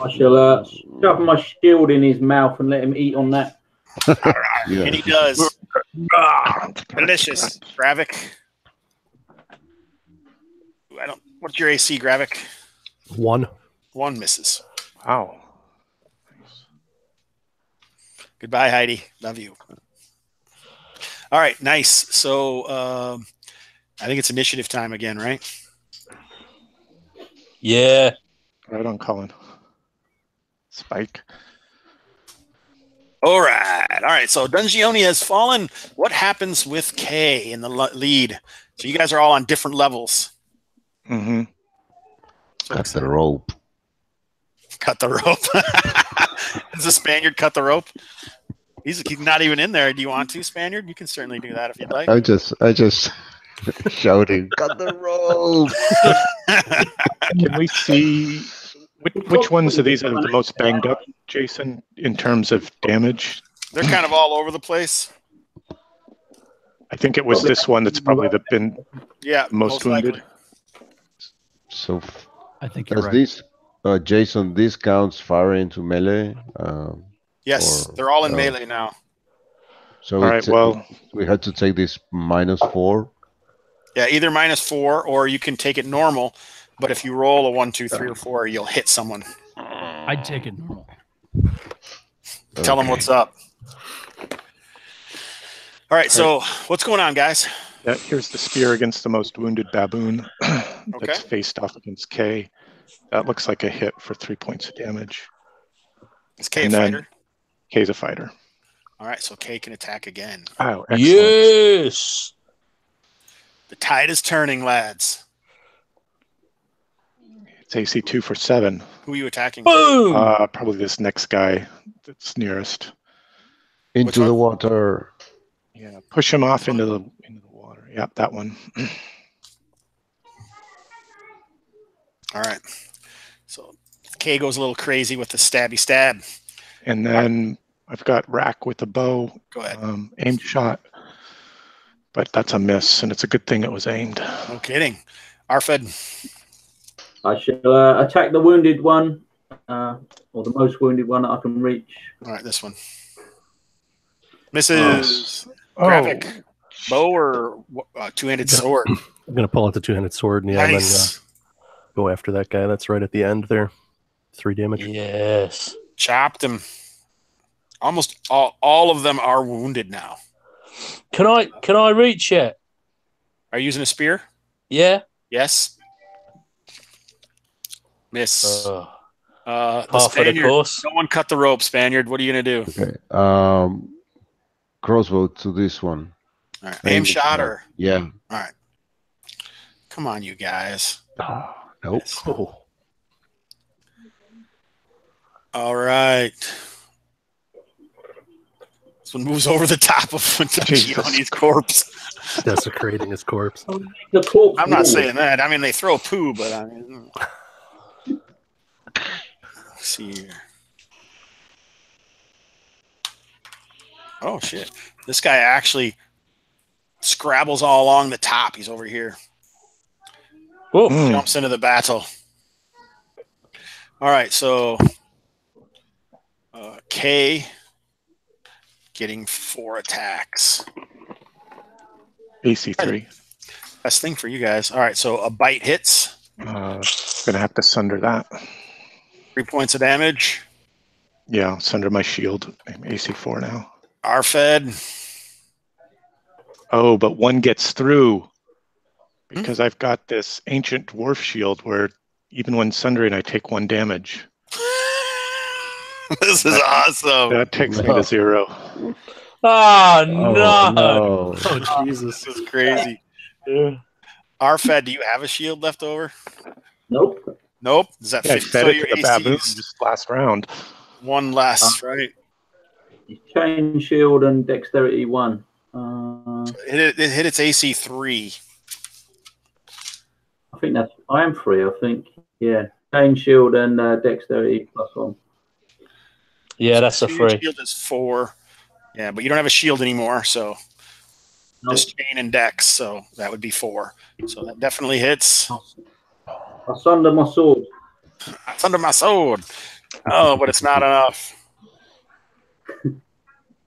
E: I shall shove my shield in his mouth and let him eat on that.
F: yeah.
A: And he does. Delicious. Gravik. What's your AC, Gravik?
G: 1.
A: 1 misses.
C: Wow.
A: Goodbye, Heidi. Love you. All right, nice. So I think it's initiative time again, right?
H: Yeah.
C: Right on, Colin. Spike.
A: All right. So Dungioni has fallen. What happens with K in the lead? So you guys are all on different levels.
C: Mm-hmm.
F: Cut the rope.
A: Cut the rope. Does the Spaniard cut the rope? He's not even in there. Do you want to, Spaniard? You can certainly do that if you'd like.
F: I just shouting, "Cut the rope!"
C: Can we see which ones of these are the most banged up, Jason, in terms of damage?
A: They're kind of all over the place.
C: I think it was this one that's probably been most wounded.
A: likely.
F: So
B: I think you're
F: does
B: right.
F: this, Jason? This counts far into melee.
A: Yes,
F: or-
A: they're all in melee now.
F: So
C: All right, well,
F: we had to take this -4.
A: Yeah, either -4 or you can take it normal. But if you roll a 1, 2, 3, or 4, you'll hit someone.
B: I'd take it normal.
A: Tell them what's up. All right, so what's going on, guys?
C: here's the spear against the most wounded baboon that's faced off against K. That looks like a hit for 3 points of damage.
A: Is K a fighter?
C: K's a fighter.
A: All right, so K can attack again.
C: Oh, excellent.
H: Yes.
A: The tide is turning, lads.
C: It's AC 2 for 7.
A: Who are you attacking?
H: Boom.
C: Probably this next guy that's nearest.
F: Into the water.
C: Yeah, push him off into the water. Yep, that one.
A: All right. So K goes a little crazy with the stabby stab.
C: And then I've got Rack with the bow.
A: Go ahead.
C: Aimed shot. But that's a miss, and it's a good thing it was aimed.
A: No kidding. RFED.
E: I shall attack the wounded one, or the most wounded one that I can reach.
A: All right, this one. Misses. Graphic. Bow or two-handed sword?
G: I'm gonna pull out the two-handed sword and then go after that guy. That's right at the end there. 3 damage.
H: Yes.
A: Chopped him. Almost all of them are wounded now.
H: Can I reach yet?
A: Are you using a spear?
H: Yeah.
A: Yes. Miss.
H: Half
A: The
H: of the
A: Spaniard.
H: course.
A: No one cut the rope, Spaniard. What are you gonna do?
F: Okay. Crossbow to this one.
A: All right. Aim shot or
F: Yeah.
A: all right. Come on, you guys.
F: Nope.
G: Oh.
A: All right. This one moves over the top of Gioni's corpse.
G: Desecrating his corpse.
E: The corpse
A: I'm not
E: wall.
A: saying that. I mean, they throw poo, but I mean, let's see here. Oh shit! This guy actually scrabbles all along the top. He's over here.
H: Whoa.
A: Jumps into the battle. All right, so K getting 4 attacks.
C: AC 3.
A: Best thing for you guys. All right, so a bite hits.
C: Gonna have to sunder that.
A: 3 points of damage.
C: Yeah, sunder my shield. I'm AC 4 now.
A: RFED.
C: Oh, but one gets through because I've got this ancient dwarf shield where even when sundering, I take 1 damage.
A: This is awesome.
C: That takes me to 0.
H: Oh, no.
F: No.
G: Oh, Jesus.
A: This is crazy. RFED, do you have a shield left over?
E: Nope.
A: Nope. Is that
C: Yeah, I
A: 50?
C: fed
A: So
C: it
A: your
C: to the baboon
A: AC's
C: just last round.
A: 1 less, right?
E: Chain shield and dexterity 1.
A: It hit its AC 3.
E: I think that's. I am 3. I think. Yeah. Chain shield and dexterity +1.
H: Yeah, that's a
A: Your
H: 3.
A: shield is 4. Yeah, but you don't have a shield anymore, so
E: Nope.
A: just chain and dex, so that would be 4. So that definitely hits.
E: I sunder my sword.
A: It's under my sword. Oh, but it's not enough.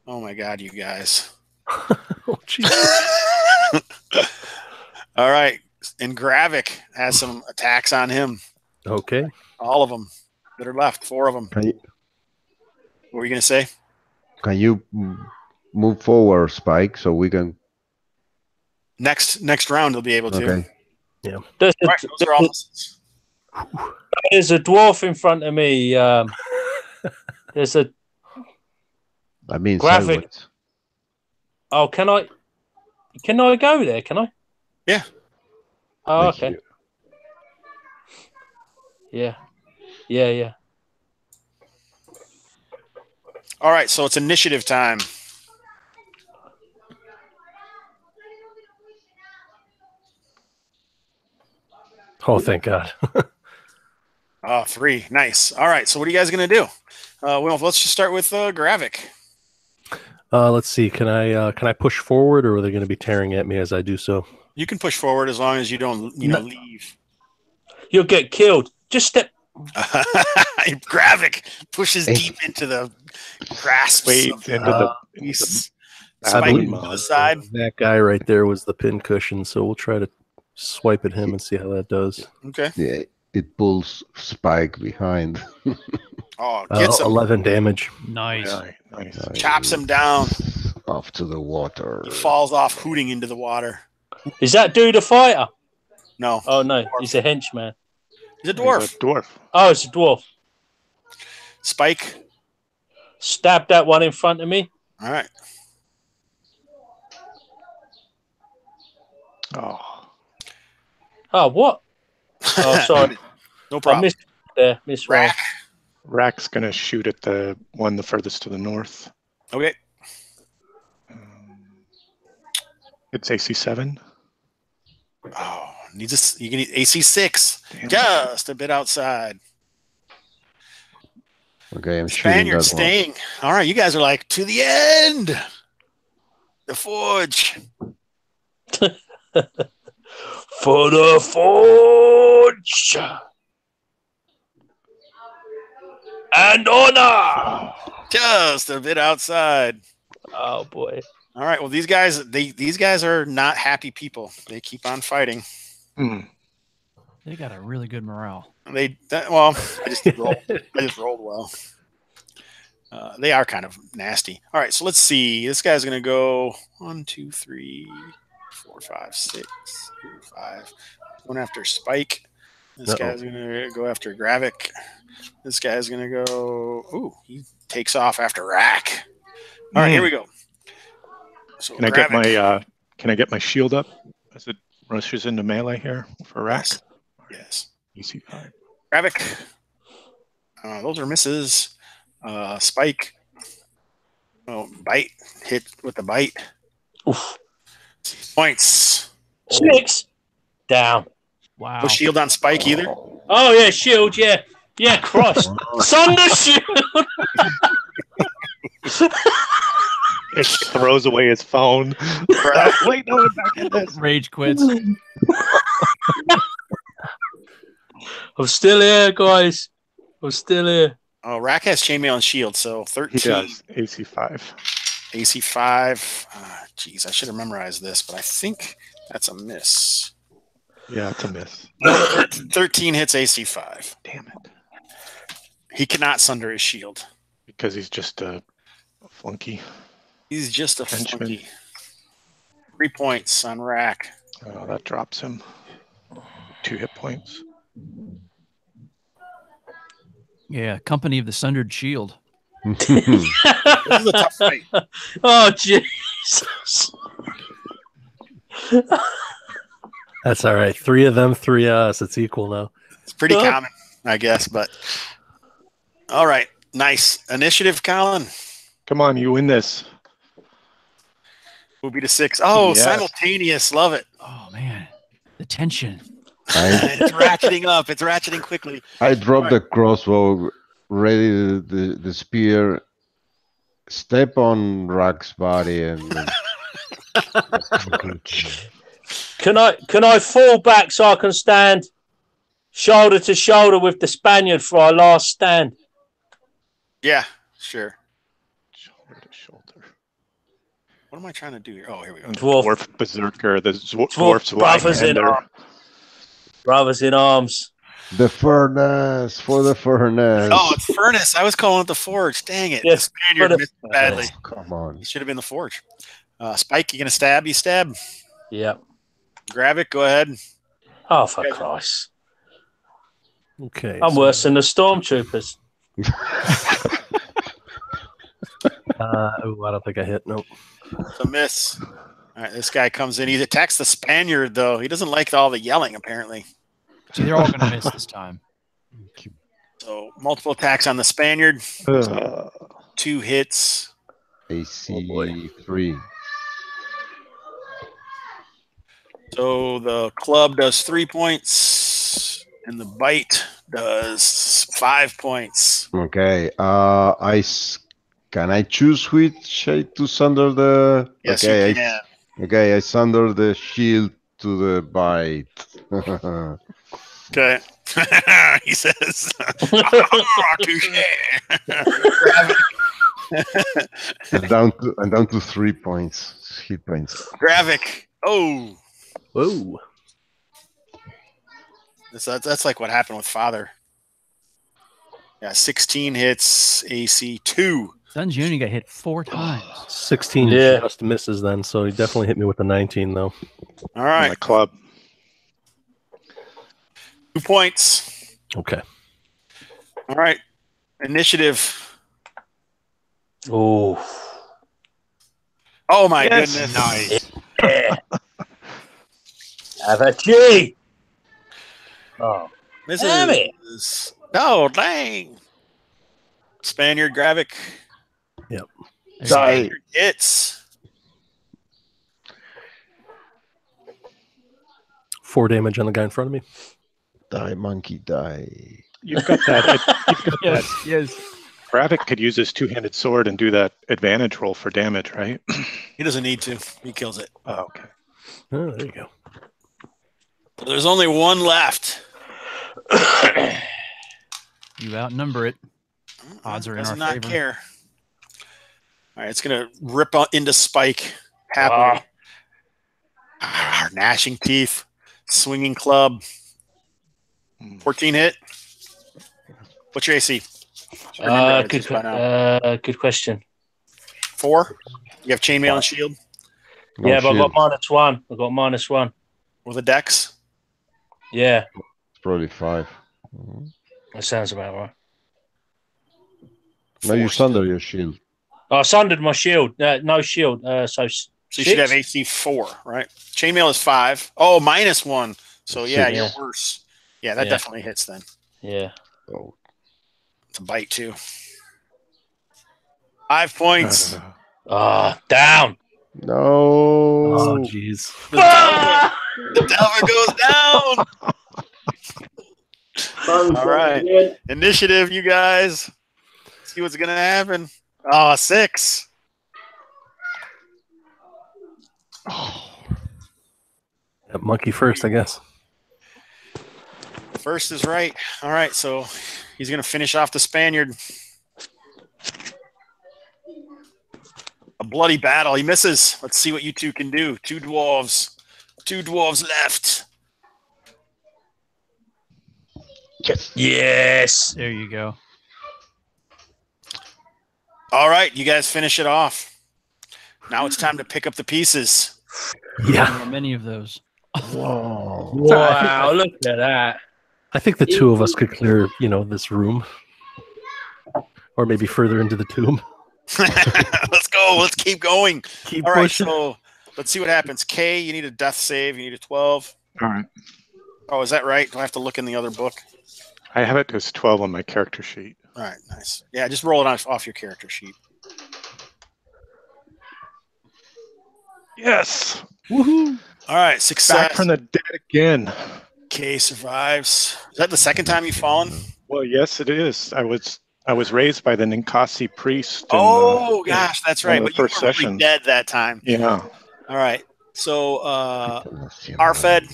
A: Oh my god, you guys.
G: Oh, Jesus.
A: All right. And Gravik has some attacks on him.
G: Okay.
A: All of them that are left. 4 of them. What were you going to say?
F: Can you move forward, Spike, so we can?
A: Next round, he'll be able to.
F: Okay.
H: There's a,
A: All right, those are all misses.
H: there's a dwarf in front of me. There's a.
F: I mean,
H: Graphic.
F: sideways.
H: Oh, can I go there? Can I?
A: Yeah.
H: Oh,
F: Like
H: okay.
F: here.
H: Yeah.
A: All right, so it's initiative time.
G: Oh, thank God.
A: 3. Nice. All right. So what are you guys going to do? Well, let's just start with Gravik.
G: Let's see. Can I push forward, or are they going to be tearing at me as I do so?
A: You can push forward as long as you don't, leave.
H: You'll get killed. Just step.
A: Gravik pushes deep into the grasp.
C: Wades into
A: He's
C: Badly
A: spiking to
C: mod.
A: the side.
G: That guy right there was the pin cushion, so we'll try to swipe at him and see how that does.
A: Okay.
F: Yeah, it pulls Spike behind.
A: Oh, gets him.
G: 11 damage.
B: Nice.
C: Yeah, nice.
A: Chops him down.
F: Off to the water.
A: He falls off, hooting into the water.
H: Is that dude a fighter?
A: No.
H: Oh no, he's a henchman.
A: He's a dwarf.
C: He's a dwarf.
H: Oh, it's a dwarf.
A: Spike.
H: Stab that one in front of me.
A: All right.
C: Oh,
H: Oh, what? Oh, sorry.
A: No
H: I
A: problem.
H: missed there. Miss
A: Rack.
C: Rack's gonna shoot at the one the furthest to the north.
A: Okay.
C: It's AC 7.
A: Oh, you can need AC 6.
C: Damn.
A: Just a bit outside.
F: Okay, I'm shooting
A: Spaniard
F: that
A: staying. All right, you guys are like to the end. The forge.
H: For the forge and honor.
A: Just a bit outside.
H: Oh boy.
A: All right. Well, these guys are not happy people. They keep on fighting.
C: Hmm.
B: They got a really good morale.
A: I just rolled well. They are kind of nasty. All right. So let's see. This guy's gonna go 1, 2, 3, 4, 5, 6, 5. Going after Spike. This guy's gonna go after Gravik. This guy's gonna go. Ooh, he takes off after Rack. All right, here we go. So
C: Can I get my shield up as it rushes into melee here for Rack?
A: Yes.
C: EC 5.
A: Gravik. Those are misses. Spike. Oh, bite. Hit with the bite.
H: Oof.
A: Points.
H: 6 down.
B: Wow.
A: No shield on Spike either.
H: Oh yeah, shield. Yeah, yeah. Christ, Sunder shield.
C: It throws away his phone. Wait, no, it's back in this.
B: Rage quits.
H: I'm still here, guys. I'm still here.
A: Oh, Rack has chainmail and shield, so 13.
C: He does. AC 5.
A: AC 5. Geez, I should have memorized this, but I think that's a miss.
C: Yeah, it's a miss.
A: 13 hits AC 5.
C: Damn it.
A: He cannot sunder his shield.
C: Because he's just a flunky.
A: He's just a
C: Henchman.
A: flunky. 3 points on Rack.
C: Oh, that drops him. 2 hit points.
B: Yeah, Company of the Sundered Shield.
A: This is a tough fight.
H: Oh Jesus!
G: That's all right. 3 of them, 3 of us. It's equal now.
A: It's pretty common, I guess, but all right. Nice. Initiative, Colin.
C: Come on, you win this.
A: Will be to 6. Oh,
C: Yes.
A: simultaneous. Love it.
B: Oh man, the tension.
A: It's ratcheting up. It's ratcheting quickly.
F: I dropped the crossbow, ready the spear, step on Rack's body, and
H: Can I fall back so I can stand shoulder to shoulder with the Spaniard for our last stand?
A: Yeah, sure.
C: Shoulder to shoulder.
A: What am I trying to do here? Oh, here we go.
H: Dwarf
C: Berserker, the dwarf's
H: brothers in arms. Brothers in arms.
F: the furnace for the furnace.
A: Oh, it's Furnace. I was calling it the Forge. Dang it.
H: Yes,
A: The Spaniard
H: Furnace.
A: missed badly.
F: Come on.
A: It should have been the Forge. Spike, you going to stab? You stab.
H: Yeah.
A: Gravik, go ahead.
H: Oh, for Christ.
G: Okay.
H: I'm
G: so,
H: worse than the stormtroopers.
G: I don't think I hit. Nope.
A: It's a miss. All right, this guy comes in. He attacks the Spaniard, though. He doesn't like all the yelling, apparently.
B: See, they're all going to miss this time.
A: So multiple attacks on the Spaniard.
C: Uh,
A: 2 hits.
F: AC 3.
A: So the club does 3 points. points. And the bite does 5 points.
F: Okay. Can I choose which to sunder the?
A: Yes,
F: okay,
A: you can.
F: Okay, I sunder the shield to the bite.
A: Okay. He says, touche.
F: I'm down to 3 points. Hit points.
A: Gravik. Oh.
G: Whoa.
A: That's like what happened with Father. Yeah, 16 hits, AC 2.
B: Dungeoni got hit 4 times.
G: 16
H: Yeah.
G: just misses then, so he definitely hit me with the 19 though.
A: All
C: On
A: right,
C: the club.
A: 2 points.
G: Okay.
A: All right, initiative.
H: Oh.
A: Oh my
C: Yes.
A: goodness!
C: Nice.
H: Yeah. Have a G. Oh.
A: This
H: Damn it.
A: is no dang. Spaniard Gravik.
G: Yep.
A: Spaniard hits.
G: 4 damage on the guy in front of me.
F: Die, monkey, die.
C: You've got that.
B: Yes.
C: Gravik could use his two-handed sword and do that advantage roll for damage, right?
A: He doesn't need to. He kills it.
C: Oh, okay.
G: Oh, there you go.
A: There's only one left.
B: You outnumber it. Odds are in
A: Does
B: our
A: not
B: favor.
A: care. All right, it's gonna rip into Spike happily. Gnashing teeth, swinging club. 14 hit. What's your AC? Should remember that just by now.
H: Good question.
A: 4. You have chainmail and shield
F: No
H: Yeah, but I
F: shield.
H: got -1. I got -1.
A: with a dex.
H: Yeah,
F: It's probably 5.
H: that sounds about right.
F: No, you
A: Forced.
F: sunder your shield.
H: Oh, I sundered my shield. No shield. So
A: So you should have AC 4, right? Chainmail is 5. Oh, -1. So yeah,
H: Yeah.
A: you're worse. Yeah, that
H: Yeah.
A: definitely hits then.
H: Yeah.
F: Oh,
A: It's a bite too. 5 points.
H: Down.
F: no.
G: Oh, jeez.
A: The Delver goes down. All right. Initiative, you guys. See what's gonna happen. Oh, 6.
G: That monkey first, I guess.
A: First is right. All right, so he's gonna finish off the Spaniard. A bloody battle. He misses. Let's see what you two can do. 2 dwarves. 2 dwarves left.
H: Yes.
B: There you go.
A: All right, you guys finish it off. Now it's time to pick up the pieces.
G: Yeah.
B: There are many of those.
F: Whoa.
H: Wow, look at that.
G: I think the two of us could clear, this room. Or maybe further into the tomb.
A: Let's go. Let's keep going.
G: Keep
A: All right,
G: pushing.
A: so let's see what happens. K, you need a death save. You need a 12.
C: All right.
A: Oh, is that right? Do I have to look in the other book?
C: I have it as 12 on my character sheet.
A: All right, nice. Yeah, just roll it off your character sheet.
C: Yes.
B: Woohoo!
A: All right, success.
C: Back from the dead again.
A: K survives. Is that the second time you've fallen?
C: Well, yes, it is. I was raised by the Ninkasi priest.
A: Oh, gosh, that's
C: one
A: right.
C: of the
A: But you were
C: first
A: really
C: sessions.
A: dead that time.
C: Yeah.
A: All right. So, RFED.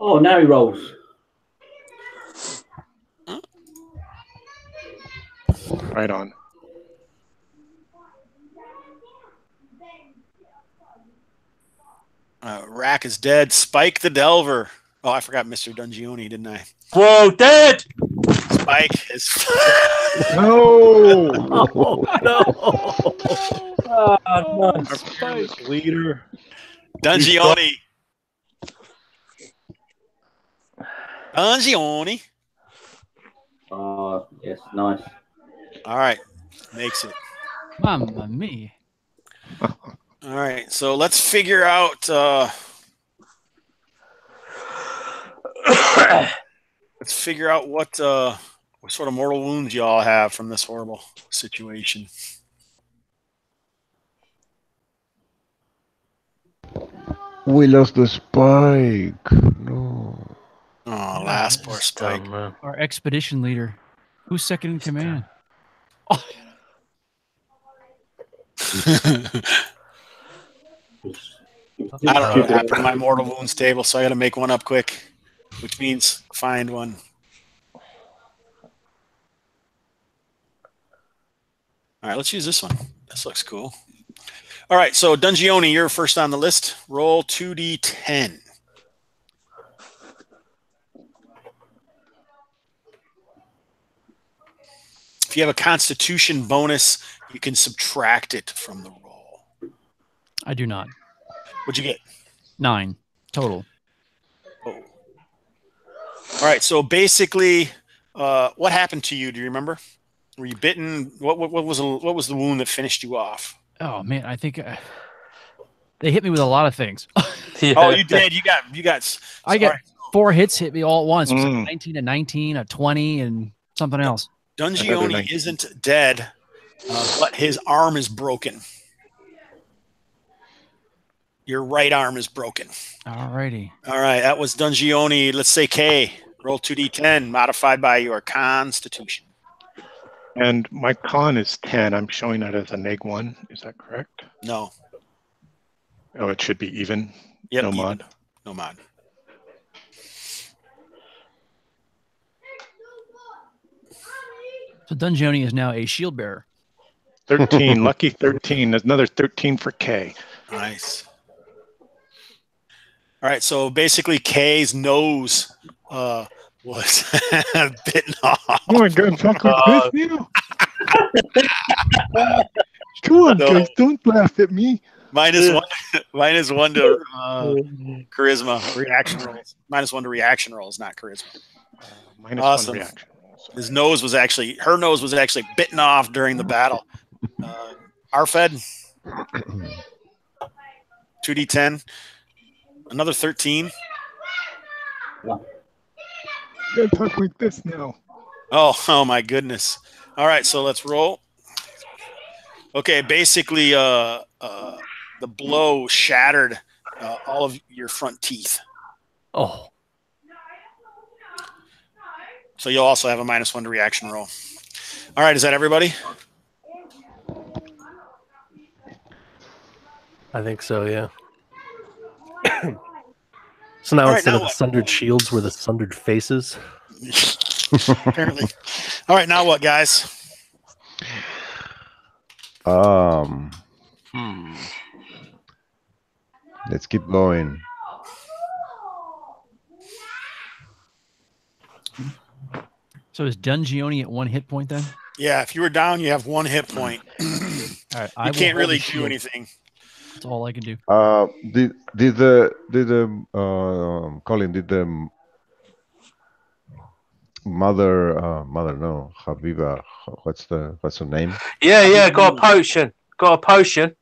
E: Oh, now he rolls.
C: Right on.
A: Rack is dead. Spike the Delver. Oh, I forgot Mr. Dungioni, didn't I?
H: Whoa, dead.
A: Spike is.
C: No.
G: Oh, no.
H: Oh,
C: Our leader.
A: Dungioni. Dungioni.
E: Yes, nice.
A: All right. Makes it.
B: Mamma mia.
A: All right. So let's figure out. Let's figure out what sort of mortal wounds y'all have from this horrible situation.
F: We lost the spike. No.
A: Oh, last poor Spike.
G: Dumb, man.
B: Our expedition leader. Who's second in command?
A: I don't know what happened to my mortal wounds table, so I got to make one up quick, which means find one. All right, let's use this one. This looks cool. All right, so Dungioni, you're first on the list. Roll 2d10. If you have a Constitution bonus, you can subtract it from the roll.
B: I do not.
A: What'd you get?
B: 9 total.
A: Oh. All right, so basically, what happened to you? Do you remember? Were you bitten? What was the wound that finished you off?
B: Oh man, I think they hit me with a lot of things.
H: Yeah.
A: Oh, you did. You got.
B: I got 4 hits hit me all at once. It was like
C: Mm.
B: 19 and 19, a 20, and something else.
A: Dungioni isn't dead, but his arm is broken. Your right arm is broken.
B: Alrighty.
A: All right, that was Dungioni. Let's say K. Roll 2d10, modified by your Constitution.
C: And my con is 10. I'm showing that as a -1. Is that correct?
A: No.
C: Oh, it should be even.
A: Yep,
C: No
A: even.
C: mod.
A: No mod.
B: So Dungioni is now a shield bearer.
C: 13. Lucky 13. There's another 13 for K.
A: Nice. All right, so basically K's nose was bitten off.
C: Oh my God, fuck with this now. Come on,
A: No.
C: guys, don't laugh at me.
A: Minus one to charisma reaction rolls. -1 to reaction rolls, not charisma.
C: -1
A: Awesome.
C: reaction.
A: Her nose was actually bitten off during the battle. RFED, 2d10, another 13.
C: Can't talk like this now.
A: Oh my goodness. All right, so let's roll. Okay, basically, the blow shattered all of your front teeth.
G: Oh,
A: So you'll also have a -1 to reaction roll. All right, is that everybody?
G: I think so. Yeah. So now
A: All right,
G: instead
A: now
G: of the
A: what?
G: sundered shields, we're the sundered faces.
A: Apparently. All right, now what, guys?
F: Let's keep going.
B: So is Dungioni at 1 hit point then?
A: Yeah, if you were down, you have 1 hit point.
B: All right,
A: You can't really do anything.
B: That's all I can do.
F: Colin, did the mother no, Habiba, what's her name?
H: Yeah, got a potion.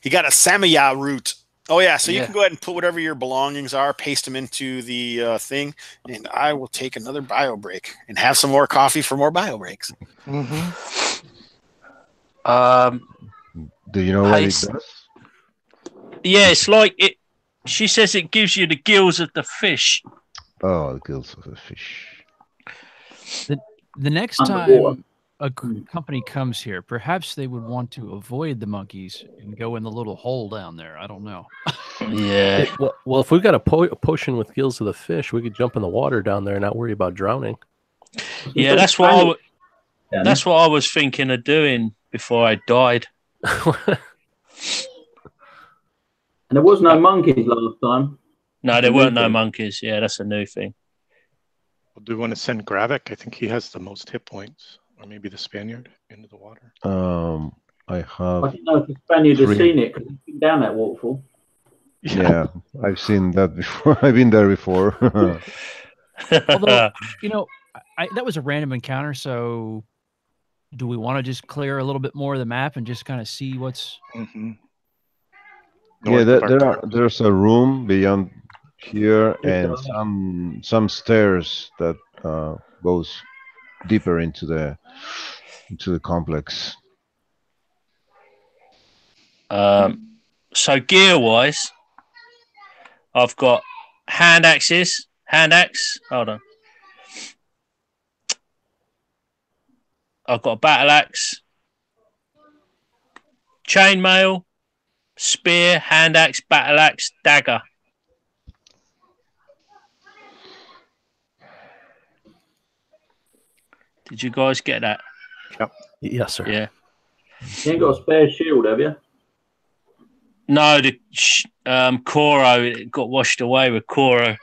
A: He got a Samaya root. Oh, yeah, so you
H: Yeah.
A: can go ahead and put whatever your belongings are, paste them into the thing, and I will take another bio break and have some more coffee for more bio breaks.
F: Do you know what it
H: Paste.
F: does?
H: Yeah, it's like it. She says it gives you the gills of the fish.
F: Oh, the gills of the fish.
B: The next
E: Underwater.
B: time a company comes here, perhaps they would want to avoid the monkeys and go in the little hole down there. I don't know.
H: Yeah.
G: Well, if we've got a potion with gills of the fish, we could jump in the water down there and not worry about drowning.
H: Yeah, that's what I was thinking of doing before I died.
E: And there was no monkeys last time.
H: No, there weren't no monkeys. Yeah, that's a new thing.
C: Well, do we want to send Gravik? I think he has the most hit points. Or maybe the Spaniard into the water.
F: I
E: I
F: have.
E: don't know if the Spaniard has
F: 3.
E: seen it because he's been down that waterfall.
F: Yeah, I've seen that before. I've been there before.
B: Although, you know, that was a random encounter. So, do we want to just clear a little bit more of the map and just kind of see what's?
C: Mm-hmm.
F: Yeah, there's a room beyond here and some stairs that goes deeper into the complex.
H: So gear wise, I've got hand axes. Hand axe. Hold on. I've got a battle axe, chainmail, spear, hand axe, battle axe, dagger. Did you guys get that?
C: Yep.
G: Yes, sir.
H: Yeah.
E: You ain't got a spare shield, have you?
H: No, the Koro, it got washed away with Koro.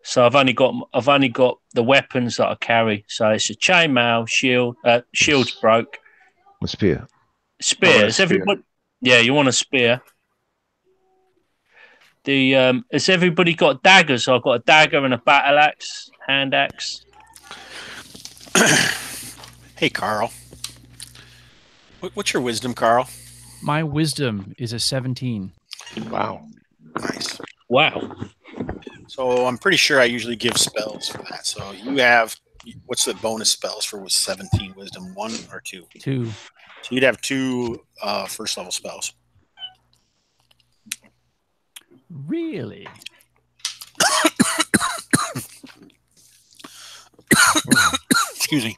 H: So I've only got the weapons that I carry. So it's a chainmail, shield. Shield's broke.
F: A spear.
H: Spears.
C: spear.
H: Everybody. Yeah, you want a spear. Has everybody got daggers? So I've got a dagger and a battle axe, hand axe.
A: Hey, Carl. What's your wisdom, Carl?
B: My wisdom is a 17.
C: Wow.
A: Nice.
H: Wow.
A: So I'm pretty sure I usually give spells for that. So you have, what's the bonus spells for 17 wisdom? 1 or 2?
B: 2.
A: So you'd have 2 first level spells.
B: Really?
A: Excuse me.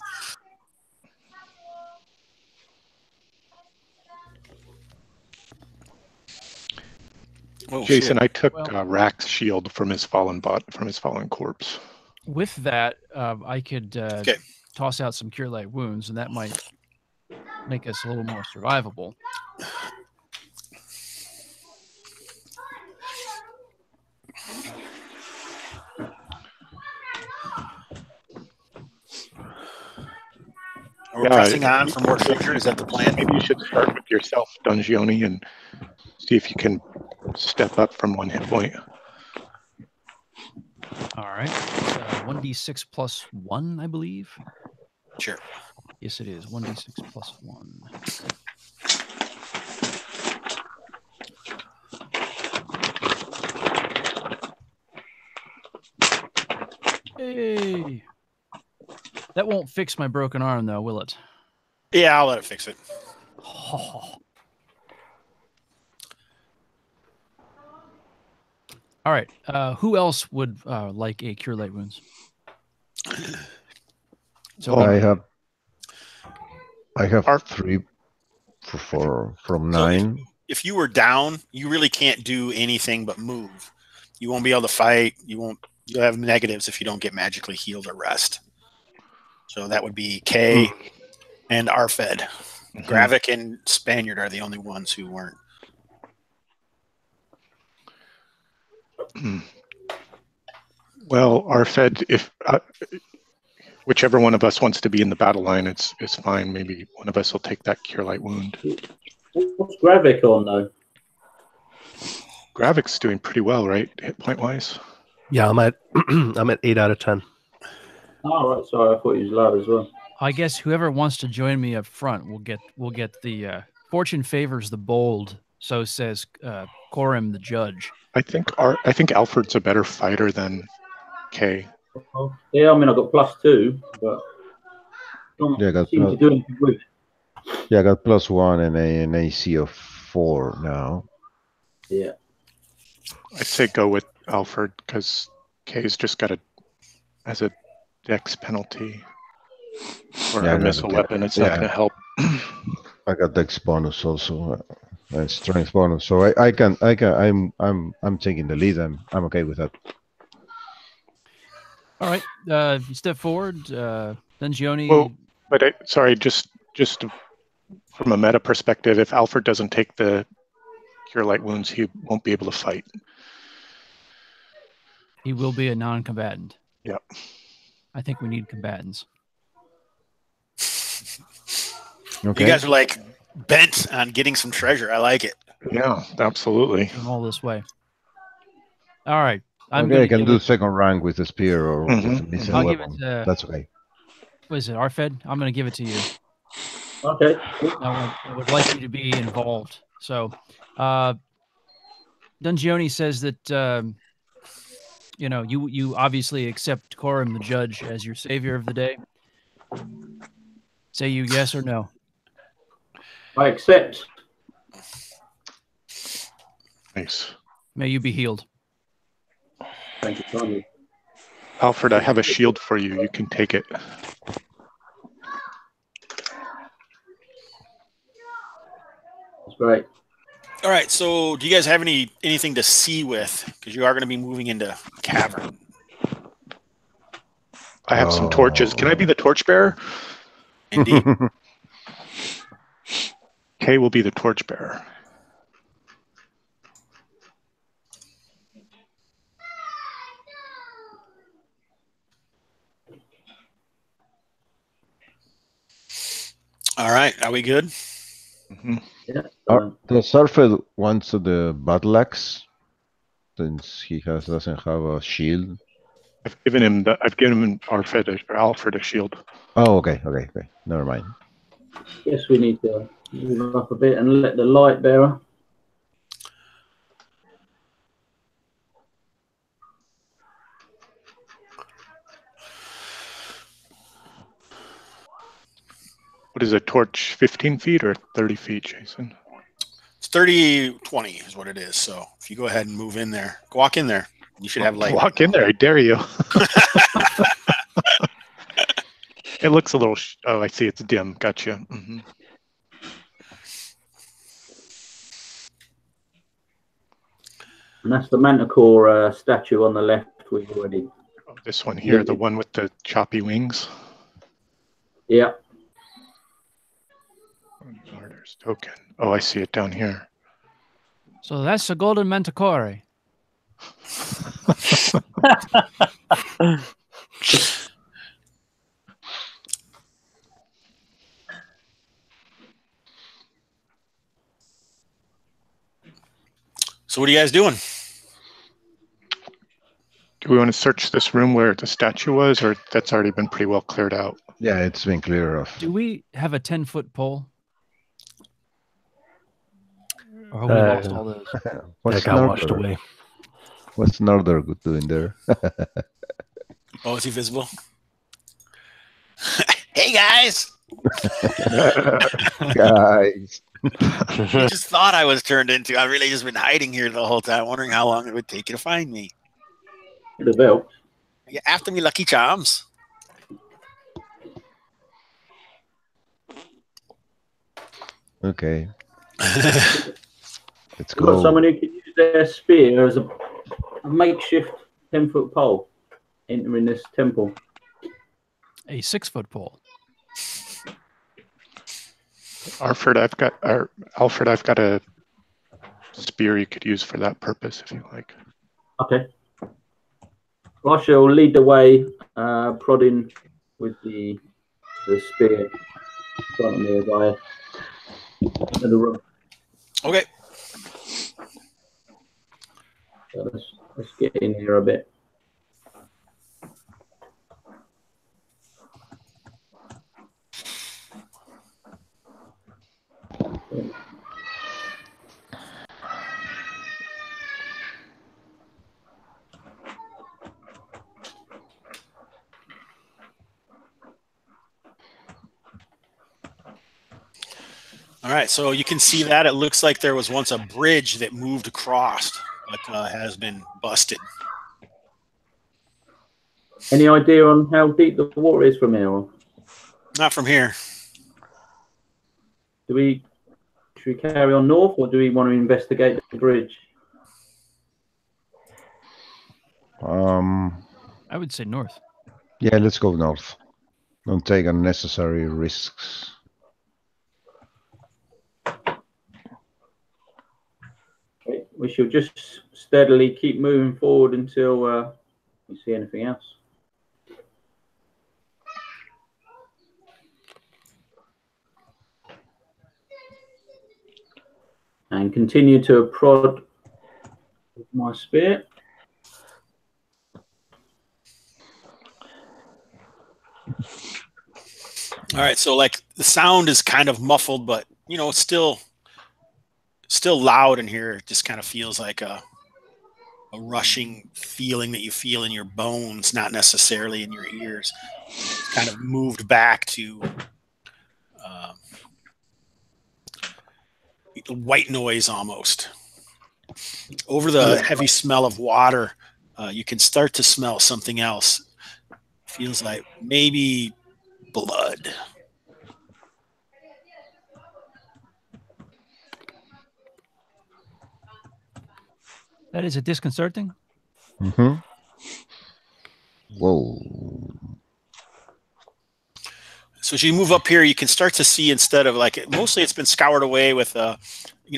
A: Oh,
C: Jason,
A: shit.
C: I took
B: Well-
C: Rack's shield from his fallen corpse.
B: With that, I could
A: Okay.
B: toss out some cure light wounds, and that might make us a little more survivable.
A: We're pressing on for more treasure. Is that the plan?
C: Maybe you should start with yourself, Dungioni, and see if you can step up from 1 hit point.
B: All right. 1d6 plus 1, I believe.
A: Sure.
B: Yes, it is. 1d6 plus 1. Hey. That won't fix my broken arm, though, will it?
A: Yeah, I'll let it fix it.
B: Oh. All right. Who else would like a cure light wounds? So
F: I have
C: Our-
F: 3 from
A: So
F: 9.
A: If you were down, you really can't do anything but move. You won't be able to fight. You'll have negatives if you don't get magically healed or rest. So that would be K and RFED. Gravik and Spaniard are the only ones who weren't.
C: Well, RFED, if whichever one of us wants to be in the battle line, it's fine. Maybe one of us will take that cure light wound.
E: What's Gravik on, though?
C: Gravik's doing pretty well, right? Hit point wise.
G: Yeah, I'm at I'm at 8 out of 10.
E: Oh, right. Sorry, I thought he was low as well.
B: I guess whoever wants to join me up front will get the fortune favors the bold. So says Corim the judge.
C: I think Alfred's a better fighter than Kay.
E: Yeah, I mean, I got +2, but don't
F: Yeah, I got
E: seem to do anything with it.
F: Yeah, I got +1 and an AC of 4 now.
E: Yeah.
C: I'd say go with Alfred because Kay's just got as a dex penalty or
F: Yeah, I
C: a
F: got
C: missile
F: it.
C: weapon. It's not
F: Yeah.
C: going to help.
F: I got dex bonus also, and strength bonus. So I'm taking the lead. I'm okay with that.
B: All right. You step forward. Dungioni.
C: Well, but sorry, just from a meta perspective, if Alfred doesn't take the cure light wounds, he won't be able to fight.
B: He will be a non-combatant.
C: Yep.
B: I think we need combatants.
F: Okay.
A: You guys are like bent on getting some treasure. I like it.
C: Yeah, absolutely.
B: Come all this way. All right. I'm
F: Okay,
B: gonna
F: I can
B: give
F: do
B: it-
F: second rank with the spear or with a missile
B: I'll give
F: weapon.
B: it.
F: That's okay.
B: What is it? RFED? I'm going to give it to you.
E: Okay.
B: I would like you to be involved. So, Dungioni says that you obviously accept Corim the judge as your savior of the day. Say you yes or no.
E: I accept.
C: Nice.
B: May you be healed.
E: Thank you, Tony.
C: Alfred, I have a shield for you. You can take it.
E: That's great.
A: All right. So, do you guys have anything to see with? Because you are going to be moving into cavern.
C: I have some torches. Can I be the torchbearer?
A: Indeed.
C: Kay will be the torchbearer.
A: All right. Are we good?
C: Mm-hmm.
E: Yeah.
F: The Surfer wants the battle axe since he doesn't have a shield.
C: I've given him Alfred a shield.
F: Oh, okay. Never mind.
E: Guess we need to move up a bit and let the light bearer.
C: What is a torch? 15 feet or 30 feet, Jason?
A: It's 30-20 is what it is. So, if you go ahead and move in there, walk in there. You should have light.
C: Walk in there. I dare you. It looks a little. Oh, I see. It's dim. Gotcha. Mm-hmm.
E: And that's the Manticore statue on the left. We've already.
C: Oh, this one here, the one with the choppy wings.
E: Yeah.
C: Martyr's token. Oh, I see it down here.
B: So that's the Golden Manticore.
A: So, what are you guys doing?
C: Do we want to search this room where the statue was, or that's already been pretty well cleared out?
F: Yeah, it's been cleared off.
B: Do we have a 10-foot pole? Or have we lost all those?
G: That got washed away.
F: What's Norther doing there?
A: Oh, is he visible? Hey, guys.
F: Guys.
A: I just thought I was turned into. I've really just been hiding here the whole time, wondering how long it would take you to find me.
E: The belt.
A: Yeah, after me, Lucky Charms.
F: Okay. Let's
E: We've got
F: go.
E: someone who can use their spear as a makeshift 10-foot pole entering this temple.
B: A 6-foot pole.
C: Alfred, I've got a spear you could use for that purpose if you like.
E: Okay. I shall lead the way, prodding with the spear in front of me as I enter the room.
A: Okay.
E: So let's get in here a bit.
A: All right, so you can see that it looks like there was once a bridge that moved across, but has been busted.
E: Any idea on how deep the water is from here?
A: Not from here.
E: Should we carry on north, or do we want to investigate the bridge?
B: I would say north.
F: Yeah, let's go north. Don't take unnecessary risks.
E: Okay. We shall just steadily keep moving forward until we see anything else. And continue to prod with my spear.
A: All right, so like the sound is kind of muffled, but you know, it's still loud in here. It just kind of feels like a rushing feeling that you feel in your bones, not necessarily in your ears. It's kind of moved back to white noise almost. Over the heavy smell of water, you can start to smell something else. Feels like maybe blood.
B: That is disconcerting.
F: Mm-hmm. Whoa.
A: So as you move up here, you can start to see, instead of like, mostly it's been scoured away with,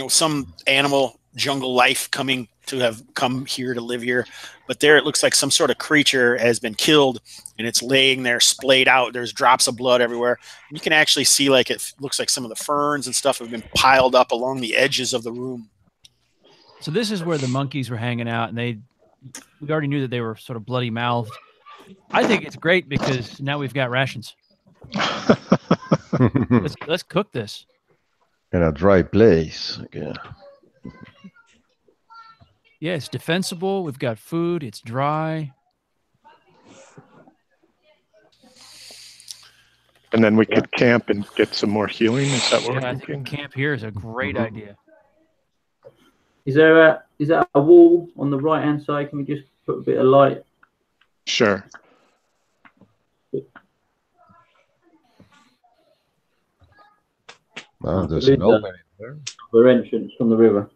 A: some animal jungle life coming to have come here to live here. But there it looks like some sort of creature has been killed and it's laying there splayed out. There's drops of blood everywhere. You can actually see, like, it looks like some of the ferns and stuff have been piled up along the edges of the room.
B: So this is where the monkeys were hanging out, and we already knew that they were sort of bloody mouthed. I think it's great because now we've got rations. Let's cook this
F: In a dry place. Yeah.
B: Yeah, it's defensible. We've got food. It's dry.
C: And then we could camp and get some more healing. Is that what we're
B: I
C: thinking?
B: think camp here is a great idea.
E: Is there a wall on the right hand side? Can we just put a bit of light?
C: Sure.
F: Oh, there's an opening there.
E: The entrance from the river.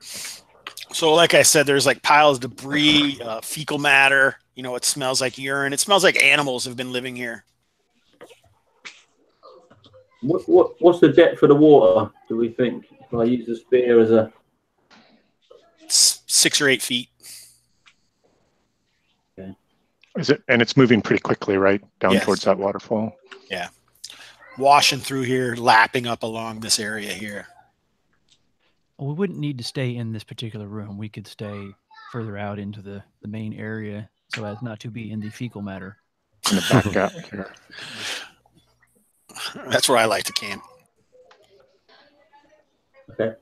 A: So like I said, there's like piles of debris, fecal matter. It smells like urine. It smells like animals have been living here.
E: What's the depth of the water, do we think? If I use the spear as a...
A: 6 or 8 feet.
E: Okay.
C: And it's moving pretty quickly, right? Down
A: Yes.
C: towards that waterfall.
A: Yeah. Washing through here, lapping up along this area here.
B: Well, we wouldn't need to stay in this particular room. We could stay further out into the main area so as not to be in the fecal matter.
C: In the back gap here.
A: That's where I like to camp.
E: Okay.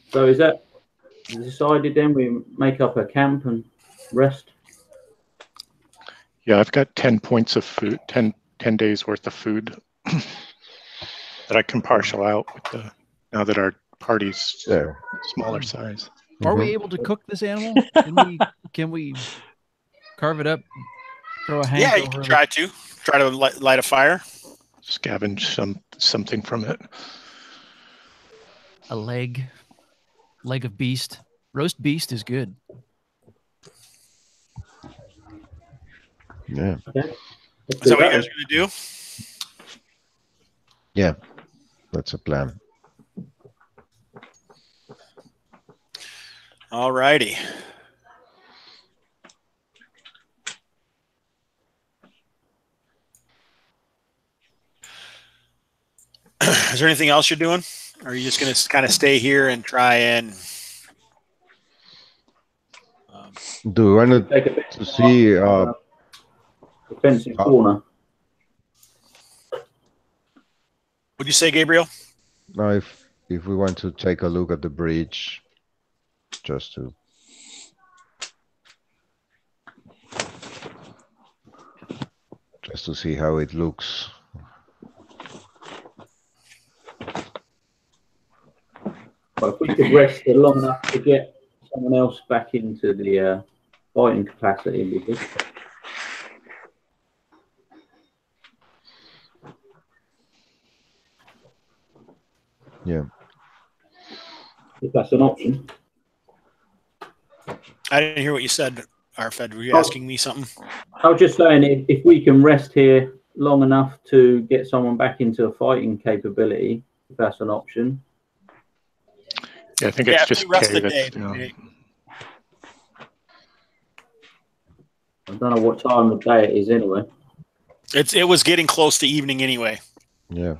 E: So is that decided then? We make up a camp and rest?
C: Yeah, I've got 10 points of food, 10 days worth of food that I can partial out with now that our party's smaller size.
B: Are we able to cook this animal? Can we carve it up? Throw a hank
A: Yeah, you
B: over
A: can
B: it?
A: try to light a fire.
C: Scavenge something from it.
B: A leg of beast. Roast beast is good.
F: Yeah.
E: Okay.
A: Is that what you guys are going to do?
F: Yeah. That's a plan.
A: All righty. Is there anything else you're doing? Or are you just going to kind of stay here and try and...
F: Do we want to see...
E: defensive corner.
A: What'd you say, Gabriel?
F: now if we want to take a look at the bridge, just to see how it looks.
E: But if we could rest there long enough to get someone else back into the fighting capacity, it'd be good.
F: Yeah.
E: If that's an option.
A: I didn't hear what you said, RFED. Were you asking me something?
E: I was just saying, if we can rest here long enough to get someone back into a fighting capability, if that's an option.
C: Yeah, I think it's just
A: rest
C: K
A: the day.
C: that's,
E: I don't know what time of day it is anyway.
A: It was getting close to evening anyway.
F: Yeah.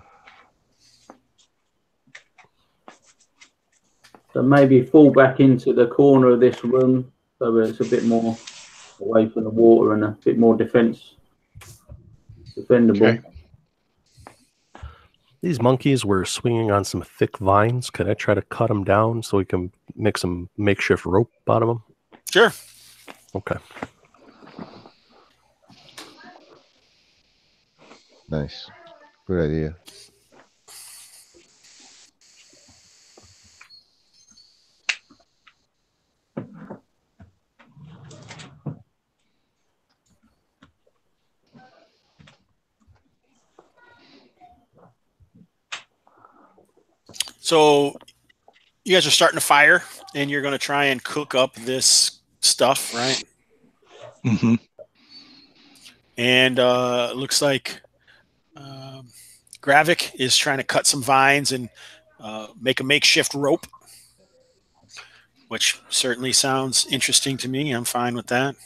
E: So maybe fall back into the corner of this room so that it's a bit more away from the water and a bit more defendable.
C: Okay.
G: These monkeys were swinging on some thick vines. Could I try to cut them down so we can make some makeshift rope out of them?
A: Sure.
G: Okay.
F: Nice. Good idea.
A: So you guys are starting a fire, and you're going to try and cook up this stuff, right?
C: Mm-hmm.
A: And looks like Gravik is trying to cut some vines and make a makeshift rope, which certainly sounds interesting to me. I'm fine with that.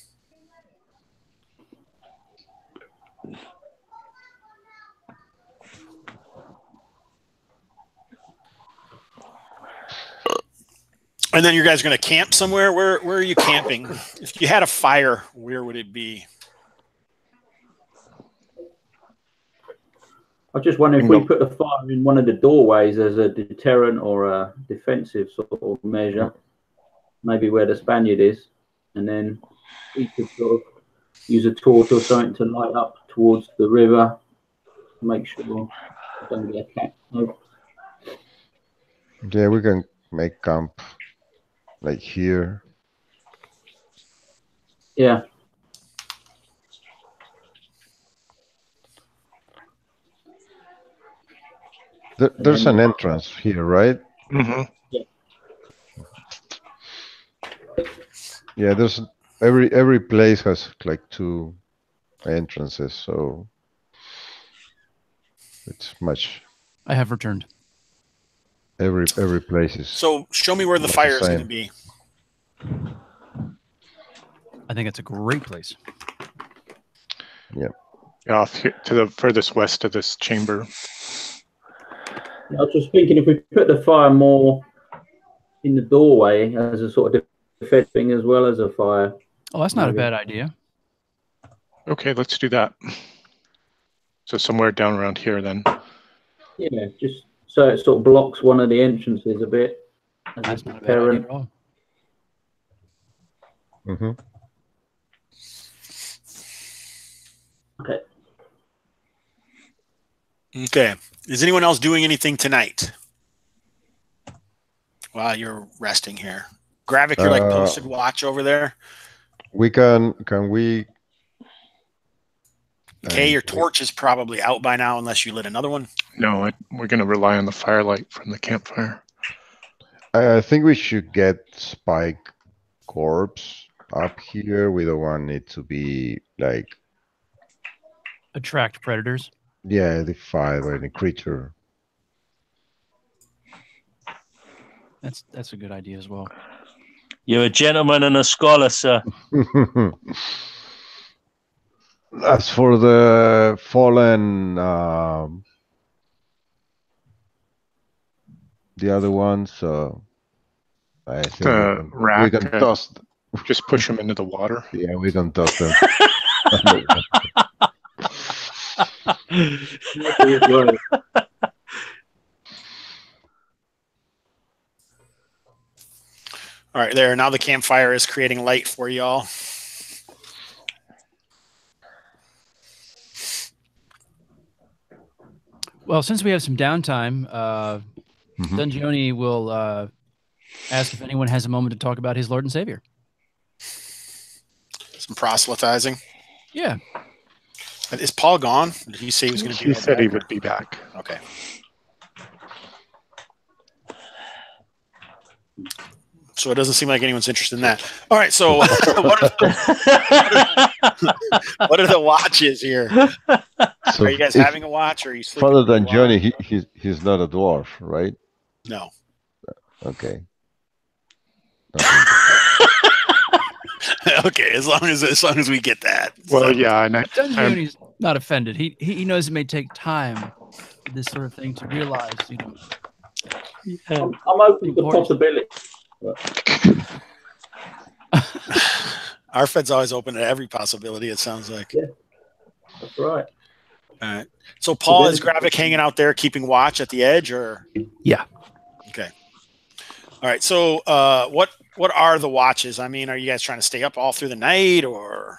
A: And then you guys are going to camp somewhere. Where are you camping? If you had a fire, where would it be?
E: I just wonder if we put the fire in one of the doorways as a deterrent or a defensive sort of measure, maybe where the Spaniard is, and then we could sort of use a torch or something to light up towards the river, make sure we don't get attacked.
F: Yeah, we can make camp like here.
E: Yeah.
F: There's an entrance here, right?
C: Mm-hmm.
F: Yeah, there's every place has like 2 entrances, so it's much.
B: I have returned.
F: Every place is.
A: So show me where the fire is going to be.
B: I think it's a great place.
F: Yeah.
C: Off here, to the furthest west of this chamber.
E: I was just thinking if we put the fire more in the doorway as a sort of defense thing as well as a fire.
B: Oh, that's not a bad idea.
C: Okay, let's do that. So somewhere down around here then.
E: Yeah, just so it sort of blocks one of the entrances a bit.
B: That's not a bad idea at all.
F: Mm-hmm.
E: Okay.
A: Okay. Is anyone else doing anything tonight while you're resting here? Gravik, you're like posted watch over there.
F: We can we?
A: Okay, your torch is probably out by now unless you lit another one.
C: No, we're going to rely on the firelight from the campfire.
F: I think we should get Spike Corpse up here. We don't want it to be like
B: Attract predators.
F: Yeah, defied by any creature.
B: That's a good idea as well.
H: You're a gentleman and a scholar, sir.
F: As for the fallen, the other ones, I think we can toss.
C: Just push them into the water.
F: Yeah, we can toss them.
A: All right, there. Now the campfire is creating light for y'all.
B: Well, since we have some downtime, Dungioni will ask if anyone has a moment to talk about his Lord and Savior.
A: Some proselytizing.
B: Yeah.
A: Is Paul gone? Did he say he was going to be back?
C: He said he would be back.
A: Okay. So it doesn't seem like anyone's interested in that. All right, so what are the watches here?
F: So
A: are you guys having a watch, or are you sleeping?
F: Father Dungioni, he's not a dwarf, right?
A: No.
F: Okay.
A: Okay, as long as we get that.
C: Well, yeah, and
B: Dungioni's not offended. He knows it may take time, this sort of thing, to realize. You know.
E: I'm open to possibility.
A: RFED's always open to every possibility, it sounds like.
E: Yeah, that's right.
A: All right. So Paul, is Gravik hanging out there keeping watch at the edge, or?
G: Yeah.
A: Okay. All right. So what are the watches? I mean, are you guys trying to stay up all through the night, or?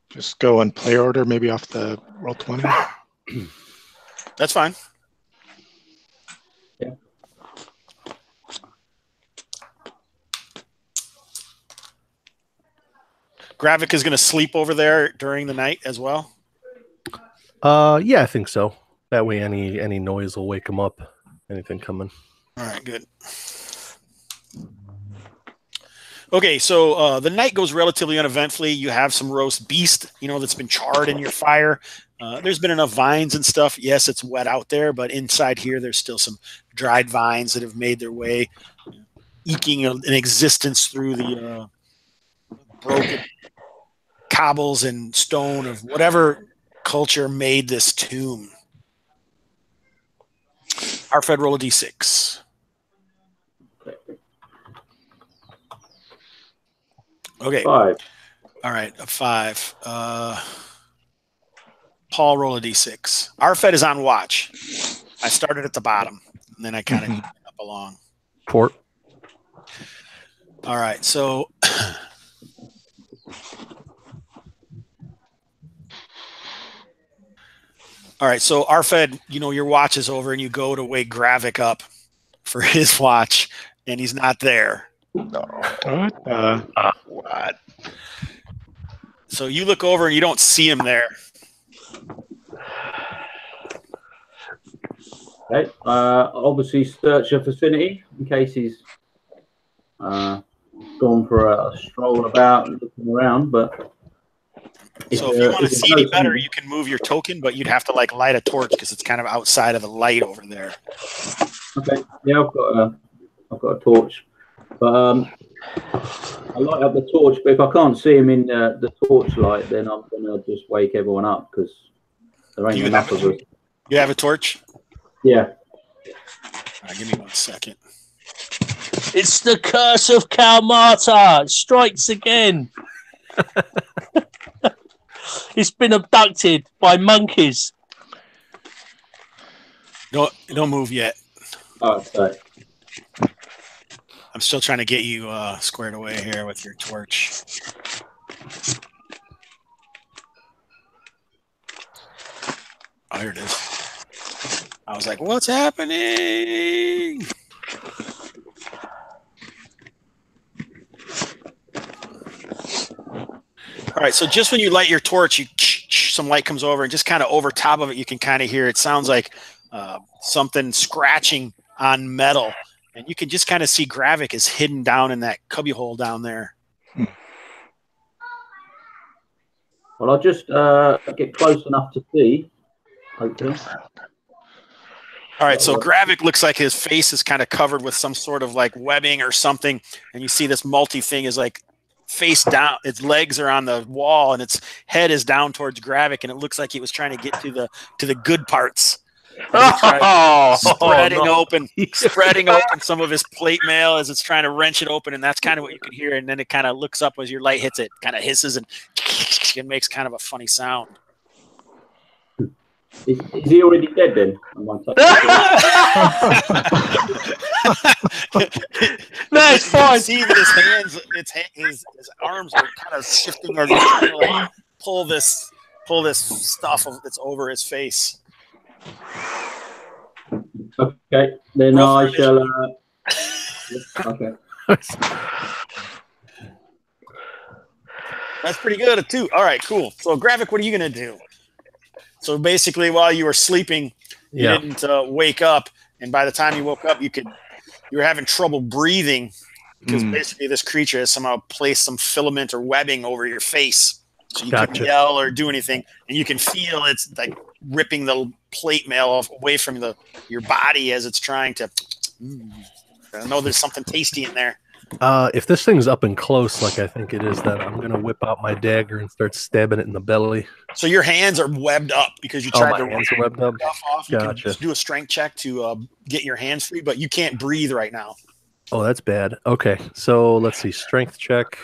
C: Just go in play order, maybe off the roll 20.
A: That's fine.
E: Yeah.
A: Gravik is going to sleep over there during the night as well?
G: Yeah, I think so. That way, any noise will wake him up. Anything coming.
A: All right, good. Okay, so the night goes relatively uneventfully. You have some roast beast, that's been charred in your fire. There's been enough vines and stuff. Yes, it's wet out there, but inside here, there's still some dried vines that have made their way, eking an existence through the broken cobbles and stone of whatever culture made this tomb. RFED, roll a d6. Okay.
E: 5.
A: All right, a 5. Paul, roll a d6. RFED is on watch. I started at the bottom, and then I kind of up along.
G: 4.
A: All right, so RFED, your watch is over, and you go to wake Gravik up for his watch, and he's not there.
F: No.
C: What?
A: So you look over, and you don't see him there.
E: Okay. Obviously, search the vicinity in case he's gone for a stroll about, looking around. But
A: so if you want to see any better, you can move your token, but you'd have to light a torch because it's kind of outside of the light over there.
E: Okay. Yeah, I've got a torch, but I light up the torch. But if I can't see him in the torch light, then I'm gonna just wake everyone up because there ain't enough of us.
A: You have a torch?
E: Yeah.
A: All right, give me 1 second.
H: It's the curse of Kalmatta. It strikes again. It's been abducted by monkeys.
A: Don't move yet.
E: Oh, sorry.
A: I'm still trying to get you squared away here with your torch. Oh, here it is. I was like, what's happening? All right, so just when you light your torch, some light comes over, and just kind of over top of it, you can kind of hear, it sounds like something scratching on metal. And you can just kind of see Gravik is hidden down in that cubbyhole down there.
E: Well, I'll just get close enough to see. Okay.
A: All right, so Gravik looks like his face is kind of covered with some sort of webbing or something, and you see this multi thing is face down. Its legs are on the wall, and its head is down towards Gravik, and it looks like he was trying to get to the good parts. Spreading open some of his plate mail as it's trying to wrench it open, and that's kind of what you can hear. And then it kind of looks up as your light hits it, kind of hisses and it makes kind of a funny sound.
E: Is he already dead then?
H: That's fine.
A: See that his hands, his arms are kind of shifting as he's trying to pull this stuff that's over his face.
E: Okay, then I shall. Okay.
A: That's pretty good, too. All right, cool. So, Gravik, what are you going to do? So, basically, while you were sleeping, you didn't wake up. And by the time you woke up, you were having trouble breathing because basically this creature has somehow placed some filament or webbing over your face. So you couldn't yell or do anything. And you can feel it's ripping the plate mail away from your body as it's trying to. I know there's something tasty in there.
G: If this thing's up and close, like I think it is, then I'm gonna whip out my dagger and start stabbing it in the belly.
A: So your hands are webbed up because you tried to
G: hands are webbed up.
A: Off. You can just do a strength check to get your hands free, but you can't breathe right now.
G: Oh, that's bad. Okay, so let's see, strength check.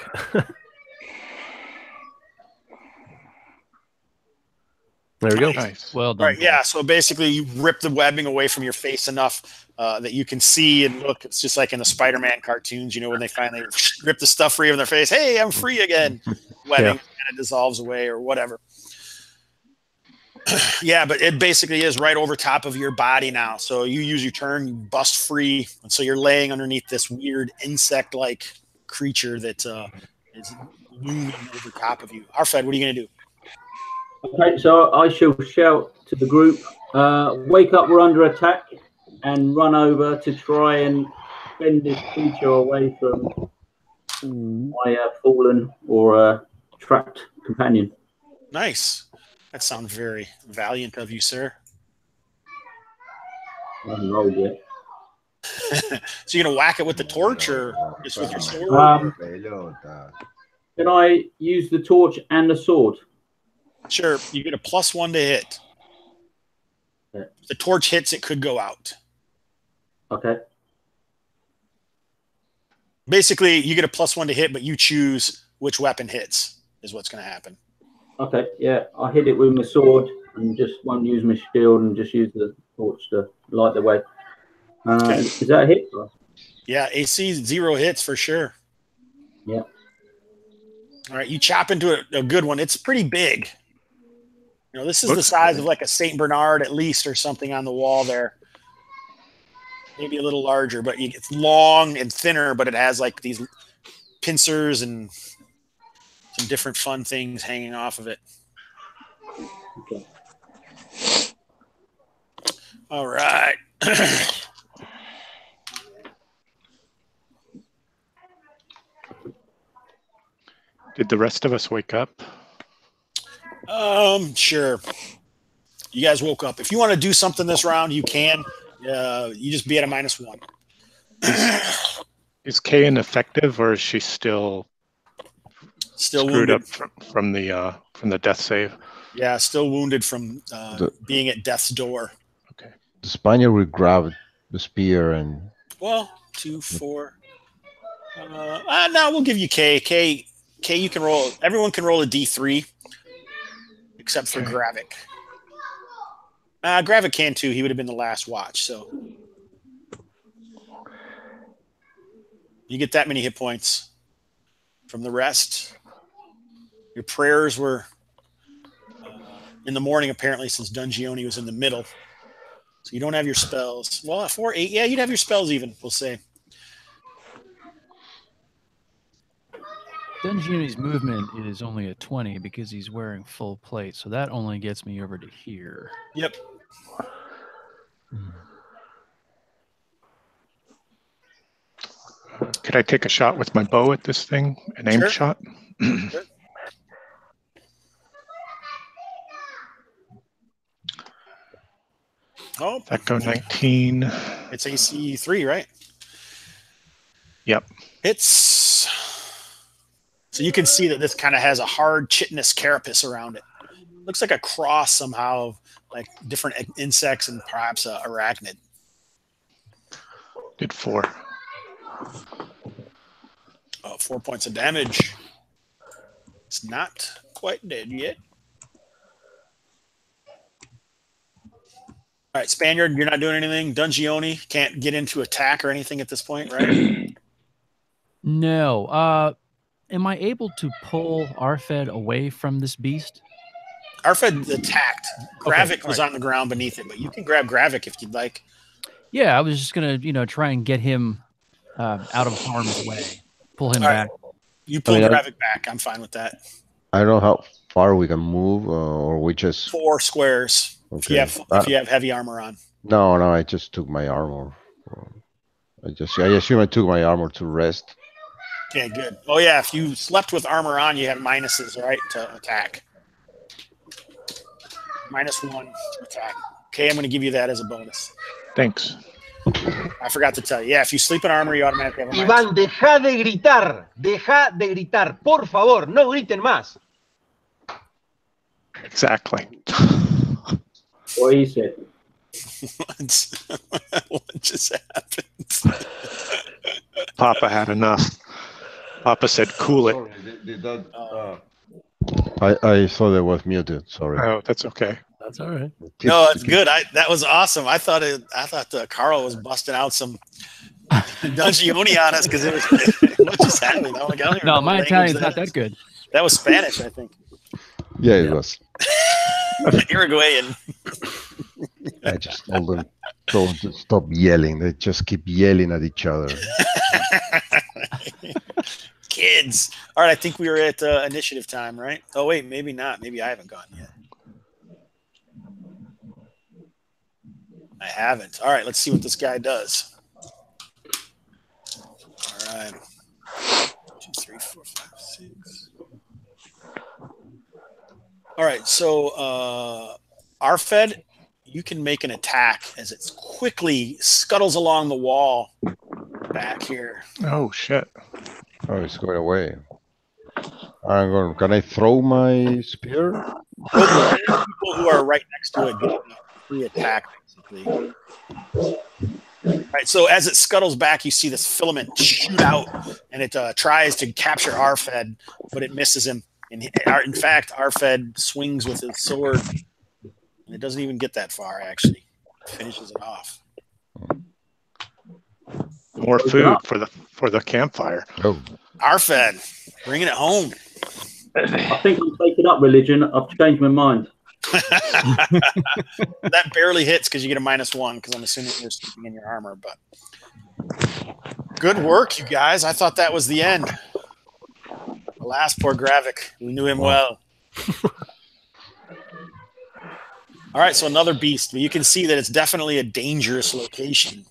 G: There we go.
C: Nice.
B: Well done.
A: Right, yeah. So basically, you rip the webbing away from your face enough that you can see and look. It's just like in the Spider-Man cartoons, when they finally rip the stuff free of their face. Hey, I'm free again. Webbing kind of dissolves away or whatever. Yeah, but it basically is right over top of your body now. So you use your turn, you bust free, and so you're laying underneath this weird insect-like creature that is looming over top of you. RFED, what are you going to do?
E: Okay, so I shall shout to the group, Wake up, we're under attack, and run over to try and fend this creature away from my fallen or trapped companion.
A: Nice. That sounds very valiant of you, sir.
E: I haven't rolled yet.
A: So you're gonna whack it with the torch or just with your sword?
E: Can I use the torch and the sword?
A: Sure. You get a +1 to hit.
E: Okay.
A: If the torch hits, it could go out.
E: Okay.
A: Basically, you get a +1 to hit, but you choose which weapon hits is what's going to happen.
E: Okay, yeah. I hit it with my sword and just won't use my shield and just use the torch to light the way.
A: Okay.
E: Is that a hit?
A: Yeah, AC 0 hits for sure.
E: Yeah.
A: All right, you chop into a good one. It's pretty big. You know, this is the size of like a St. Bernard at least or something on the wall there. Maybe a little larger, but it's long and thinner, but it has like these pincers and some different fun things hanging off of it.
E: Okay.
A: All right.
C: Did the rest of us wake up?
A: Sure. You guys woke up. If you want to do something this round, you can. You just be at a -1.
C: Is Kayan effective, or is she still screwed
A: wounded.
C: up from the death save?
A: Yeah, still wounded from being at death's door.
C: Okay.
F: The Spaniard will grab the spear and.
A: Well, 2, 4. No, we'll give you K. K, you can roll. Everyone can roll a D3, except for Gravik. Gravik can too. He would have been the last watch, so you get that many hit points from the rest. Your prayers were in the morning, apparently, since Dungioni was in the middle. So you don't have your spells. Well, 4, 8, yeah, you'd have your spells even, we'll say.
B: Dungioni's movement is only a 20 because he's wearing full plate, so that only gets me over to here.
A: Yep.
C: Could I take a shot with my bow at this thing? An aim shot?
A: Sure. Oh,
C: That go 19.
A: It's AC 3, right?
C: Yep.
A: It's so you can see that this kind of has a hard chitinous carapace around it. Looks like a cross somehow of like different insects and perhaps a arachnid.
C: Did 4.
A: 4 points of damage. It's not quite dead yet. All right, Spaniard, you're not doing anything. Dungioni can't get into attack or anything at this point, right?
B: No. Am I able to pull RFED away from this beast?
A: RFED attacked. Gravik
B: Okay,
A: was
B: right.
A: on the ground beneath it, but you can grab Gravik if you'd like.
B: Yeah, I was just gonna, try and get him out of harm's way, pull him
A: All
B: back.
A: right. You pull Gravik back. I'm fine with that.
F: I don't know how far we can move, or we just.
A: 4 squares.
F: Okay.
A: If you have heavy armor on.
F: No, I just took my armor. I assume I took my armor to rest.
A: Okay, good. Oh yeah, if you slept with armor on, you have minuses, right, to attack. -1 to attack. Okay, I'm going to give you that as a bonus.
C: Thanks.
A: I forgot to tell you. Yeah, if you sleep in armor, you automatically have a
I: Iván, deja de gritar. Deja de gritar. Por favor, no griten más.
C: Exactly.
E: What he said.
A: What just happened?
C: Papa had enough. Papa said, "Cool it."
F: I thought it was muted. Sorry.
C: Oh, that's okay.
G: That's all right.
A: No, it's good. That was awesome. I thought Carl was busting out some Dungioni on us because it was what just happened. I'm like, I don't even know
B: No, my
A: what
B: Italian's
A: language
B: not that good.
A: That was Spanish, I think.
F: Yeah, it was.
A: Uruguayan.
F: I just told them don't stop yelling. They just keep yelling at each other.
A: Kids. All right, I think we were at initiative time, right? Oh wait, maybe not. Maybe I haven't gone yet. I haven't. All right, let's see what this guy does. All right. 2, 3, 4, 5, 6. All right, so RFED, you can make an attack as it quickly scuttles along the wall back here.
C: Oh, shit.
F: Oh, it's going away. Can I throw my spear?
A: People who are right next to it get a free attack, basically. All right, so as it scuttles back, you see this filament shoot out, and it tries to capture RFED, but it misses him. And in fact, RFED swings with his sword, and it doesn't even get that far, actually. Finishes it off.
C: More food for the campfire.
F: Oh.
A: RFED, bringing it home.
E: I think I'm taking up religion. I've changed my mind.
A: That barely hits because you get a -1 because I'm assuming you're sleeping in your armor. But good work, you guys. I thought that was the end. Alas, poor Gravik. We knew him well. All right, so another beast. But you can see that it's definitely a dangerous location.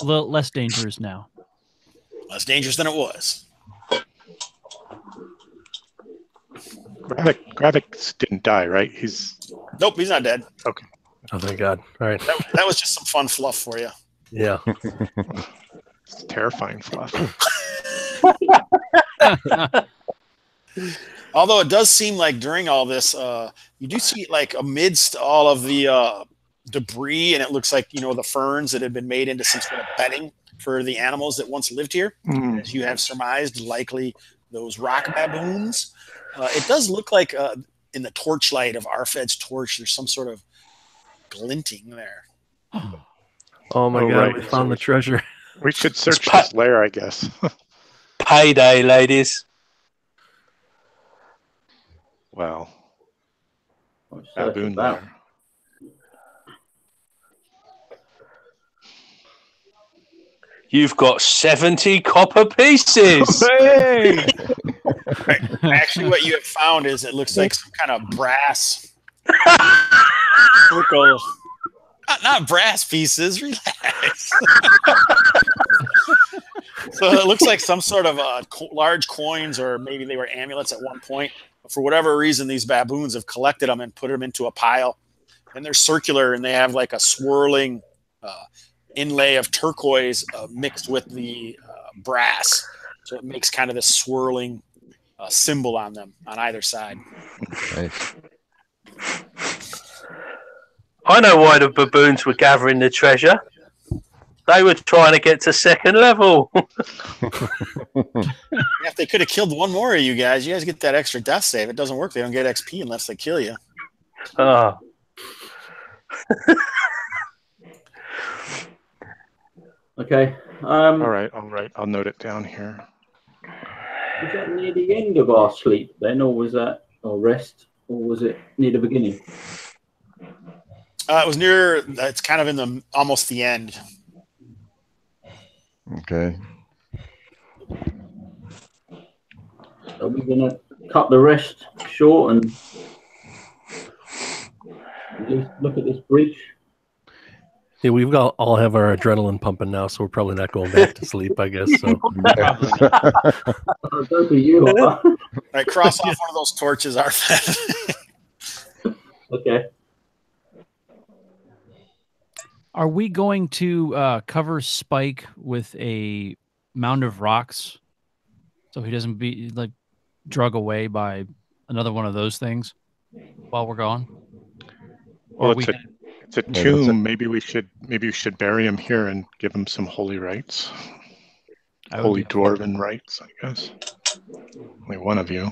B: A little less dangerous now.
A: Less dangerous than it was.
C: Gravik didn't die, right?
A: Nope, he's not dead.
C: Okay.
G: Oh, thank God. All right.
A: That was just some fun fluff for you.
G: Yeah.
C: It's terrifying fluff.
A: Although it does seem like during all this, you do see like amidst all of the debris, and it looks like, the ferns that had been made into some sort of bedding for the animals that once lived here. As you have surmised, likely those rock baboons. It does look like in the torchlight of RFED's torch, there's some sort of glinting there.
G: Oh my God,
C: right.
G: we found the treasure.
C: We should search this lair, I guess.
H: Payday, ladies.
C: Wow.
E: What's
C: Baboon
E: about?
C: lair.
H: You've got 70 copper pieces.
A: Right. Actually, what you have found is it looks like some kind of brass circle. Not brass pieces. Relax. So it looks like some sort of large coins, or maybe they were amulets at one point. But for whatever reason, these baboons have collected them and put them into a pile. And they're circular, and they have like a swirling inlay of turquoise mixed with the brass. So it makes kind of this swirling symbol on them on either side.
F: Nice.
H: I know why the baboons were gathering the treasure. They were trying to get to second level.
A: If they could have killed one more of you guys get that extra death save. It doesn't work. They don't get XP unless they kill you.
H: Oh.
E: Okay.
C: All right. I'll note it down here.
E: Was that near the end of our sleep then, or was that or rest, or was it near the beginning?
A: It was near. It's kind of in almost the end.
F: Okay.
E: Are we gonna cut the rest short and at least look at this bridge?
G: Yeah, we've got all have our adrenaline pumping now, so we're probably not going back to sleep, I guess. So
E: Go for you.
A: All right, cross off one of those torches, RFED.
E: Okay.
B: Are we going to cover Spike with a mound of rocks so he doesn't be like drug away by another one of those things while we're gone?
C: Well,
B: Or
C: it's a tomb. Maybe we should bury him here and give him some holy rites. Holy dwarven rites, I guess. Only one of you.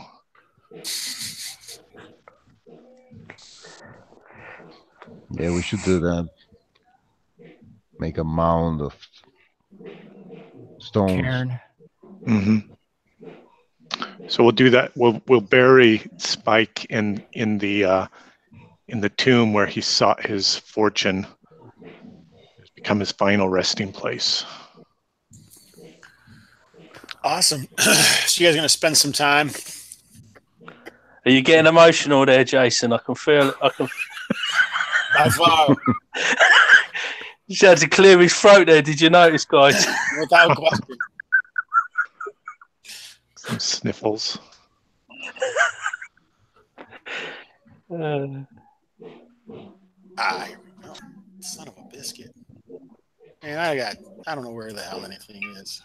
F: Yeah, we should do that. Make a mound of stones.
B: Cairn.
C: Mm-hmm. So we'll do that. We'll bury Spike in the tomb where he sought his fortune. It's become his final resting place.
A: Awesome. So you guys are going to spend some time.
H: Are you getting emotional there, Jason? I can feel it.
A: By far.
H: He had to clear his throat there. Did you notice, guys?
A: Without question.
C: Some sniffles.
A: Here we go. Son of a biscuit. Man, I don't know where the hell anything is.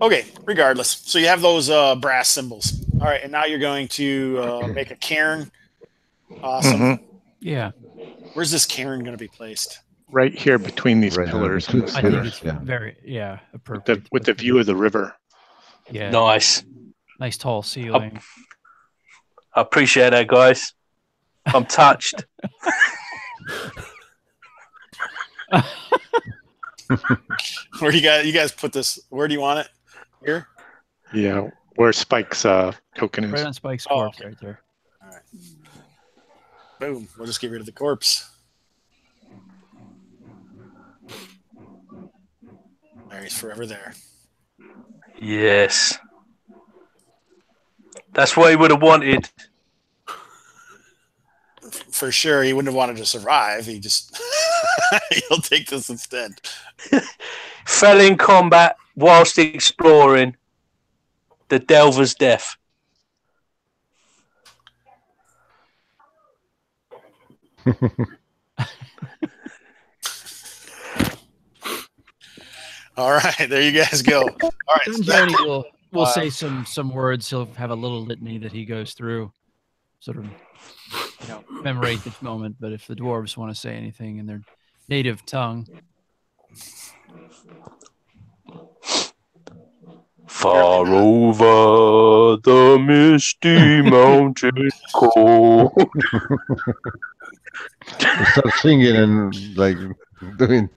A: Okay, regardless. So you have those brass symbols. All right, and now you're going to make a cairn. Awesome.
C: Mhm.
B: Yeah.
A: Where's this cairn going to be placed?
C: Right here between these
F: Right,
C: pillars.
F: between
C: and
F: the
B: I think
F: pillars,
B: it's
F: yeah.
B: very appropriate.
C: with the view of the river.
B: Yeah.
H: Nice.
B: Nice tall ceiling.
H: I appreciate that, guys. I'm touched.
A: Where do you guys put this? Where do you want it? Here?
C: Yeah, where Spike's token is.
B: Right on Spike's
A: Oh,
B: corpse,
A: okay.
B: right there.
A: All right. Boom. We'll just get rid of the corpse. There, he's forever there.
H: Yes. That's what he would have wanted.
A: For sure, he wouldn't have wanted to survive. He just he'll take this instead.
H: Fell in combat whilst exploring the Delver's death.
A: All right, there you guys go. All right, so
B: Johnny will say some words. He'll have a little litany that he goes through, sort of, commemorate this moment. But if the dwarves want to say anything in their native tongue,
H: Far over the misty mountain cold.
F: Start singing and like doing.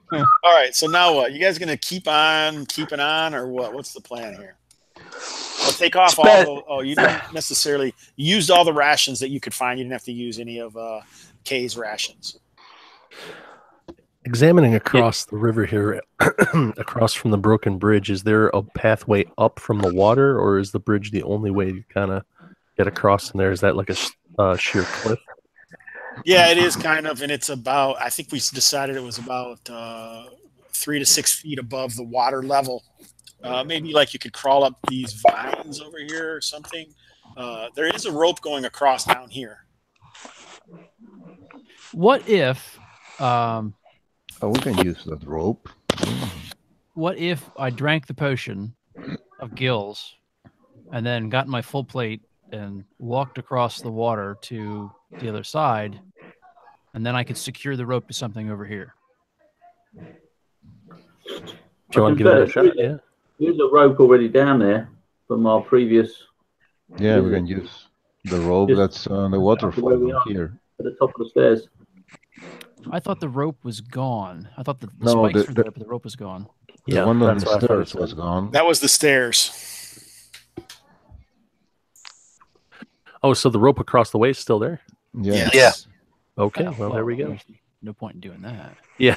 A: all right, so now what? You guys gonna keep on keeping on, or what? What's the plan here? I'll take off all the. Oh, you didn't necessarily you used all the rations that you could find. You didn't have to use any of Kay's rations.
G: Examining across the river here, across from the broken bridge, is there a pathway up from the water, or is the bridge the only way to kind of get across in there? Is that like a sheer cliff?
A: Yeah, it is kind of, and it's about. I think we decided it was about 3 to 6 feet above the water level. Maybe like you could crawl up these vines over here or something. There is a rope going across down here.
B: what if,
F: We can use that rope.
B: what if I drank the potion of gills, and then got my full plate and walked across the water to the other side, and then I could secure the rope to something over here?
G: Do you want to give it a shot? Yeah.
E: There's a rope already down there from our previous.
F: Yeah, we can use the rope
E: Just
F: that's on the
E: where we
F: waterfall
E: are.
F: here.
E: At the top of the stairs.
B: I thought the rope was gone. I thought the
F: No,
B: spikes
F: the-
B: were there, but the rope was gone.
F: The
G: Yeah,
F: one on
G: that's
F: the
G: what I thought it
F: stairs was gone.
A: That was the stairs.
G: Oh, so the rope across the way is still there?
F: Yeah.
H: Yeah.
G: Okay,
B: Oh,
G: well, there we go.
B: there's no point in doing that.
G: Yeah.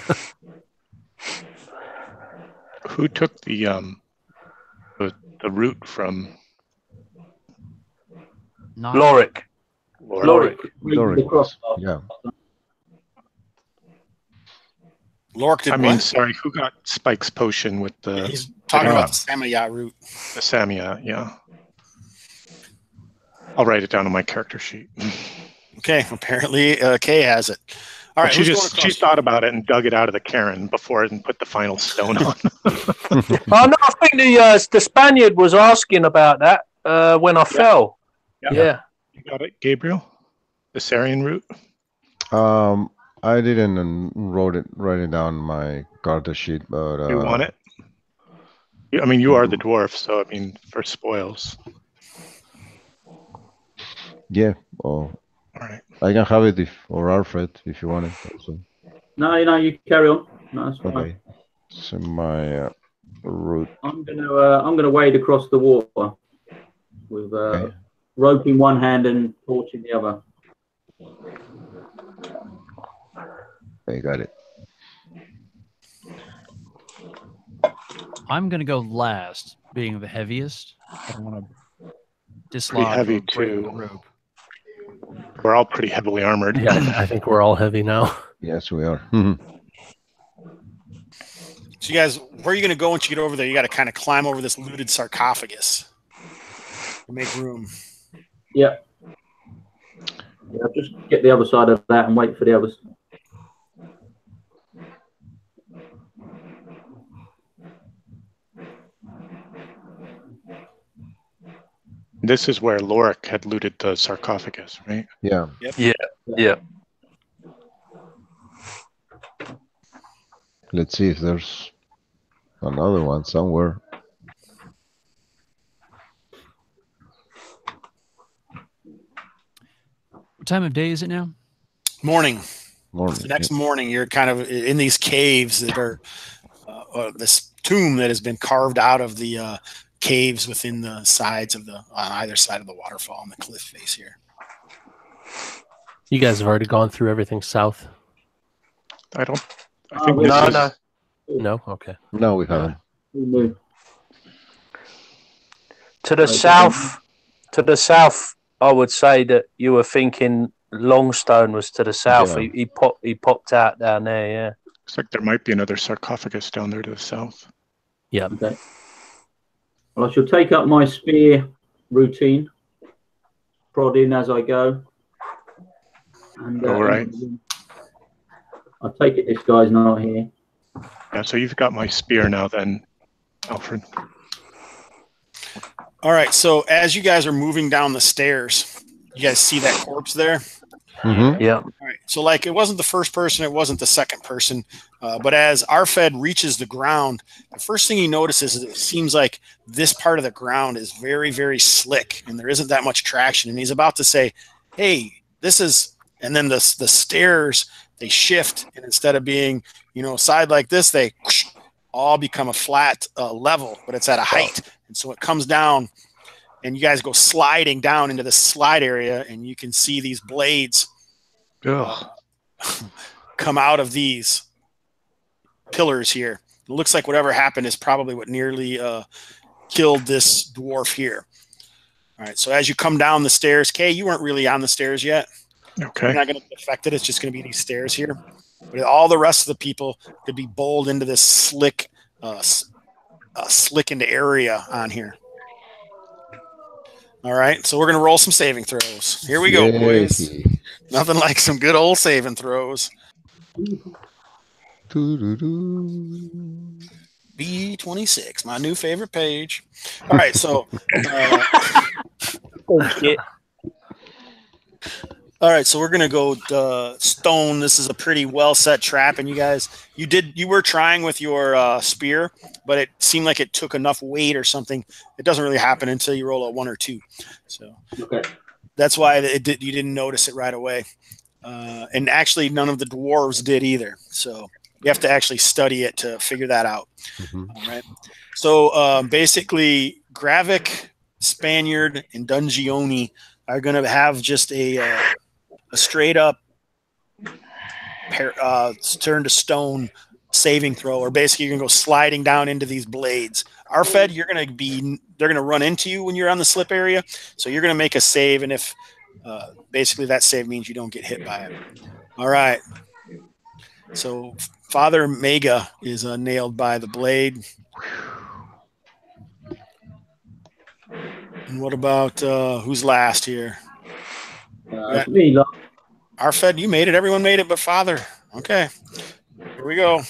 C: Who took the route from
B: Not
H: Lorik.
C: Lord?
F: Lorik, yeah.
A: Lork did
C: I mean,
A: what?
C: sorry, who got Spike's potion with the
A: He's talking about
C: Ah.
A: the Samaya route.
C: Samia? Yeah. I'll write it down on my character sheet.
A: Okay, apparently Kay has it. All right,
C: she
A: who's
C: just
A: going
C: she
A: across?
C: thought about it and dug it out of the cairn before and put the final stone on.
H: Oh no, I think the Spaniard was asking about that when I fell. Yeah.
C: You got it, Gabriel? The Sarian route?
F: I didn't write it down on my character sheet, but
C: You want it? I mean, you are the dwarf, so I mean, for spoils.
F: yeah. Oh,
C: All right.
F: I can have it or RFED if you want it. Also.
E: No, you carry on. No, that's fine.
F: Okay. So my route.
E: I'm gonna wade across the water with
F: Okay.
E: rope in one hand and torch in the other.
F: I got it.
B: I'm going to go last, being the heaviest. I don't want to
C: Pretty
B: dislodge
C: heavy
B: or break the
C: too.
B: rope.
C: We're all pretty heavily armored.
G: Yeah, I think we're all heavy now.
F: Yes, we are.
A: So you guys, where are you going to go once you get over there? You got to kind of climb over this looted sarcophagus to make room.
E: Yeah. Yeah, just get the other side of that and wait for the others.
C: This is where Lorik had looted the sarcophagus, right?
F: Yeah.
H: Yeah.
F: Let's see if there's another one somewhere.
B: What time of day is it now?
A: Morning.
F: Morning.
A: The next morning, you're kind of in these caves that are this tomb that has been carved out of the caves within the sides of on either side of the waterfall and the cliff face here.
G: You guys have already gone through everything south?
C: I think
H: No,
C: this
H: no.
C: is,
G: No? Okay.
F: No, we haven't.
H: To the south, I would say that you were thinking Longstone was to the south.
F: Yeah.
H: He popped out down there, yeah.
C: looks like there might be another sarcophagus down there to the south.
G: Yeah.
E: Okay. Well, I shall take up my spear routine, prod in as I go. And,
C: All right.
E: I take it this guy's not here.
C: Yeah, so you've got my spear now then, Alfred.
A: All right. So as you guys are moving down the stairs, you guys see that corpse there?
F: Mm-hmm.
H: Yeah.
A: All right. So like it wasn't the first person, it wasn't the second person, but as RFED reaches the ground, the first thing he notices is it seems like this part of the ground is very, very slick and there isn't that much traction. And he's about to say, hey, this is, and then the stairs, they shift, and instead of being, side like this, they all become a flat level, but it's at a height. And so it comes down and you guys go sliding down into this slide area and you can see these blades come out of these pillars here. It looks like whatever happened is probably what nearly killed this dwarf here. All right, so as you come down the stairs, Kay, you weren't really on the stairs yet.
C: Okay.
A: You're not going to be affected. It's just going to be these stairs here. But all the rest of the people could be bowled into this slickened area on here. All right, so we're going to roll some saving throws. Here we go, boys. Nothing like some good old saving throws. B26, my new favorite page. All right, so all right, so we're gonna go stone. This is a pretty well set trap, and you guys, you were trying with your spear, but it seemed like it took enough weight or something. It doesn't really happen until you roll a 1 or 2. So that's why you didn't notice it right away. And actually, none of the dwarves did either. So you have to actually study it to figure that out. Mm-hmm. All right. So basically, Gravik, Spaniard, and Dungioni are going to have just a straight up turn to stone saving throw, or basically you're going to go sliding down into these blades. RFED, they're going to run into you when you're on the slip area. So you're going to make a save. And if basically that save means you don't get hit by it. All right. So Father Mega is nailed by the blade. And what about who's last here?
E: Me.
A: RFED, you made it. Everyone made it but Father. Okay. Here we go.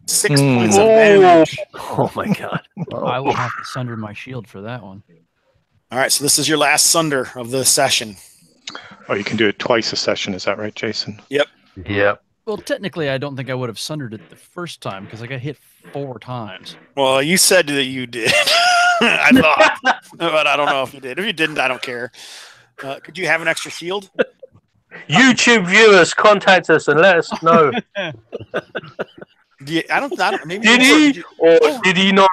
A: 6 points of damage.
G: Oh, my God.
B: I will have to sunder my shield for that one.
A: All right, so this is your last sunder of the session.
C: Oh, you can do it twice a session. Is that right, Jason?
A: Yep.
H: Yep.
B: Well, technically, I don't think I would have sundered it the first time because I got hit 4 times.
A: Well, you said that you did. I thought, but I don't know if you did. If you didn't, I don't care. Could you have an extra shield?
H: YouTube viewers, contact us and let us know.
A: I don't maybe
H: did he or did he not?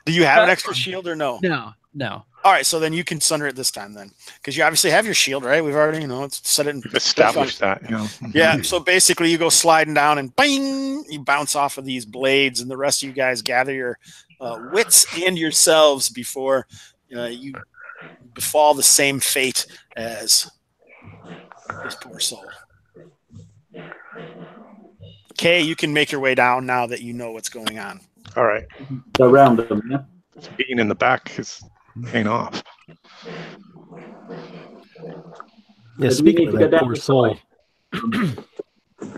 A: Do you have an extra shield or no?
B: No, No.
A: All right, so then you can sunder it this time then, because you obviously have your shield, right? We've already, it's set it.
C: We've established that.
A: Yeah. So basically, you go sliding down and bang, you bounce off of these blades, and the rest of you guys gather your wits and yourselves before you befall the same fate as this poor soul. Okay, you can make your way down now that you know what's going on.
C: All right.
E: Go round them, yeah?
C: Being in the back is paying off.
G: Yeah,
E: So do we
G: speaking
E: need
G: of
E: to go
G: that
E: down
G: poor
E: the
G: soul,
E: side?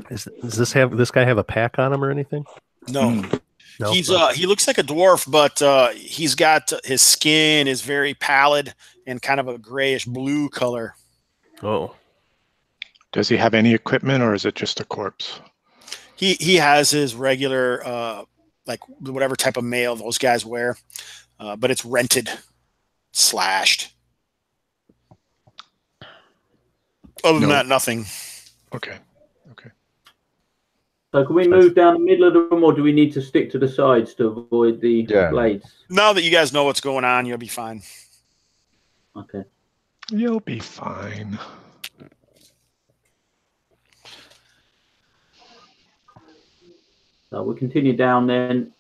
G: does this guy have a pack on him or anything?
A: No,
G: No.
A: he looks like a dwarf, but he's got his skin is very pallid and kind of a grayish blue color.
G: Oh.
C: Does he have any equipment, or is it just a corpse?
A: He has his regular like whatever type of mail those guys wear, but it's rented, slashed. Other than that, nothing.
C: Okay.
E: So can we move down the middle of the room, or do we need to stick to the sides to avoid the blades?
A: Now that you guys know what's going on, you'll be fine.
E: Okay.
C: You'll be fine.
E: So we'll continue down then.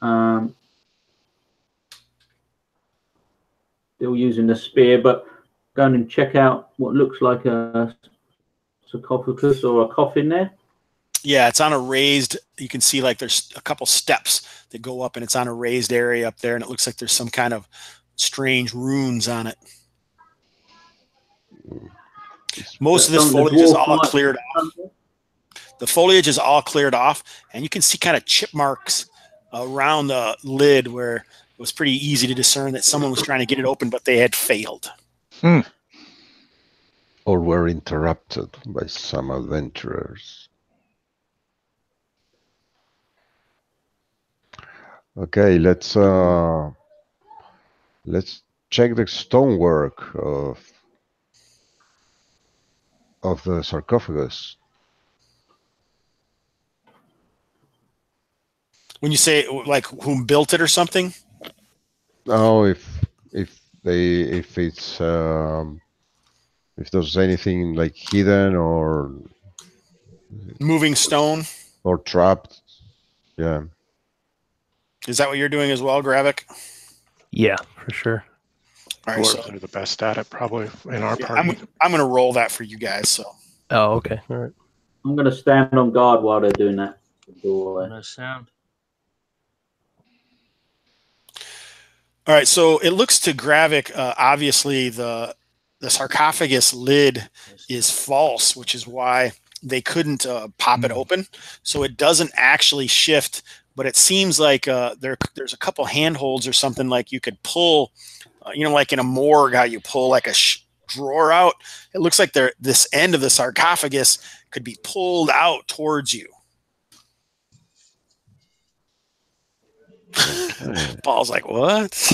E: Still using the spear, but going and check out what looks like a sarcophagus or a coffin there.
A: Yeah, it's on a raised. You can see like there's a couple steps that go up, and it's on a raised area up there, and it looks like there's some kind of strange runes on it. Most of this foliage is all cleared off. The foliage is all cleared off, and you can see kind of chip marks around the lid where it was pretty easy to discern that someone was trying to get it open, but they had failed.
F: Or were interrupted by some adventurers. Okay, let's check the stonework of the sarcophagus.
A: When you say like whom built it or something?
F: Oh, if there's anything like hidden or
A: moving stone
F: or trapped, yeah.
A: Is that what you're doing as well, Gravik?
G: Yeah, for sure.
A: All right, so
C: Dwarves are the best at it, probably in our party.
A: I'm going to roll that for you guys. So.
G: Oh, okay. All right.
E: I'm going to stand on guard while they're doing that.
H: No sound.
A: All right, so it looks to Gravik, obviously the sarcophagus lid is false, which is why they couldn't pop it open. So it doesn't actually shift, but it seems like there's a couple handholds or something like you could pull, like in a morgue, how you pull like a drawer out. It looks like this end of the sarcophagus could be pulled out towards you. Paul's like, what?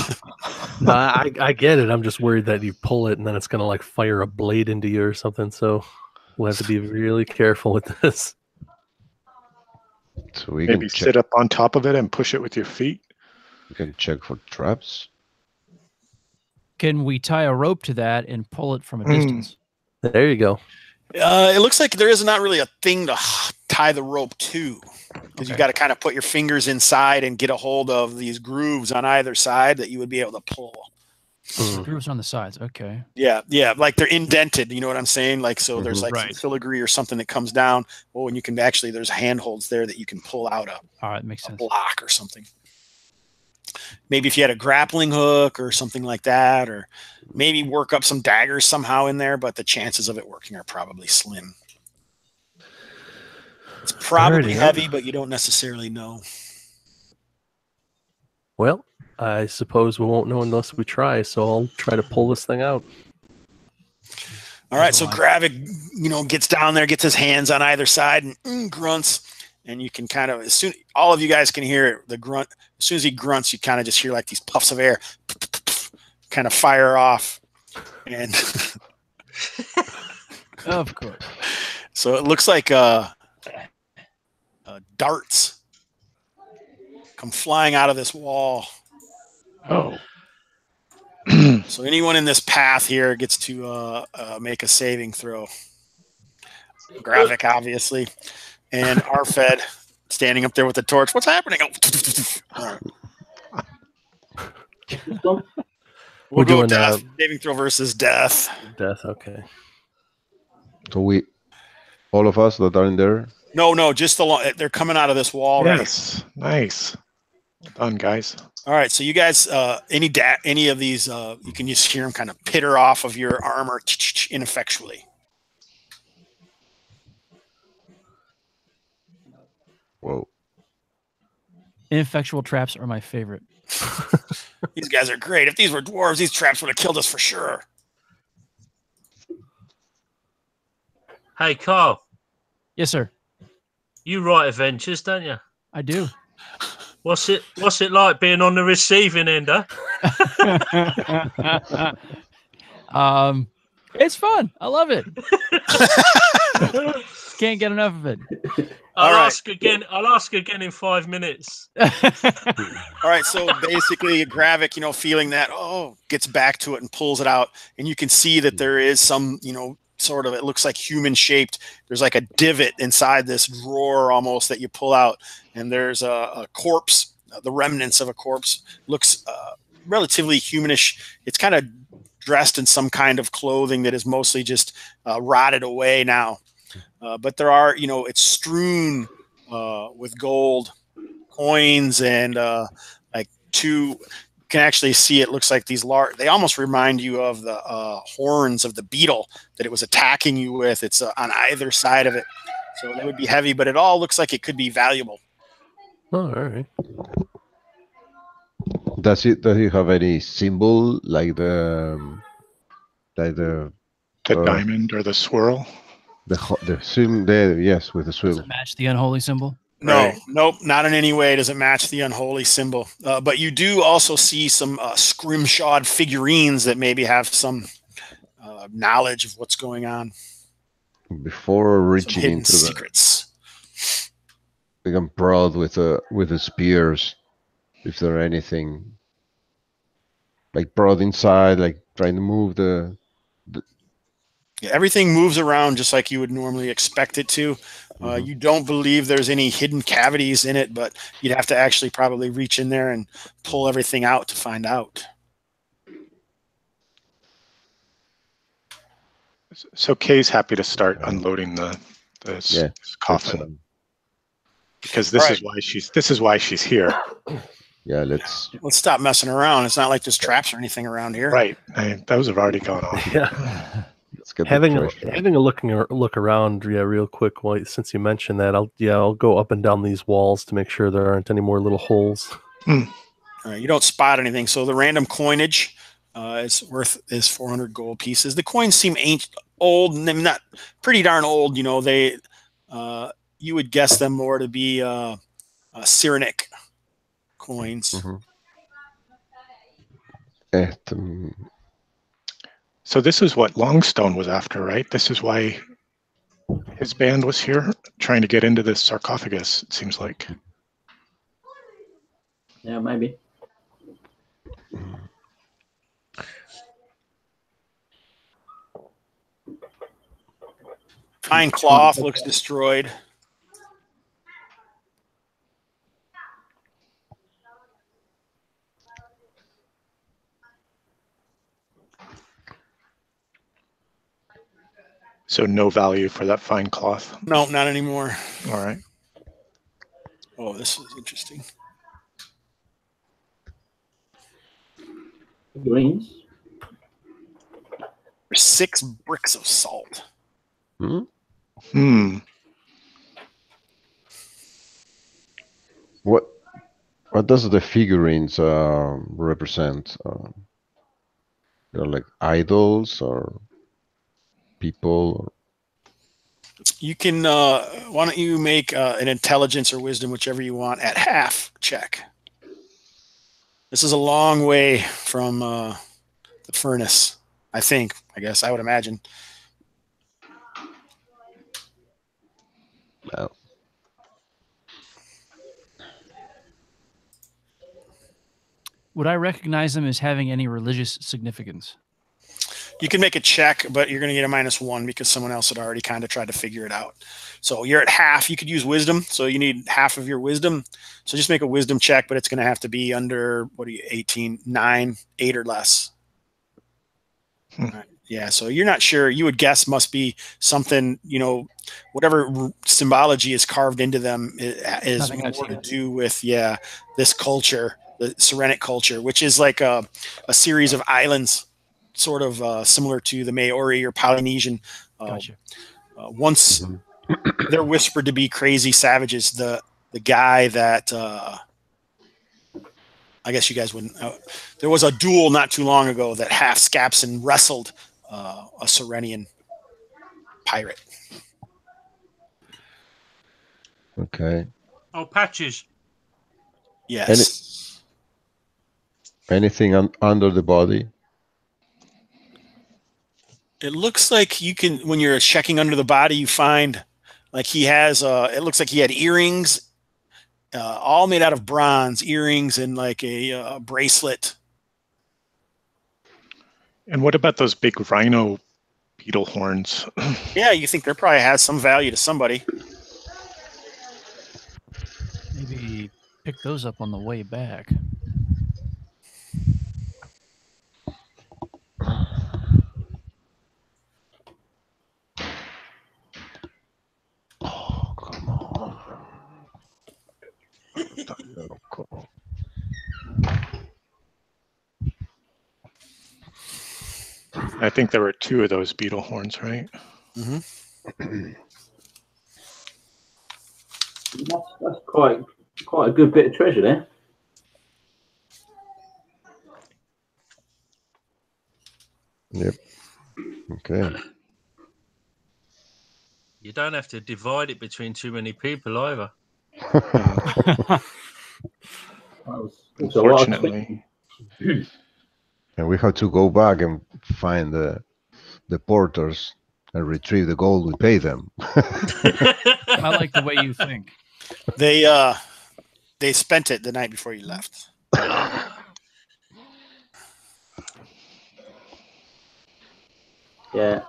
G: No, I get it. I'm just worried that you pull it and then it's going to like fire a blade into you or something. So we'll have to be really careful with this.
F: So we
C: Maybe
F: can
C: sit up on top of it and push it with your feet.
F: We can check for traps.
B: Can we tie a rope to that and pull it from a distance?
G: There you go.
A: It looks like there is not really a thing to tie the rope to, because you got to kind of put your fingers inside and get a hold of these grooves on either side that you would be able to pull.
B: Grooves on the sides. Okay.
A: Yeah, like they're indented. You know what I'm saying? Like, so there's like some filigree or something that comes down. Well, and you can actually, there's handholds there that you can pull out
B: All right, makes sense.
A: block or something. Maybe if you had a grappling hook or something like that, or maybe work up some daggers somehow in there, but the chances of it working are probably slim. It's probably heavy, but you don't necessarily know.
G: Well, I suppose we won't know unless we try, so I'll try to pull this thing out.
A: All right, so Gravik, gets down there, gets his hands on either side and grunts. And you can kind of, all of you guys can hear it, the grunt. As soon as he grunts, you kind of just hear like these puffs of air kind of fire off. And
B: of course.
A: So it looks like darts come flying out of this wall.
C: Oh.
A: So anyone in this path here gets to make a saving throw. Gravik, obviously, and RFED standing up there with the torch. What's happening? Oh. We'll
G: We're
A: go
G: doing
A: death. Saving throw versus death.
G: Death, okay.
F: So all of us that are in there.
A: No, just they're coming out of this wall.
C: Yes, right? Nice. Well done, guys.
A: All right, so you guys, any of these, you can just hear them kind of pitter off of your armor ineffectually.
F: Whoa.
B: Ineffectual traps are my favorite.
A: These guys are great. If these were dwarves, these traps would have killed us for sure.
H: Hey, Carl.
B: Yes, sir.
H: You write adventures, don't you?
B: I do.
H: What's it like being on the receiving end, huh?
B: It's fun. I love it. Can't get enough of it.
H: I'll ask again in 5 minutes.
A: All right, so basically Gravik, feeling that, gets back to it and pulls it out, and you can see that there is some, sort of, it looks like human shaped. There's like a divot inside this drawer almost that you pull out, and there's a corpse, the remnants of a corpse. Looks relatively humanish. It's kind of dressed in some kind of clothing that is mostly just rotted away now. But there are, it's strewn with gold coins and like you can actually see it looks like these large, they almost remind you of the horns of the beetle that it was attacking you with. It's on either side of it. So they would be heavy, but it all looks like it could be valuable.
G: Oh, all right.
F: Does it have any symbol like the
C: diamond or the swirl?
F: The symbol there, yes, with the swirl.
B: Does it match the unholy symbol?
A: No, nope, not in any way does it match the unholy symbol. But you do also see some scrimshawed figurines that maybe have some knowledge of what's going on.
F: Before reaching into the
A: secrets,
F: we can prod with the spears. If there are anything like prod inside, like trying to move the
A: yeah, everything moves around just like you would normally expect it to. You don't believe there's any hidden cavities in it, but you'd have to actually probably reach in there and pull everything out to find out.
C: So Kay's happy to start unloading the coffin because this is why she's here.
F: Yeah, let's
A: stop messing around. It's not like there's traps or anything around here.
C: Right. Those have already gone off.
G: Yeah. Having a look around, real quick. Since you mentioned that, I'll go up and down these walls to make sure there aren't any more little holes.
A: All right, you don't spot anything. So the random coinage is 400 gold pieces. The coins seem old, and not pretty darn old. They you would guess them more to be Cyrenaic coins.
C: So this is what Longstone was after, right? This is why his band was here, trying to get into this sarcophagus, it seems like.
E: Yeah, maybe.
A: Fine cloth looks destroyed.
C: So no value for that fine cloth?
A: No, not anymore.
C: All right.
A: Oh, this is interesting.
E: Greens.
A: There's 6 bricks of salt.
F: What does the figurines represent? They're like idols or people?
A: You can. Why don't you make an intelligence or wisdom, whichever you want, at half check. This is a long way from the furnace. I guess I would imagine.
F: Wow.
B: Would I recognize them as having any religious significance?
A: You can make a check, but you're going to get a -1 because someone else had already kind of tried to figure it out. So you're at half. You could use wisdom, so you need half of your wisdom. So just make a wisdom check, but it's going to have to be under, 18, 9, 8 or less. Right. Yeah, so you're not sure. You would guess must be something, whatever symbology is carved into them is more to do with, this culture, the Serenic culture, which is like a series of islands, sort of similar to the Maori or Polynesian.
B: Gotcha.
A: Once they're whispered to be crazy savages, the guy that I guess you guys wouldn't. There was a duel not too long ago that half Scapson wrestled a Serenian pirate.
F: Okay.
H: Oh, Patches.
A: Yes.
F: Anything under the body?
A: It looks like you can, when you're checking under the body, you find like he has, it looks like he had earrings, all made out of bronze, earrings and like a bracelet.
C: And what about those big rhino beetle horns?
A: Yeah, you think there probably has some value to somebody.
B: Maybe pick those up on the way back.
F: Oh, come on.
C: I think there were 2 of those beetle horns, right?
A: Mm-hmm.
E: That's quite a good bit of treasure there.
F: Yep. Okay.
H: You don't have to divide it between too many people either.
C: Unfortunately.
F: And we have to go back and find the porters and retrieve the gold we pay them.
B: I like the way you think.
A: They spent it the night before you left.
E: Yeah.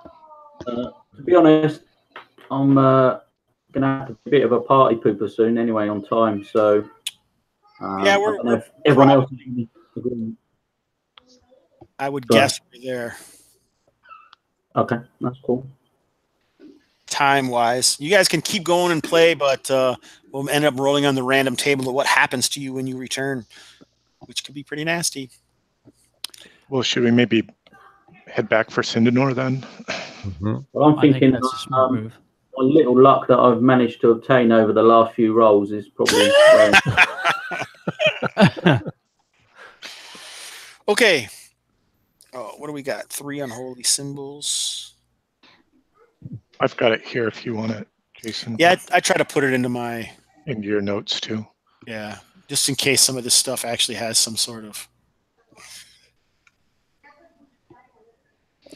E: To be honest, I'm gonna have to be a bit of a party pooper soon anyway on time. So
A: yeah, we're
E: everyone else is agreeing.
A: I would guess we're there.
E: Okay, that's cool.
A: Time-wise, you guys can keep going and play, but we'll end up rolling on the random table of what happens to you when you return, which could be pretty nasty.
C: Well, should we maybe head back for Sindanor then?
F: Mm-hmm.
E: Well, I'm thinking
B: that's a smart move.
E: A little luck that I've managed to obtain over the last few rolls is probably.
A: Okay. Oh, what do we got? 3 unholy symbols.
C: I've got it here if you want it, Jason.
A: Yeah, I try to put it into
C: your notes too.
A: Yeah, just in case some of this stuff actually has some sort of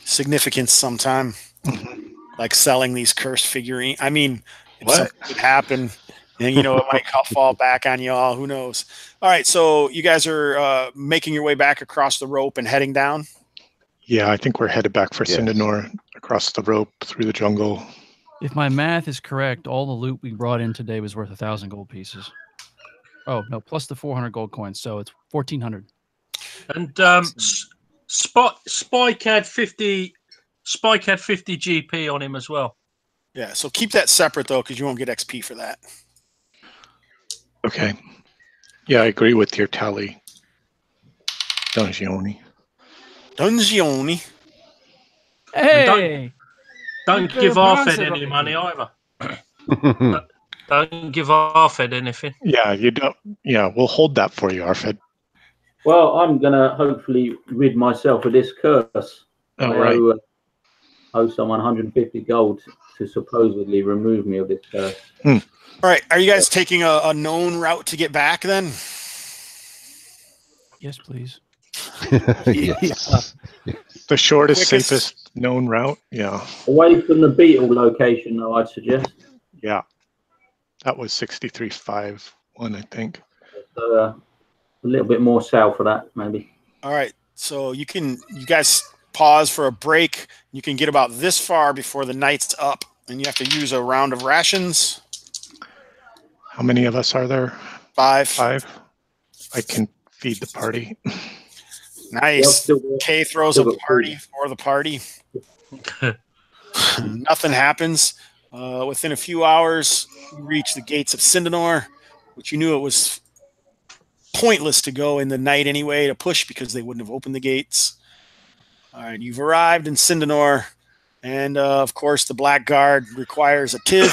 A: significance sometime. Like selling these cursed figurines. I mean, if something could happen, and it might fall back on y'all. Who knows? All right, so you guys are making your way back across the rope and heading down?
C: Yeah, I think we're headed back for Sindanor, across the rope, through the jungle.
B: If my math is correct, all the loot we brought in today was worth 1,000 gold pieces. Oh, no, plus the 400 gold coins, so it's 1,400.
H: And Spike had 50 GP on him as well.
A: Yeah, so keep that separate, though, because you won't get XP for that.
C: Okay. Yeah, I agree with your tally, Dungioni.
B: Hey!
H: Don't give RFED any money either. Don't give RFED anything.
C: Yeah, you don't. Yeah, we'll hold that for you, RFED.
E: Well, I'm gonna hopefully rid myself of this curse.
C: Oh, right.
E: Owe someone 150 gold to supposedly remove me of this curse.
A: All right, are you guys taking a known route to get back then?
B: Yes, please.
F: Yes.
C: The shortest,
A: Quickest.
C: safest known route. Yeah.
E: Away from the beetle location, though, I'd suggest.
C: Yeah. That was 63.51, I think.
E: A little bit more south for that, maybe.
A: All right. So you guys pause for a break. You can get about this far before the night's up, and you have to use a round of rations.
C: How many of us are there?
A: 5.
C: 5. I can feed the party.
A: Nice.
E: Yep,
A: Kay throws a party for the party. Nothing happens. Within a few hours, you reach the gates of Sindanor, which you knew it was pointless to go in the night anyway to push because they wouldn't have opened the gates. All right, you've arrived in Sindanor, and of course the Black Guard requires a tiv.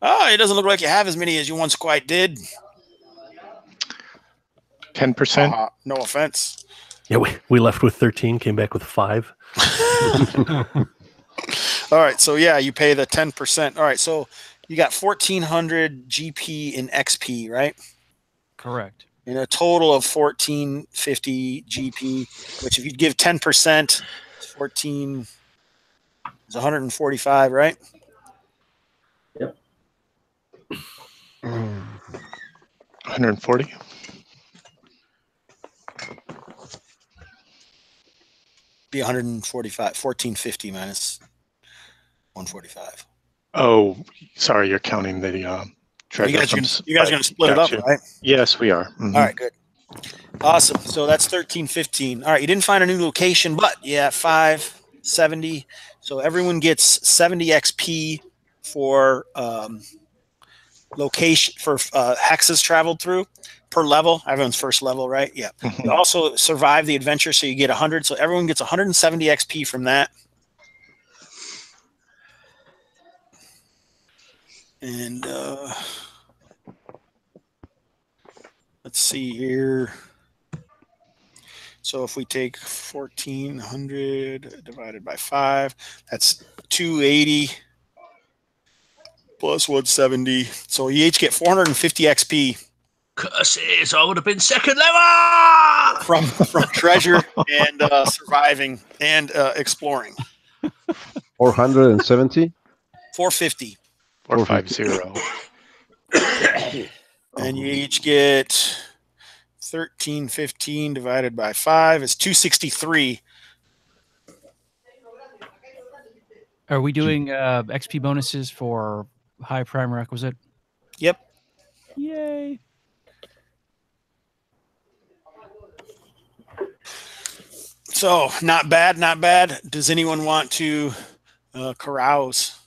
A: It doesn't look like you have as many as you once quite did.
C: 10%.
A: No offense.
G: Yeah, we left with 13, came back with 5.
A: All right, so yeah, you pay the 10%. All right, so you got 1,400 GP in XP, right?
B: Correct.
A: In a total of 1,450 GP, which if you give 10%, 14 is 145, right?
E: Yep.
C: 140.
A: Be 145. 1,450 minus 145.
C: Oh, sorry, you're counting the treasure.
A: You guys are going to split it up, right?
C: Yes, we are. Mm-hmm.
A: All right, good. Awesome. So that's 1,315. All right, you didn't find a new location, but yeah, 570. So everyone gets 70 XP for location for hexes traveled through per level. Everyone's first level, right? Yeah.
C: Mm-hmm.
A: You also survive the adventure, so you get 100. So everyone gets 170 XP from that. And let's see here. So if we take 1,400 divided by 5, that's 280 plus 170. So you each get 450 XP.
H: Curses! I would have been second level
A: from treasure and surviving and exploring.
F: 470.
A: 450.
C: 450.
A: And you each get 1,315 divided by 5 is 263.
B: Are we doing XP bonuses for high prime requisite?
A: Yep.
B: Yay.
A: So not bad, not bad. Does anyone want to carouse?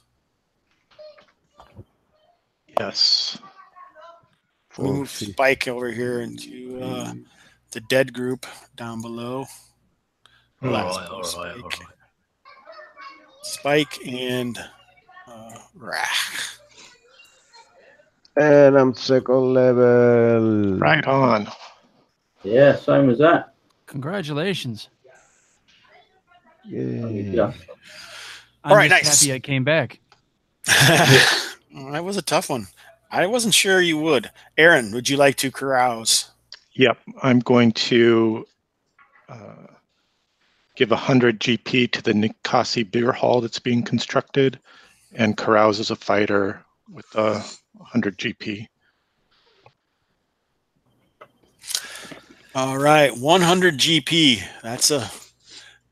C: Yes.
A: Let me move Spike over here into the dead group down below.
H: All right.
A: Spike and Rach.
F: And I'm second level.
C: Right on.
E: Yeah, same as that.
B: Congratulations.
F: Yeah.
A: All right,
B: just
A: nice.
B: Happy I came back.
A: That was a tough one. I wasn't sure you would. Aron, would you like to carouse?
C: Yep. I'm going to give 100 GP to the Nikasi beer hall that's being constructed and carouse as a fighter with 100 GP.
A: All right, 100 GP.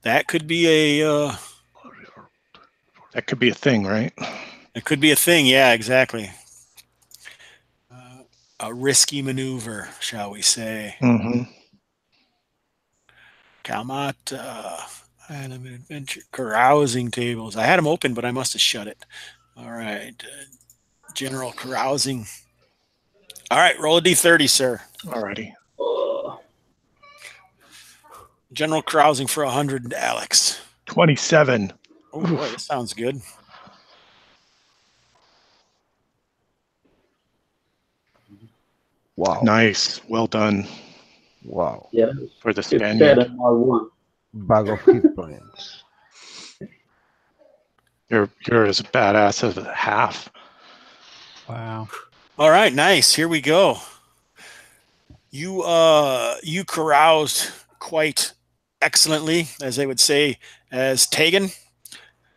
A: That could be a
C: That could be a thing, right?
A: it could be a thing. Yeah, exactly. A risky maneuver, shall we say?
C: Mm-hmm.
A: Kalmatta, Island of Adventure, carousing tables. I had them open, but I must have shut it. All right, general carousing. All right, roll a d30, sir.
C: Alrighty.
A: General carousing for 100, Alex.
C: 27.
A: Oh boy, that sounds good.
F: Wow.
C: Nice. Well done
F: Wow.
E: Yeah.
C: for the
E: It's better
C: Spaniard.
E: than I want.
F: Bag of hit points.
C: You're as badass as a half.
B: Wow.
A: All right, nice. Here we go. You caroused quite excellently, as they would say, as Tegan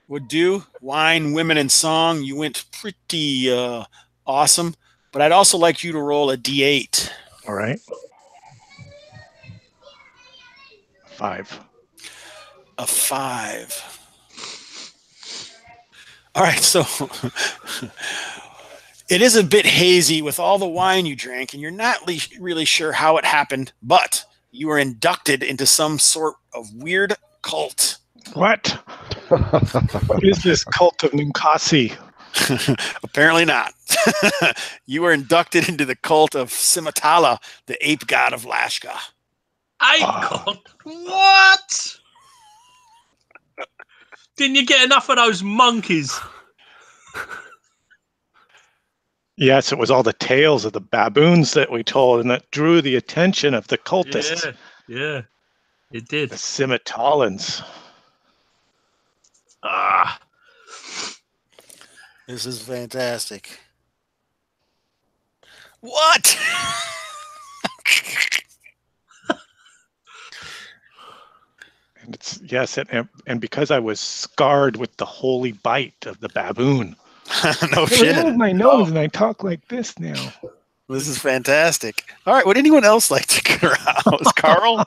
A: would do. Wine, women, and song. You went pretty awesome. But I'd also like you to roll a d8.
C: All right. 5.
A: A 5. All right, so it is a bit hazy with all the wine you drank, and you're not really sure how it happened, but you were inducted into some sort of weird cult.
C: What? What is this cult of Ninkasi?
A: Apparently not. You were inducted into the cult of Simatala, the ape god of Lashka.
H: What? Didn't you get enough of those monkeys?
C: Yes, it was all the tales of the baboons that we told, and that drew the attention of the cultists.
H: Yeah, it did.
C: The Scimitolans.
A: This is fantastic. What?
C: And it's and because I was scarred with the holy bite of the baboon.
A: No shit.
C: I hold my nose and I talk like this now.
A: This is fantastic. All right, would anyone else like to carouse? Carl?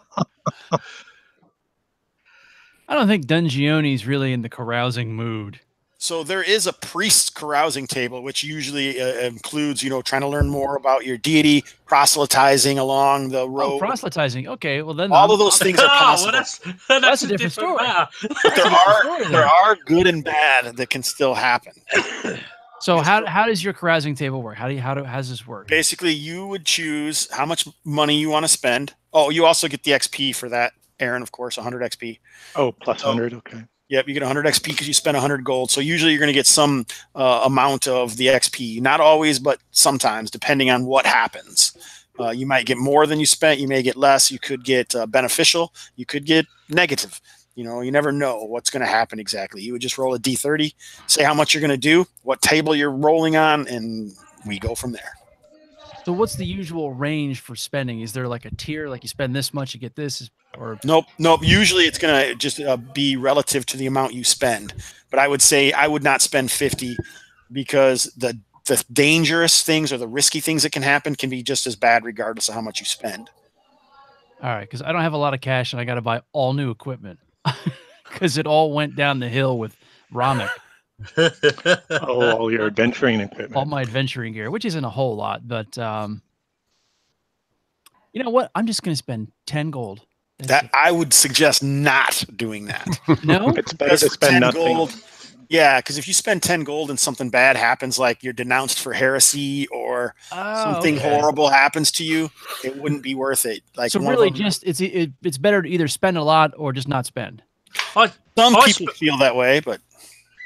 B: I don't think Dungioni's really in the carousing mood.
A: So there is a priest's carousing table, which usually includes, trying to learn more about your deity, proselytizing along the road.
B: Oh, proselytizing. Okay, well then
A: all of those things are possible.
H: Well, that's a different story.
A: There are good and bad that can still happen.
B: So how does your carousing table work? How does this work?
A: Basically, you would choose how much money you want to spend. Oh, you also get the XP for that, Aron, of course, 100 XP.
C: Oh, plus 100, okay.
A: Yep, you get 100 XP because you spend 100 gold. So usually you're going to get some amount of the XP. Not always, but sometimes, depending on what happens. You might get more than you spent. You may get less. You could get beneficial. You could get negative. You never know what's going to happen exactly. You would just roll a D30, say how much you're going to do, what table you're rolling on, and we go from there.
B: So what's the usual range for spending? Is there like a tier, like you spend this much, you get this? Or
A: Nope. Usually it's going to just be relative to the amount you spend. But I would say I would not spend 50 because the dangerous things or the risky things that can happen can be just as bad regardless of how much you spend.
B: All right, because I don't have a lot of cash and I got to buy all new equipment because it all went down the hill with Ramek.
C: All your adventuring equipment.
B: All my adventuring gear, which isn't a whole lot, but you know what? I'm just going to spend 10 gold.
A: I would suggest not doing that.
B: No?
C: It's better to spend nothing.
A: Gold, yeah, because if you spend 10 gold and something bad happens, like you're denounced for heresy or something horrible happens to you, it wouldn't be worth it. Like
B: so really just it's better to either spend a lot or just not spend.
A: Some people feel that way, but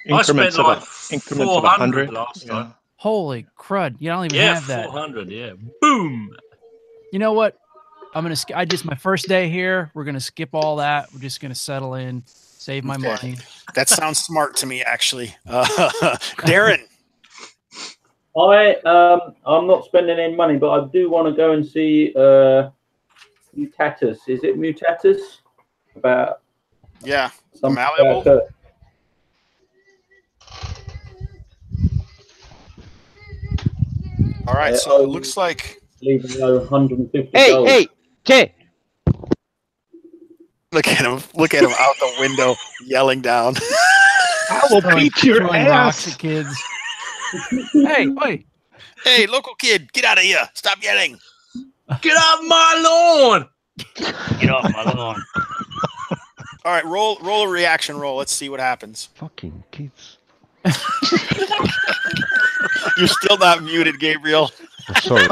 C: increments of 100
H: last time.
B: Holy crud. You don't even have that.
H: 400, yeah. Boom.
B: You know what? I just my first day here. We're gonna skip all that. We're just gonna settle in, save my money.
A: That sounds smart to me, actually. Darren,
E: I'm not spending any money, but I do want to go and see Mutatus. Is it Mutatus?
A: Some malleable. All right, so it looks like
E: leaving 150.
I: Hey, che!
A: Look at him out the window, yelling down.
C: I will beat your ass,
B: at kids. Hey, wait!
A: Hey, local kid, get out of here! Stop yelling!
H: Get off my lawn!
A: Get off my lawn! All right, roll a reaction roll. Let's see what happens.
F: Fucking kids.
A: You're still not muted, Gabriel.
F: Oh, sorry.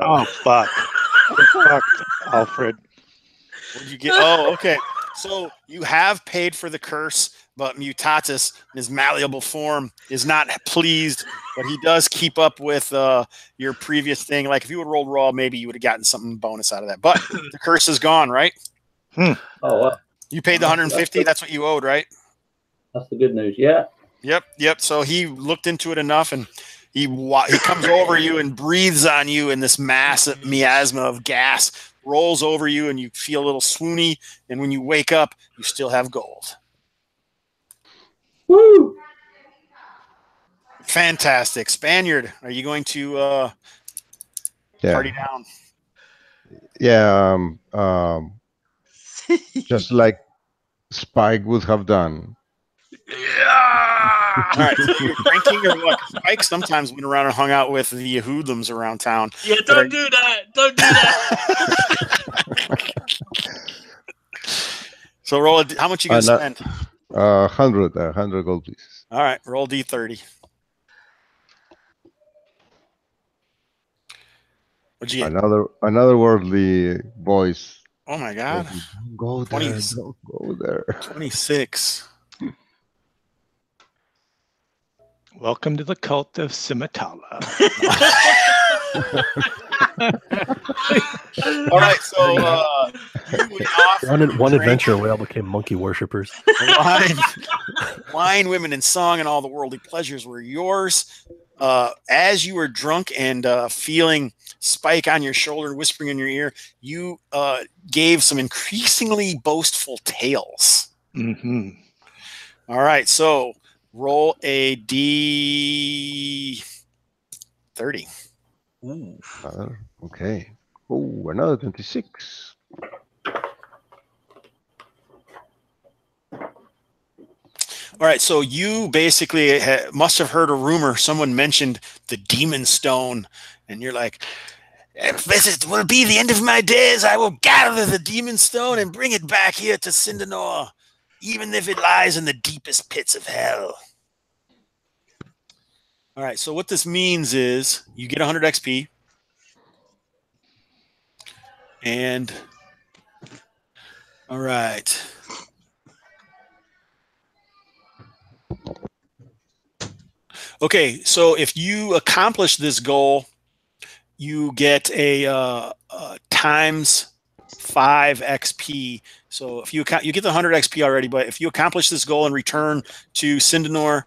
C: Oh, fuck. Fuck, Alfred.
A: What did you get? Oh, okay. So you have paid for the curse, but Mutatus, in his malleable form, is not pleased, but he does keep up with your previous thing. Like if you would roll raw, maybe you would have gotten something bonus out of that. But the curse is gone, right?
E: Oh, wow.
A: You paid the 150. That's what you owed, right?
E: That's the good news. Yeah.
A: Yep. So he looked into it enough, and he comes over you and breathes on you in this massive miasma of gas, rolls over you, and you feel a little swoony. And when you wake up, you still have gold.
E: Woo!
A: Fantastic. Spaniard, are you going to party down?
F: Yeah, just like Spike would have done.
A: All right, so you're drinking or what? Spike sometimes went around and hung out with the hoodlums around town.
H: Yeah, don't do that. Don't do that.
A: So roll how much you gonna spend?
F: 100 gold pieces.
A: All right, roll D30. What'd you get?
F: Another worldly voice.
A: Oh my god.
F: Go there, don't go there.
A: 26.
C: Welcome to the cult of Simatala.
A: All right, so you would offer
G: One adventure we all became monkey worshippers.
A: wine, women, and song, and all the worldly pleasures were yours. As you were drunk and feeling Spike on your shoulder and whispering in your ear, you gave some increasingly boastful tales.
C: Mm-hmm.
A: All right, so roll a D30.
F: Ooh. Okay. Oh, another 26.
A: All right, so you basically must have heard a rumor. Someone mentioned the Demon Stone, and you're like, if this will be the end of my days, I will gather the Demon Stone and bring it back here to Sindanor, even if it lies in the deepest pits of hell. All right, so what this means is you get 100 XP, and all right. Okay, so if you accomplish this goal, you get a times 5 XP. So if you get the 100 XP already, but if you accomplish this goal and return to Sindanor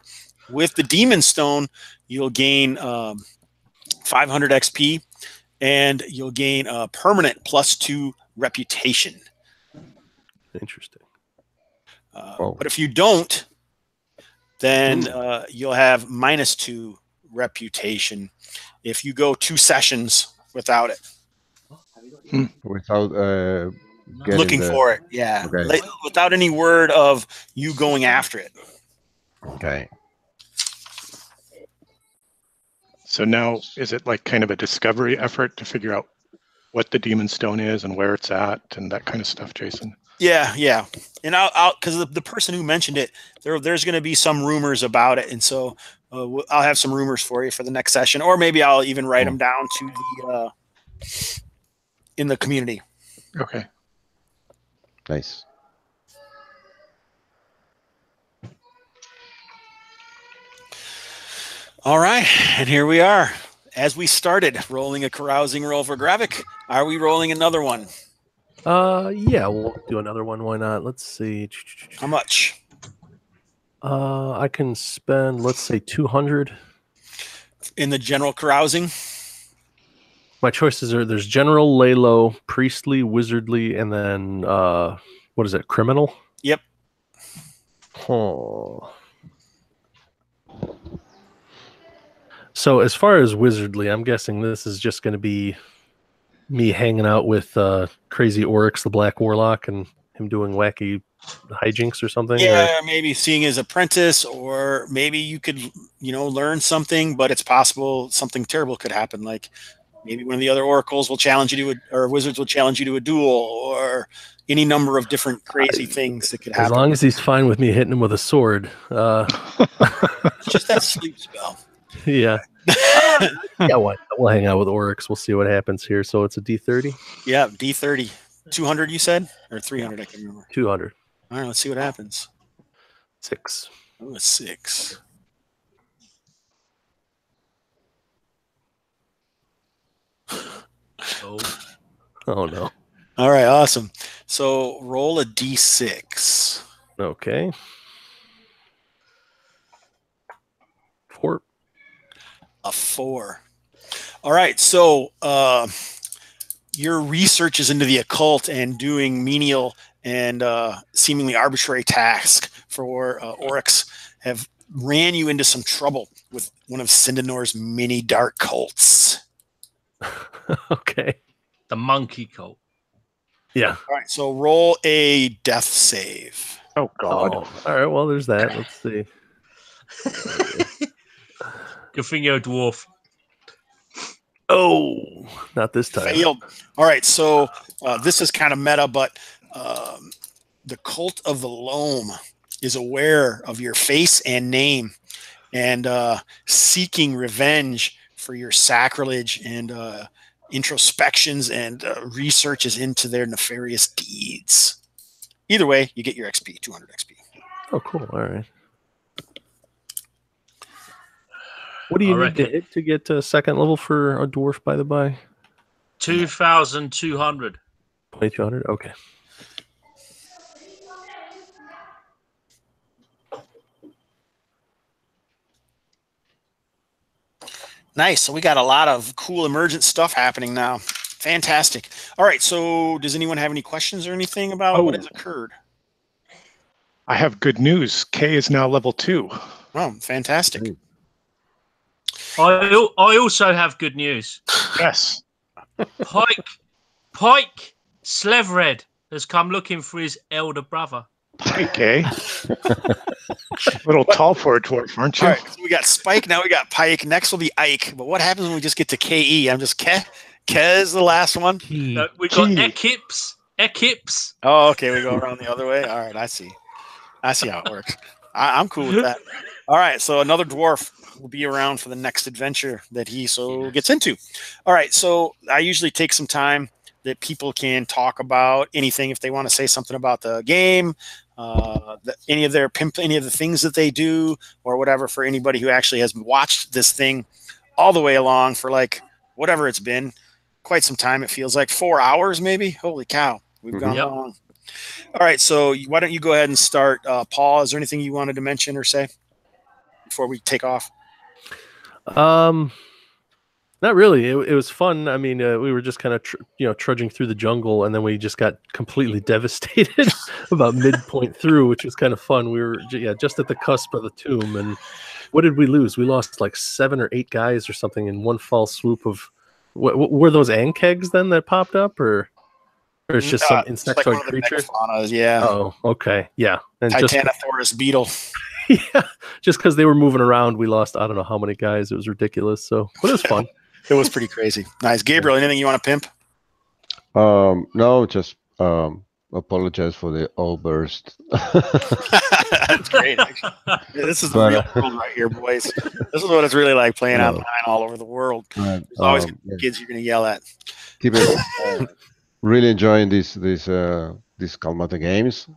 A: with the Demon Stone, you'll gain 500 XP, and you'll gain a permanent +2 reputation.
G: Interesting.
A: But if you don't, then you'll have -2 reputation if you go 2 sessions without it.
F: Without
A: Looking for it, yeah.
F: Okay.
A: Without any word of you going after it.
F: Okay.
C: So now, is it like kind of a discovery effort to figure out what the Demon Stone is and where it's at and that kind of stuff, Jason?
A: Yeah. And I'll because the person who mentioned it, there's going to be some rumors about it, and so I'll have some rumors for you for the next session, or maybe I'll even write them down to the in the community.
C: Okay.
F: Nice.
A: All right, and here we are. As we started rolling a carousing roll for Gravik, are we rolling another one?
G: Yeah, we'll do another one. Why not? Let's see.
A: How much?
G: I can spend, let's say, 200.
A: In the general carousing?
G: My choices are there's general, lay low, priestly, wizardly, and then what is it? Criminal?
A: Yep.
G: Oh. So as far as wizardly, I'm guessing this is just going to be me hanging out with crazy Oryx, the Black Warlock, and him doing wacky hijinks or something.
A: Yeah, or maybe seeing his apprentice, or maybe you could, learn something, but it's possible something terrible could happen. Like maybe one of the other oracles will challenge you to, or wizards will challenge you to a duel, or any number of different crazy things that could happen.
G: As long as he's fine with me hitting him with a sword.
A: It's just that sleep spell.
G: Yeah. Yeah, we'll hang out with Oryx. We'll see what happens here. So it's a D30?
A: Yeah, D30. 200 you said? Or 300, I can't remember.
G: 200.
A: All right, let's see what happens.
G: 6.
A: Oh, a 6.
G: Oh, no.
A: All right, awesome. So roll a D6.
G: Okay. 4.
A: A 4. All right, so your research is into the occult and doing menial and seemingly arbitrary tasks for Oryx have ran you into some trouble with one of Sindanor's many dark cults.
G: Okay.
H: The monkey cult.
G: Yeah.
A: All right, so roll a death save.
C: Oh God.
G: Oh, all right. Well, there's that. Let's see.
H: Good thing you're a dwarf.
G: Oh, not this time.
A: Failed. All right, so this is kind of meta, but the cult of the loam is aware of your face and name and seeking revenge for your sacrilege and introspections and researches into their nefarious deeds. Either way, you get your XP, 200 XP.
G: Oh, cool. All right. What do you need to hit to get to second level for a dwarf, by the by?
H: 2,200.
G: 2,200? Okay.
A: Nice. So we got a lot of cool emergent stuff happening now. Fantastic. All right. So does anyone have any questions or anything about what has occurred?
C: I have good news. Kay is now level 2.
A: Oh, fantastic.
H: I also have good news.
C: Yes.
H: Pike Slevred has come looking for his elder brother.
C: Pike, eh? A little tall for a dwarf, aren't you?
A: All right. So we got Spike. Now we got Pike. Next will be Ike. But what happens when we just get to KE? I'm just Ke is the last one.
H: We got Ekips.
A: Oh, okay. We go around the other way. All right. I see how it works. I'm cool with that. All right. So another dwarf will be around for the next adventure that he gets into. All right. So I usually take some time that people can talk about anything if they want to say something about the game, any of the things that they do or whatever, for anybody who actually has watched this thing all the way along for like whatever it's been, quite some time. It feels like 4 hours maybe. Holy cow. We've gone long. All right. So why don't you go ahead and start, Paul? Is there anything you wanted to mention or say before we take off?
G: Not really. It was fun. I mean, we were just kind of trudging through the jungle, and then we just got completely devastated about midpoint through, which was kind of fun. We were just at the cusp of the tomb, and what did we lose? We lost like 7 or 8 guys or something in one fall swoop of. Were those ankegs then that popped up, or it's just some insectoid
A: like
G: creature?
A: Yeah.
G: Oh, okay. Yeah. And
A: Titanosaurus beetle.
G: Yeah. Just because they were moving around, we lost I don't know how many guys. It was ridiculous. So, but it was fun.
A: It was pretty crazy. Nice. Gabriel, anything you want to pimp?
F: No, just apologize for the outburst.
A: That's great, actually. This is the real world right here, boys. This is what it's really like playing online all over the world. There's always kids you're going to yell at.
F: Keep it. Really enjoying these Kalmatta games.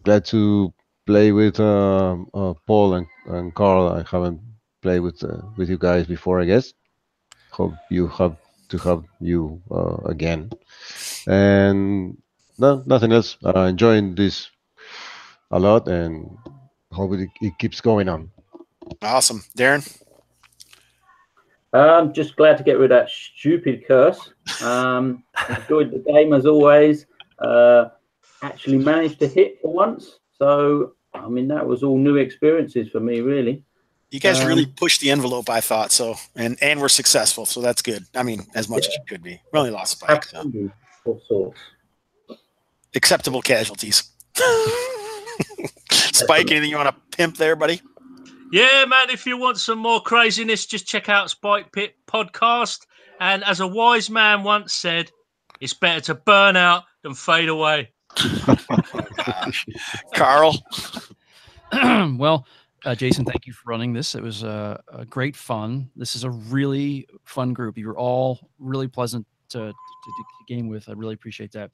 F: Glad to play with Paul and Carl. I haven't played with you guys before, I guess. Hope you have to have you again. And no, nothing else. Enjoying this a lot, and hope it keeps going on.
A: Awesome, Darren.
E: I'm just glad to get rid of that stupid curse. Enjoyed the game as always. Actually managed to hit for once. So, I mean, that was all new experiences for me, really.
A: You guys really pushed the envelope, I thought. So, and we're successful. So that's good. I mean, as much as you could be. We only lost Spike. So.
E: All sorts.
A: Acceptable casualties. Spike, anything you want to pimp there, buddy?
H: Yeah, man, if you want some more craziness, just check out Spikepit podcast. And as a wise man once said, it's better to burn out than fade away.
A: Carl?
B: Well, Jason, thank you for running this. It was a great fun. This is a really fun group. You were all really pleasant to game with. I really appreciate that.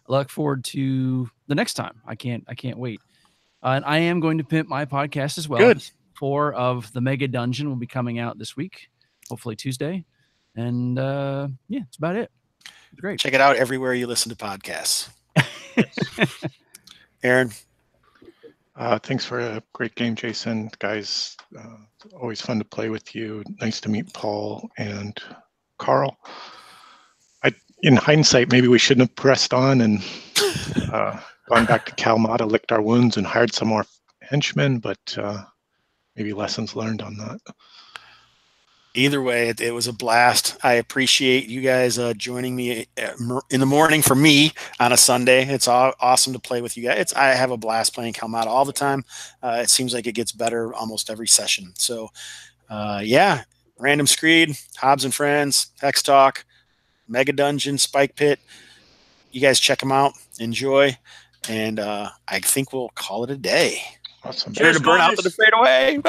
B: I look forward to the next time. I can't wait. And I am going to pimp my podcast as well.
A: Good.
B: 4 of the Mega Dungeon will be coming out this week, hopefully Tuesday. And yeah, that's about it. It's great.
A: Check it out everywhere you listen to podcasts. Aron?
C: Thanks for a great game, Jason. Guys, always fun to play with you. Nice to meet Paul and Carl. In hindsight, maybe we shouldn't have pressed on and gone back to Kalmatta, licked our wounds, and hired some more henchmen, but maybe lessons learned on that.
A: Either way, it was a blast. I appreciate you guys joining me in the morning for me on a Sunday. It's awesome to play with you guys. I have a blast playing Kalmatta all the time. It seems like it gets better almost every session. So, yeah, Random Screed, Hobbs and Friends, Hex Talk, Mega Dungeon, Spikepit. You guys check them out. Enjoy. And I think we'll call it a day.
C: Awesome.
A: Cheers to burn out to the fadeaway.